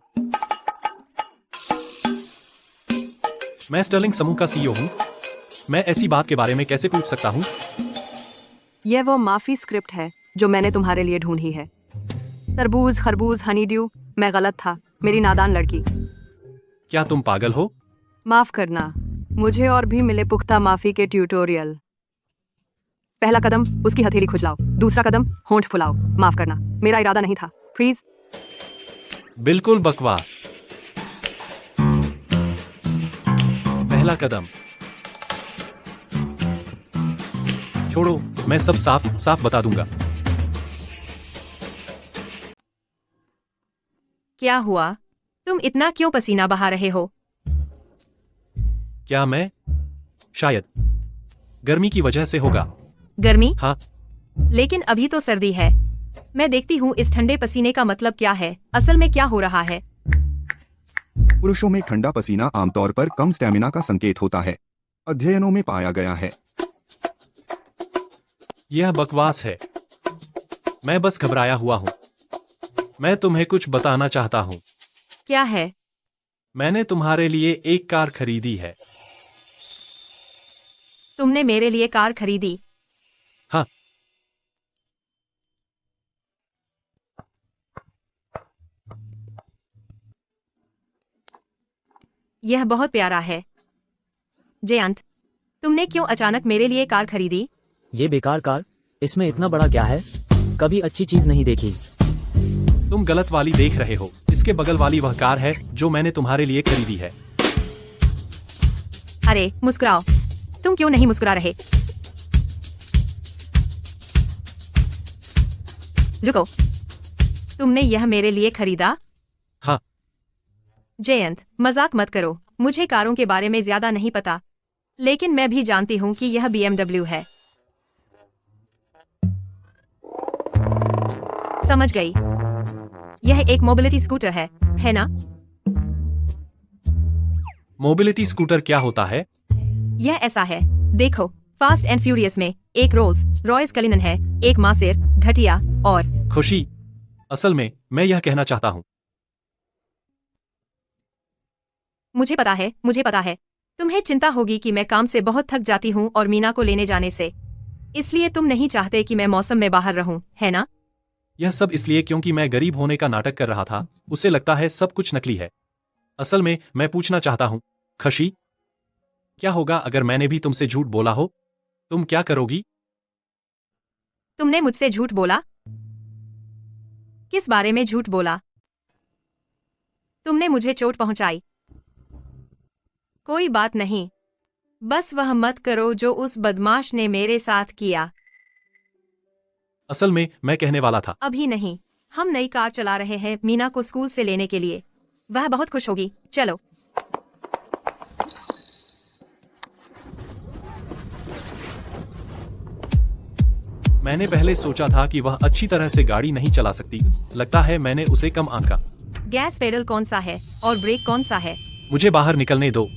मैं स्टर्लिंग समूह का सीईओ हूं। मैं ऐसी बात के बारे में कैसे पूछ सकता हूं? यह वो माफी स्क्रिप्ट है जो मैंने तुम्हारे लिए ढूंढी है। तरबूज, खरबूज, हनी ड्यू, मैं गलत था, मेरी नादान लड़की। क्या तुम पागल हो? माफ करना, मुझे और भी मिले पुख्ता माफी के ट्यूटोरियल। पहला कदम उसकी हथेली खुजलाओ, दूसरा कदम होंठ फुलाओ। माफ करना, मेरा इरादा नहीं था, प्लीज। बिल्कुल बकवास। पहला कदम छोड़ो, मैं सब साफ साफ बता दूंगा। क्या हुआ? तुम इतना क्यों पसीना बहा रहे हो? क्या मैं? शायद गर्मी की वजह से होगा। गर्मी? हाँ। लेकिन अभी तो सर्दी है। मैं देखती हूँ इस ठंडे पसीने का मतलब क्या है। असल में क्या हो रहा है? पुरुषों में ठंडा पसीना आमतौर पर कम स्टेमिना का संकेत होता है। अध्ययनों में पाया गया है। यह बकवास है। मैं बस घबराया हुआ हूँ। मैं तुम्हें कुछ बताना चाहता हूँ। क्या है? मैंने तुम्हारे लिए एक कार खरीदी है। तुमने मेरे लिए कार खरीदी? हाँ। यह बहुत प्यारा है। जयंत, तुमने क्यों अचानक मेरे लिए कार खरीदी? ये बेकार कार, इसमें इतना बड़ा क्या है? कभी अच्छी चीज नहीं देखी। तुम गलत वाली देख रहे हो। इसके बगल वाली वह कार है जो मैंने तुम्हारे लिए खरीदी है। अरे मुस्कुराओ। तुम क्यों नहीं मुस्कुरा रहे? रुको, तुमने यह मेरे लिए खरीदा? हाँ। जयंत, मजाक मत करो। मुझे कारों के बारे में ज्यादा नहीं पता, लेकिन मैं भी जानती हूँ कि यह BMW है। समझ गई। यह एक मोबिलिटी स्कूटर है ना? मोबिलिटी स्कूटर क्या होता है? यह ऐसा है, देखो, फास्ट एंड फ्यूरियस में एक रोल्स रॉयस कलिनन है, एक मासेर, घटिया और खुशी। असल में मैं यह कहना चाहता हूँ। मुझे पता है। तुम्हें चिंता होगी कि मैं काम से बहुत थक जाती हूँ और मीना को लेने जाने से। इसलिए तुम नहीं चाहते कि मैं मौसम में बाहर रहूं, है ना? यह सब इसलिए क्योंकि मैं गरीब होने का नाटक कर रहा था। उसे लगता है सब कुछ नकली है। असल में मैं पूछना चाहता हूँ, खुशी, क्या होगा अगर मैंने भी तुमसे झूठ बोला हो? तुम क्या करोगी? तुमने मुझसे झूठ बोला? किस बारे में झूठ बोला? तुमने मुझे चोट पहुंचाई। कोई बात नहीं, बस वह मत करो जो उस बदमाश ने मेरे साथ किया। असल में मैं कहने वाला था। अभी नहीं, हम नई कार चला रहे हैं मीना को स्कूल से लेने के लिए। वह बहुत खुश होगी। चलो। मैंने पहले सोचा था कि वह अच्छी तरह से गाड़ी नहीं चला सकती। लगता है मैंने उसे कम आंका। गैस पेडल कौन सा है और ब्रेक कौन सा है? मुझे बाहर निकलने दो।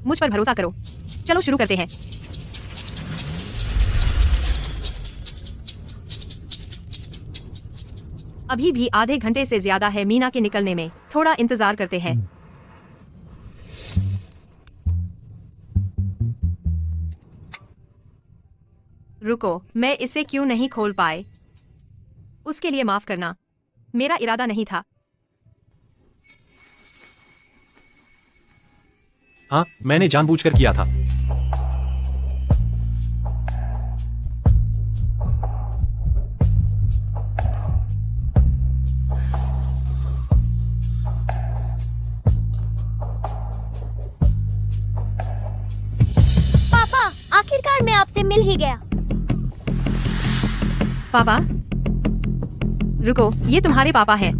मुझ पर भरोसा करो। चलो शुरू करते हैं। अभी भी आधे घंटे से ज्यादा है मीना के निकलने में। थोड़ा इंतजार करते हैं। रुको, मैं इसे क्यों नहीं खोल पाए? उसके लिए माफ करना, मेरा इरादा नहीं था। हाँ, मैंने जानबूझकर किया था। पापा, आखिरकार मैं आपसे मिल ही गया। पापा, रुको, ये तुम्हारे पापा हैं।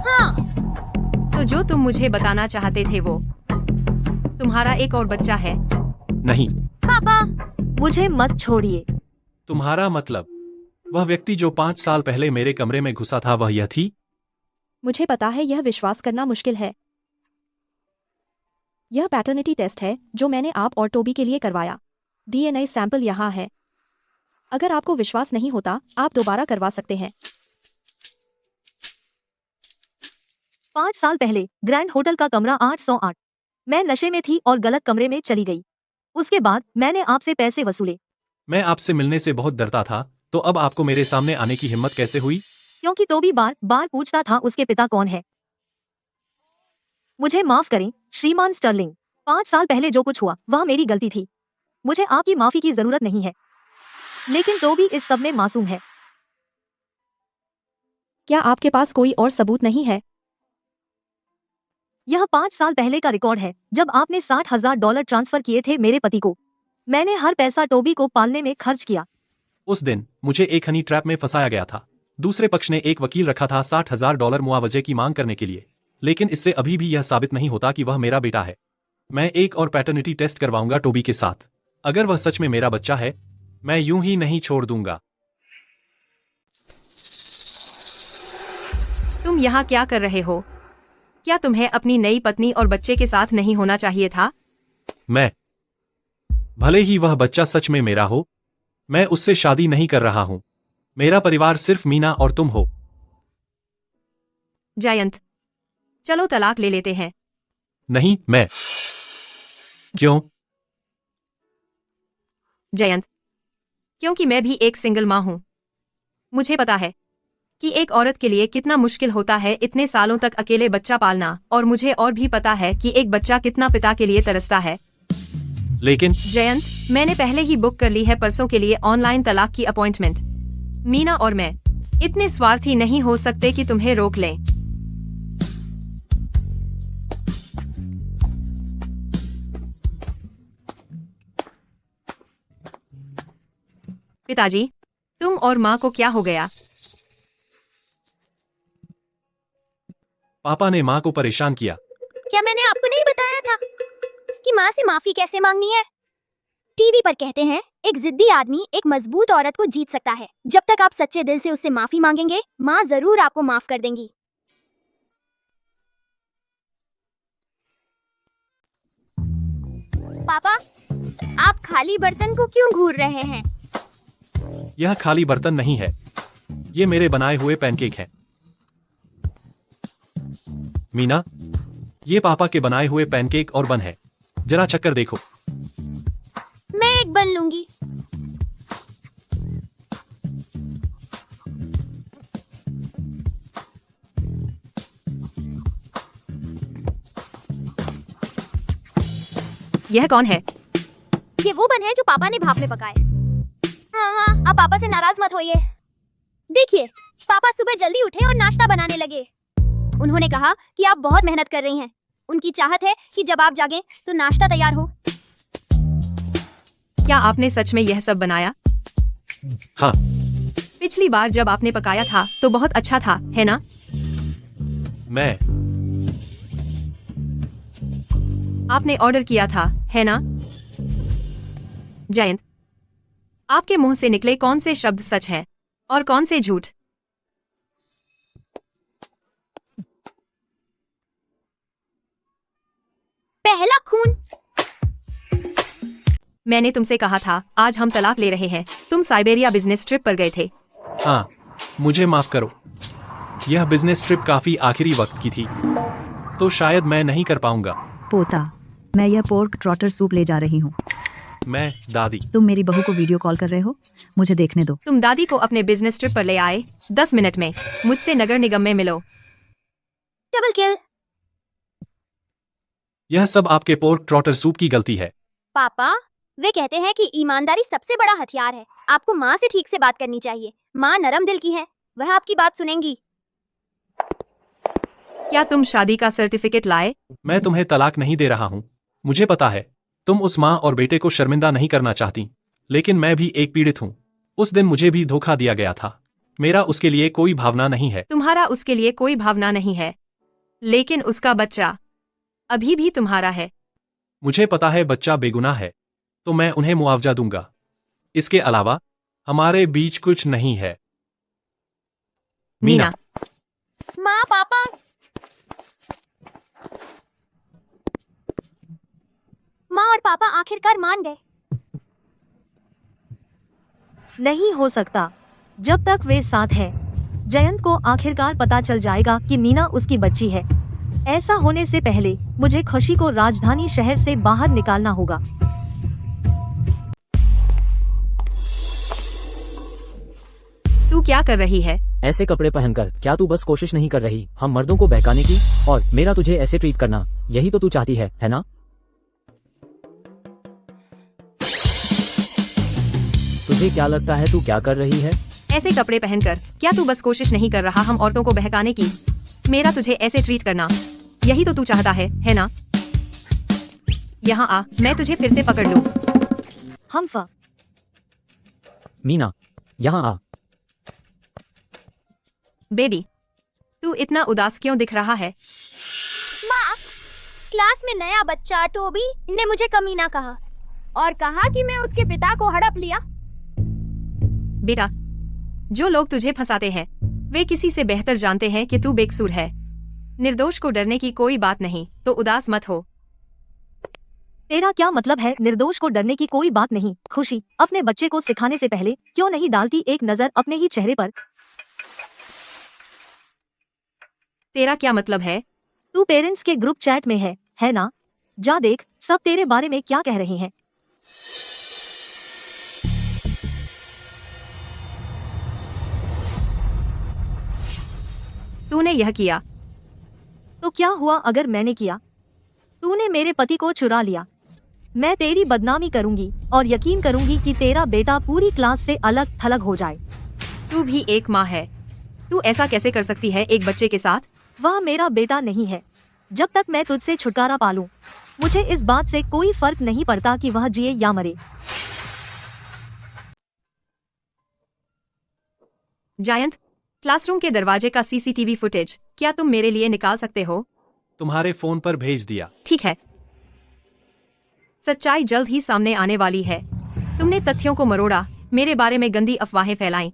हाँ, तो जो तुम मुझे बताना चाहते थे वो तुम्हारा एक और बच्चा है। नहीं। पापा, मुझे मत छोड़िए। तुम्हारा मतलब वह व्यक्ति जो 5 साल पहले मेरे कमरे में घुसा था वह यह थी? मुझे पता है यह विश्वास करना मुश्किल है। यह पैटर्निटी टेस्ट है जो मैंने आप और टोबी के लिए करवाया। डीएनए सैंपल यहाँ है। अगर आपको विश्वास नहीं होता, आप दोबारा करवा सकते हैं। 5 साल पहले ग्रैंड होटल का कमरा 808। मैं नशे में थी और गलत कमरे में चली गई। उसके बाद मैंने आपसे पैसे वसूले। मैं आपसे मिलने से बहुत डरता था, तो अब आपको मेरे सामने आने की हिम्मत कैसे हुई? क्योंकि टोबी बार बार पूछता था उसके पिता कौन है। मुझे माफ करें श्रीमान स्टर्लिंग। 5 साल पहले जो कुछ हुआ वह मेरी गलती थी। मुझे आपकी माफी की जरूरत नहीं है। लेकिन टोबी इस सब में मासूम है। क्या आपके पास कोई और सबूत नहीं है? यह 5 साल पहले का रिकॉर्ड है, जब आपने $60,000 ट्रांसफर किए थे मेरे पति को। मैंने हर पैसा टोबी को पालने में खर्च किया। उस दिन मुझे एक हनी ट्रैप में फंसाया गया था। दूसरे पक्ष ने एक वकील रखा था $60,000 मुआवजे की मांग करने के लिए, लेकिन इससे अभी भी यह साबित नहीं होता कि वह मेरा बेटा है। मैं एक और पैटर्निटी टेस्ट करवाऊंगा टोबी के साथ। अगर वह सच में मेरा बच्चा है, मैं यूं ही नहीं छोड़ दूंगा। तुम यहाँ क्या कर रहे हो? क्या तुम्हें अपनी नई पत्नी और बच्चे के साथ नहीं होना चाहिए था? मैं भले ही वह बच्चा सच में मेरा हो, मैं उससे शादी नहीं कर रहा हूं। मेरा परिवार सिर्फ मीना और तुम हो। जयंत, चलो तलाक ले लेते हैं। नहीं, मैं। क्यों? जयंत, क्योंकि मैं भी एक सिंगल माँ हूँ। मुझे पता है कि एक औरत के लिए कितना मुश्किल होता है इतने सालों तक अकेले बच्चा पालना, और मुझे और भी पता है कि एक बच्चा कितना पिता के लिए तरसता है। लेकिन जयंत, मैंने पहले ही बुक कर ली है परसों के लिए ऑनलाइन तलाक की अपॉइंटमेंट। मीना और मैं इतने स्वार्थी नहीं हो सकते कि तुम्हें रोक लें। पिताजी, तुम और माँ को क्या हो गया? पापा ने माँ को परेशान किया। क्या मैंने आपको नहीं बताया था कि माँ से माफी कैसे मांगनी है? टीवी पर कहते हैं एक जिद्दी आदमी एक मजबूत औरत को जीत सकता है। जब तक आप सच्चे दिल से उससे माफी मांगेंगे, माँ जरूर आपको माफ कर देंगी। पापा, आप खाली बर्तन को क्यों घूर रहे हैं? यह खाली बर्तन नहीं है, ये मेरे बनाए हुए पैनकेक हैं। मीना, ये पापा के बनाए हुए पैनकेक और बन है। जरा चक्कर देखो। मैं एक बन लूंगी। यह कौन है? ये वो बन है जो पापा ने भाप में पकाए। हाँ, आप पापा से नाराज मत होइए। देखिए, पापा सुबह जल्दी उठे और नाश्ता बनाने लगे। उन्होंने कहा कि आप बहुत मेहनत कर रही हैं। उनकी चाहत है कि जब आप जागें तो नाश्ता तैयार हो। क्या आपने सच में यह सब बनाया? हाँ। पिछली बार जब आपने पकाया था तो बहुत अच्छा था, है ना? मैं। आपने ऑर्डर किया था, है ना? जयंत, आपके मुंह से निकले कौन से शब्द सच हैं और कौन से झूठ? पहला खून। मैंने तुमसे कहा था आज हम तलाक ले रहे हैं। तुम साइबेरिया बिजनेस ट्रिप पर गए थे। हाँ, मुझे माफ करो। यह बिजनेस ट्रिप काफी आखिरी वक्त की थी, तो शायद मैं नहीं कर पाऊंगा। पोता, मैं यह पोर्क ट्रॉटर सूप ले जा रही हूँ। मैं दादी। तुम मेरी बहू को वीडियो कॉल कर रहे हो? मुझे देखने दो। तुम दादी को अपने बिजनेस ट्रिप पर ले आए। 10 मिनट में मुझसे नगर निगम में मिलो। Double kill. यह सब आपके पोर्क ट्रॉटर सूप की गलती है। पापा, वे कहते हैं कि ईमानदारी सबसे बड़ा हथियार है। आपको माँ से ठीक से बात करनी चाहिए। माँ नरम दिल की है, वह आपकी बात सुनेंगी। क्या तुम शादी का सर्टिफिकेट लाए? मैं तुम्हें तलाक नहीं दे रहा हूँ। मुझे पता है तुम उस माँ और बेटे को शर्मिंदा नहीं करना चाहती, लेकिन मैं भी एक पीड़ित हूँ। उस दिन मुझे भी धोखा दिया गया था। मेरा उसके लिए कोई भावना नहीं है। तुम्हारा उसके लिए कोई भावना नहीं है, लेकिन उसका बच्चा अभी भी तुम्हारा है। मुझे पता है बच्चा बेगुनाह है, तो मैं उन्हें मुआवजा दूंगा। इसके अलावा हमारे बीच कुछ नहीं है। मीना। माँ, पापा। माँ और पापा आखिरकार मान गए। नहीं हो सकता। जब तक वे साथ हैं, जयंत को आखिरकार पता चल जाएगा कि मीना उसकी बच्ची है। ऐसा होने से पहले मुझे खुशी को राजधानी शहर से बाहर निकालना होगा। तू क्या कर रही है? ऐसे कपड़े पहनकर क्या तू बस कोशिश नहीं कर रही हम मर्दों को बहकाने की और मेरा तुझे ऐसे ट्रीट करना? यही तो तू चाहती है ना? तुझे क्या लगता है तू क्या कर रही है? ऐसे कपड़े पहनकर क्या तू बस कोशिश नहीं कर रहा हम औरतों को बहकाने की? मेरा तुझे ऐसे ट्रीट करना, यही तो तू चाहता है ना? यहाँ आ, मैं तुझे फिर से पकड़ लूं। हमफा। मीना, यहाँ आ। बेबी, तू इतना उदास क्यों दिख रहा है? माँ, क्लास में नया बच्चा टोबी ने मुझे कमीना कहा और कहा कि मैं उसके पिता को हड़प लिया। बेटा, जो लोग तुझे फंसाते हैं वे किसी से बेहतर जानते हैं कि तू बेकसूर है। निर्दोष को डरने की कोई बात नहीं, तो उदास मत हो। तेरा क्या मतलब है निर्दोष को डरने की कोई बात नहीं? खुशी अपने बच्चे को सिखाने से पहले क्यों नहीं डालती एक नजर अपने ही चेहरे पर? तेरा क्या मतलब है? तू पेरेंट्स के ग्रुप चैट में है ना? जा देख सब तेरे बारे में क्या कह रहे हैं। तूने यह किया तो क्या हुआ अगर मैंने किया? तूने मेरे पति को चुरा लिया। मैं तेरी बदनामी करूंगी और यकीन करूंगी कि तेरा बेटा पूरी क्लास से अलग थलग हो जाए। तू भी एक माँ है, तू ऐसा कैसे कर सकती है एक बच्चे के साथ? वह मेरा बेटा नहीं है। जब तक मैं तुझसे छुटकारा पालूं, मुझे इस बात से कोई फर्क नहीं पड़ता कि वह जिए या मरे। जयंत, क्लासरूम के दरवाजे का सीसीटीवी फुटेज क्या तुम मेरे लिए निकाल सकते हो? तुम्हारे फोन पर भेज दिया। ठीक है। सच्चाई जल्द ही सामने आने वाली है। तुमने तथ्यों को मरोड़ा, मेरे बारे में गंदी अफवाहें फैलाई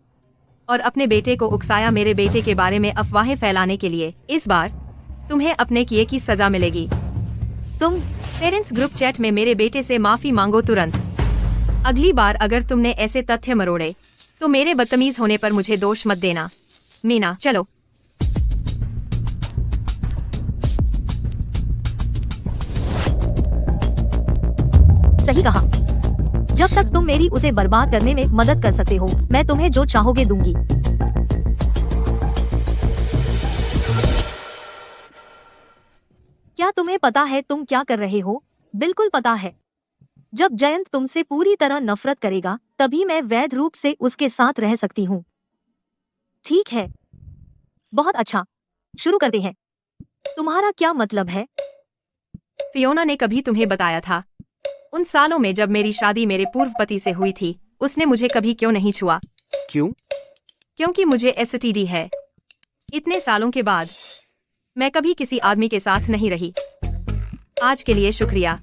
और अपने बेटे को उकसाया मेरे बेटे के बारे में अफवाहें फैलाने के लिए। इस बार तुम्हें अपने किए की सजा मिलेगी। तुम पेरेंट्स ग्रुप चैट में मेरे बेटे से माफी मांगो तुरंत। अगली बार अगर तुमने ऐसे तथ्य मरोड़े तो मेरे बदतमीज होने पर मुझे दोष मत देना। मीना, चलो। सही कहा। जब तक तुम मेरी उसे बर्बाद करने में मदद कर सकते हो, मैं तुम्हें जो चाहोगे दूंगी। क्या तुम्हें पता है तुम क्या कर रहे हो? बिल्कुल पता है। जब जयंत तुमसे पूरी तरह नफरत करेगा, तभी मैं वैध रूप से उसके साथ रह सकती हूँ। ठीक है, बहुत अच्छा, शुरू करते हैं। तुम्हारा क्या मतलब है? फियोना ने कभी तुम्हें बताया था? उन सालों में जब मेरी शादी मेरे पूर्व पति से हुई थी, उसने मुझे कभी क्यों नहीं छुआ? क्यों? क्योंकि मुझे एसटीडी है। इतने सालों के बाद मैं कभी किसी आदमी के साथ नहीं रही। आज के लिए शुक्रिया।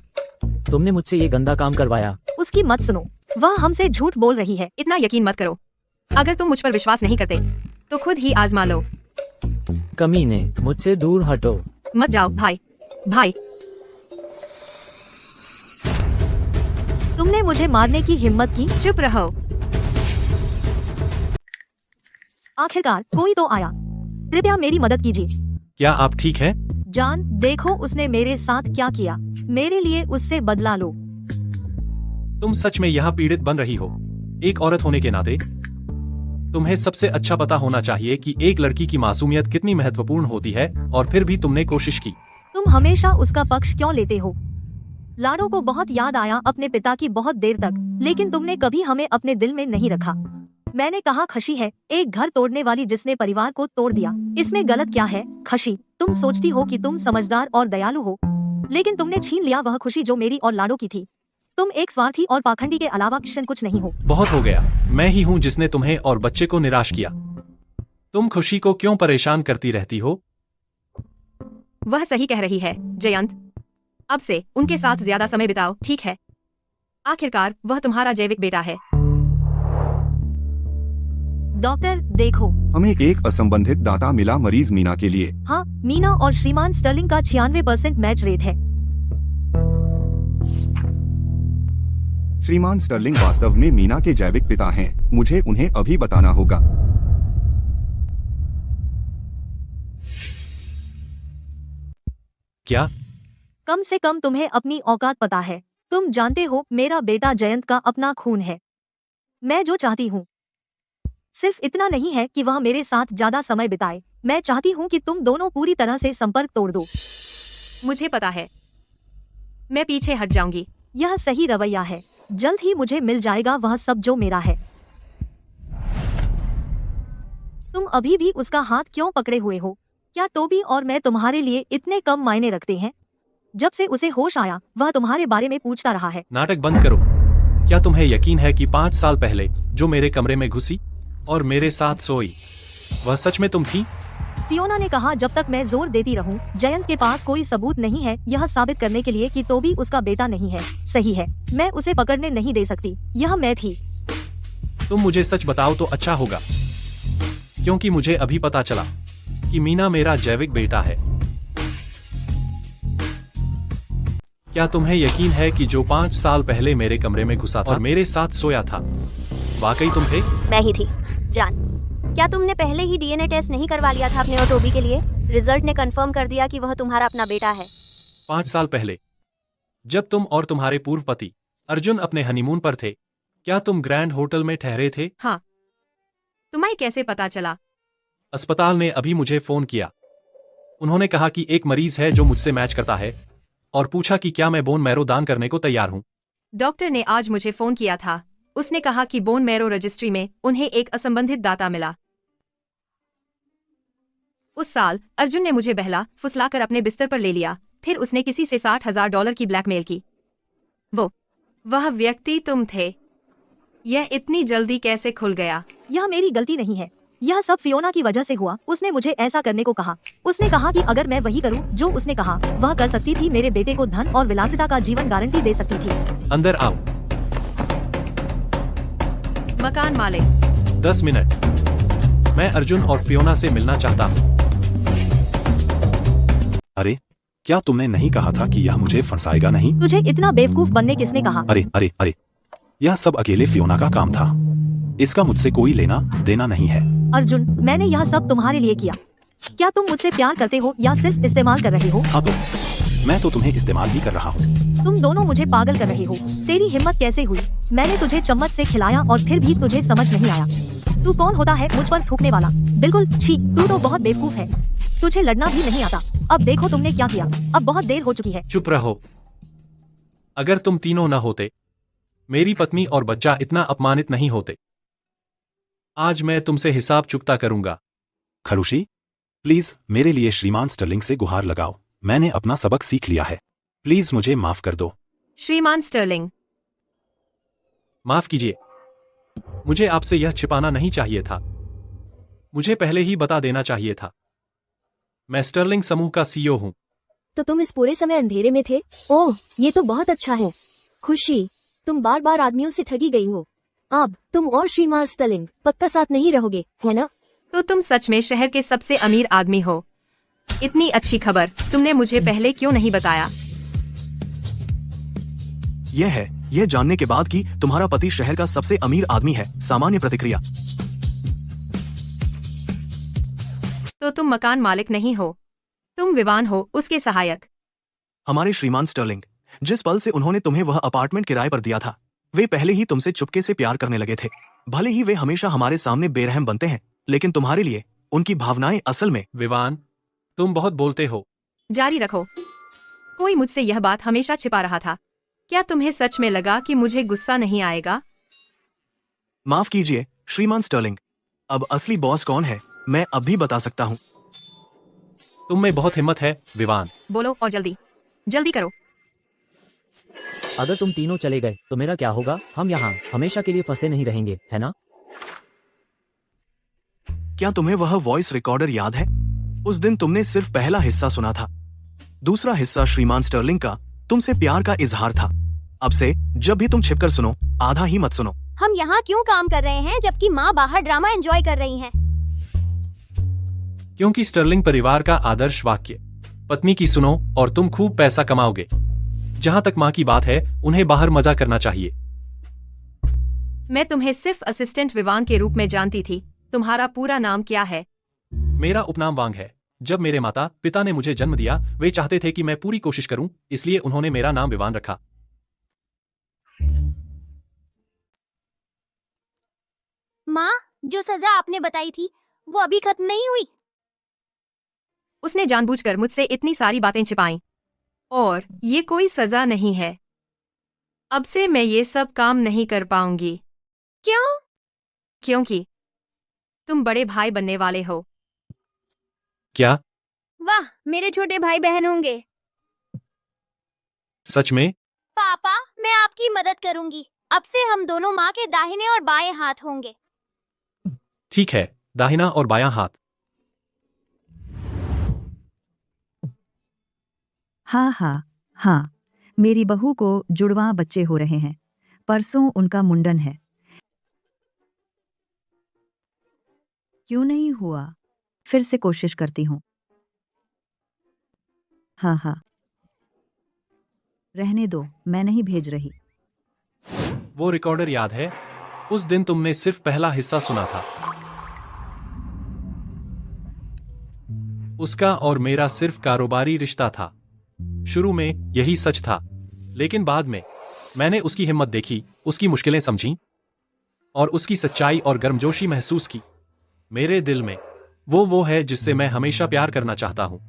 तुमने मुझसे ये गंदा काम करवाया। उसकी मत सुनो। वह हमसे झूठ बोल रही है। इतना यकीन मत करो। अगर तुम मुझ पर विश्वास नहीं करते तो खुद ही आजमा लो। कमीने, मुझसे दूर हटो। मत जाओ भाई। भाई, तुमने मुझे मारने की हिम्मत की। चुप रहो। आखिरकार कोई तो आया। कृपया मेरी मदद कीजिए। क्या आप ठीक हैं? जान, देखो उसने मेरे साथ क्या किया। मेरे लिए उससे बदला लो। तुम सच में यहाँ पीड़ित बन रही हो। एक औरत होने के नाते तुम्हें सबसे अच्छा पता होना चाहिए कि एक लड़की की मासूमियत कितनी महत्वपूर्ण होती है, और फिर भी तुमने कोशिश की। तुम हमेशा उसका पक्ष क्यों लेते हो? लाडो को बहुत याद आया अपने पिता की बहुत देर तक, लेकिन तुमने कभी हमें अपने दिल में नहीं रखा। मैंने कहा खुशी है एक घर तोड़ने वाली जिसने परिवार को तोड़ दिया। इसमें गलत क्या है? खुशी, तुम सोचती हो कि तुम समझदार और दयालु हो, लेकिन तुमने छीन लिया वह खुशी जो मेरी और लाडो की थी। तुम एक स्वार्थी और पाखंडी के अलावा किशन कुछ नहीं हो। बहुत हो गया। मैं ही हूँ जिसने तुम्हें और बच्चे को निराश किया। तुम खुशी को क्यों परेशान करती रहती हो? वह सही कह रही है जयंत। अब से उनके साथ ज्यादा समय बिताओ, ठीक है? आखिरकार वह तुम्हारा जैविक बेटा है। डॉक्टर, देखो। हमें एक असंबंधित डाटा मिला मरीज मीना के लिए। हाँ, मीना और श्रीमान स्टर्लिंग का 96% मैच रेट है। श्रीमान स्टर्लिंग वास्तव में मीना के जैविक पिता हैं। मुझे उन्हें अभी बताना होगा। क्या? कम से कम तुम्हें अपनी औकात पता है। तुम जानते हो मेरा बेटा जयंत का अपना खून है। मैं जो चाहती हूँ सिर्फ इतना नहीं है कि वह मेरे साथ ज्यादा समय बिताए। मैं चाहती हूँ कि तुम दोनों पूरी तरह से संपर्क तोड़ दो। मुझे पता है, मैं पीछे हट जाऊंगी। यह सही रवैया है। जल्द ही मुझे मिल जाएगा वह सब जो मेरा है। तुम अभी भी उसका हाथ क्यों पकड़े हुए हो? क्या टोबी और मैं तुम्हारे लिए इतने कम मायने रखते हैं? जब से उसे होश आया वह तुम्हारे बारे में पूछता रहा है। नाटक बंद करो। क्या तुम्हें यकीन है कि 5 साल पहले जो मेरे कमरे में घुसी और मेरे साथ सोई, वह सच में तुम थी? फियोना ने कहा जब तक मैं जोर देती रहूं, जयंत के पास कोई सबूत नहीं है यह साबित करने के लिए कि टोबी उसका बेटा नहीं है। सही है, मैं उसे पकड़ने नहीं दे सकती। यह मैं थी। तुम मुझे सच बताओ तो अच्छा होगा, क्योंकि मुझे अभी पता चला कि मीना मेरा जैविक बेटा है। क्या तुम्हें यकीन है कि जो 5 साल पहले मेरे कमरे में घुसा था और मेरे साथ सोया था, वाकई तुम थे? मैं ही थी। जान, क्या तुमने पहले ही डीएनए टेस्ट नहीं करवा लिया था अपने और टोबी के लिए? रिजल्ट ने कंफर्म कर दिया कि वह तुम्हारा अपना बेटा है। 5 साल पहले जब तुम और तुम्हारे पूर्व पति अर्जुन अपने हनीमून पर थे, क्या तुम ग्रैंड होटल में ठहरे थे? हाँ। तुम्हें कैसे पता चला? अस्पताल ने अभी मुझे फोन किया। उन्होंने कहा कि एक मरीज है जो मुझसे मैच करता है, और पूछा कि क्या मैं बोन मैरो दान करने को तैयार हूँ। डॉक्टर ने आज मुझे फोन किया था। उसने कहा कि बोन मैरो रजिस्ट्री में उन्हें एक असंबंधित दाता मिला। उस साल अर्जुन ने मुझे बहला फुसलाकर अपने बिस्तर पर ले लिया। फिर उसने किसी से $60,000 की ब्लैकमेल की। वह व्यक्ति तुम थे। यह इतनी जल्दी कैसे खुल गया? यह मेरी गलती नहीं है। यह सब फियोना की वजह से हुआ। उसने मुझे ऐसा करने को कहा। उसने कहा कि अगर मैं वही करूं जो उसने कहा, वह कर सकती थी। मेरे बेटे को धन और विलासिता का जीवन गारंटी दे सकती थी। अंदर आओ। मकान मालिक। 10 मिनट। मैं अर्जुन और फियोना से मिलना चाहता हूँ। अरे, क्या तुमने नहीं कहा था कि यह मुझे फंसाएगा नहीं? तुझे इतना बेवकूफ बनने किसने कहा? अरे अरे अरे, यह सब अकेले फियोना का काम था। इसका मुझसे कोई लेना देना नहीं है। अर्जुन, मैंने यह सब तुम्हारे लिए किया। क्या तुम मुझसे प्यार करते हो या सिर्फ इस्तेमाल कर रहे हो? हाँ, तो मैं तो तुम्हें इस्तेमाल ही कर रहा हूँ। तुम दोनों मुझे पागल कर रहे हो। तेरी हिम्मत कैसे हुई? मैंने तुझे चम्मच से खिलाया और फिर भी तुझे समझ नहीं आया। तू कौन होता है मुझ पर थूकने वाला? बिल्कुल छी, तू तो बहुत बेवकूफ है। तुझे लड़ना भी नहीं आता। अब देखो तुमने क्या किया। अब बहुत देर हो चुकी है। चुप रहो। अगर तुम तीनों न होते, मेरी पत्नी और बच्चा इतना अपमानित नहीं होते। आज मैं तुमसे हिसाब चुकता करूंगा। खरुशी, प्लीज मेरे लिए श्रीमान स्टर्लिंग से गुहार लगाओ। मैंने अपना सबक सीख लिया है। प्लीज मुझे माफ कर दो। श्रीमान स्टर्लिंग। माफ कीजिए, मुझे आपसे यह छिपाना नहीं चाहिए था। मुझे पहले ही बता देना चाहिए था। मैं स्टर्लिंग समूह का सीईओ हूँ। तो तुम इस पूरे समय अंधेरे में थे? ओह, ये तो बहुत अच्छा है। खुशी, तुम बार बार आदमियों से ठगी गई हो। अब तुम और श्रीमान स्टर्लिंग पक्का साथ नहीं रहोगे, है ना? तो तुम सच में शहर के सबसे अमीर आदमी हो। इतनी अच्छी खबर तुमने मुझे पहले क्यों नहीं बताया? यह जानने के बाद कि तुम्हारा पति शहर का सबसे अमीर आदमी है, सामान्य प्रतिक्रिया। तो तुम मकान मालिक नहीं हो, तुम विवान हो, उसके सहायक। हमारे श्रीमान स्टर्लिंग, जिस पल से उन्होंने तुम्हें वह अपार्टमेंट किराए पर दिया था, वे पहले ही तुमसे चुपके से प्यार करने लगे थे। भले ही वे हमेशा हमारे सामने बेरहम बनते हैं, लेकिन तुम्हारे लिए उनकी भावनाएं असल में। विवान, तुम बहुत बोलते हो। जारी रखो। कोई मुझसे यह बात हमेशा छिपा रहा था। क्या तुम्हें सच में लगा कि मुझे गुस्सा नहीं आएगा? माफ कीजिए श्रीमान स्टर्लिंग, अब असली बॉस कौन है मैं अब भी बता सकता हूँ। तुम में बहुत हिम्मत है विवान। बोलो और जल्दी जल्दी करो। अगर तुम तीनों चले गए तो मेरा क्या होगा? हम यहाँ हमेशा के लिए फंसे नहीं रहेंगे, है ना? क्या तुम्हें वह वॉइस रिकॉर्डर याद है? उस दिन तुमने सिर्फ पहला हिस्सा सुना था, दूसरा हिस्सा श्रीमान स्टर्लिंग का तुमसे प्यार का इजहार था। अब से जब भी तुम छिपकर सुनो, आधा ही मत सुनो। हम यहाँ क्यों काम कर रहे हैं जबकि माँ बाहर ड्रामा एंजॉय कर रही हैं? क्योंकि स्टर्लिंग परिवार का आदर्श वाक्य, पत्नी की सुनो और तुम खूब पैसा कमाओगे। जहाँ तक माँ की बात है, उन्हें बाहर मजा करना चाहिए। मैं तुम्हें सिर्फ असिस्टेंट विवान के रूप में जानती थी। तुम्हारा पूरा नाम क्या है? मेरा उपनाम वांग है। जब मेरे माता पिता ने मुझे जन्म दिया, वे चाहते थे कि मैं पूरी कोशिश करूं, इसलिए उन्होंने मेरा नाम विवान रखा। माँ, जो सजा आपने बताई थी वो अभी खत्म नहीं हुई। उसने जानबूझकर मुझसे इतनी सारी बातें छिपाई, और ये कोई सजा नहीं है। अब से मैं ये सब काम नहीं कर पाऊंगी। क्यों? क्योंकि तुम बड़े भाई बनने वाले हो। क्या? वाह, मेरे छोटे भाई बहन होंगे। सच में? पापा, मैं आपकी मदद करूंगी। अब से हम दोनों माँ के दाहिने और बाएं हाथ होंगे। ठीक है, दाहिना और बायां हाथ। हाँ, मेरी बहू को जुड़वां बच्चे हो रहे हैं। परसों उनका मुंडन है। क्यों नहीं हुआ? फिर से कोशिश करती हूँ। हाँ, रहने दो, मैं नहीं भेज रही। वो रिकॉर्डर याद है? उस दिन तुमने सिर्फ पहला हिस्सा सुना था। उसका और मेरा सिर्फ कारोबारी रिश्ता था। शुरू में यही सच था, लेकिन बाद में मैंने उसकी हिम्मत देखी, उसकी मुश्किलें समझी और उसकी सच्चाई और गर्मजोशी महसूस की। मेरे दिल में वो है जिससे मैं हमेशा प्यार करना चाहता हूँ।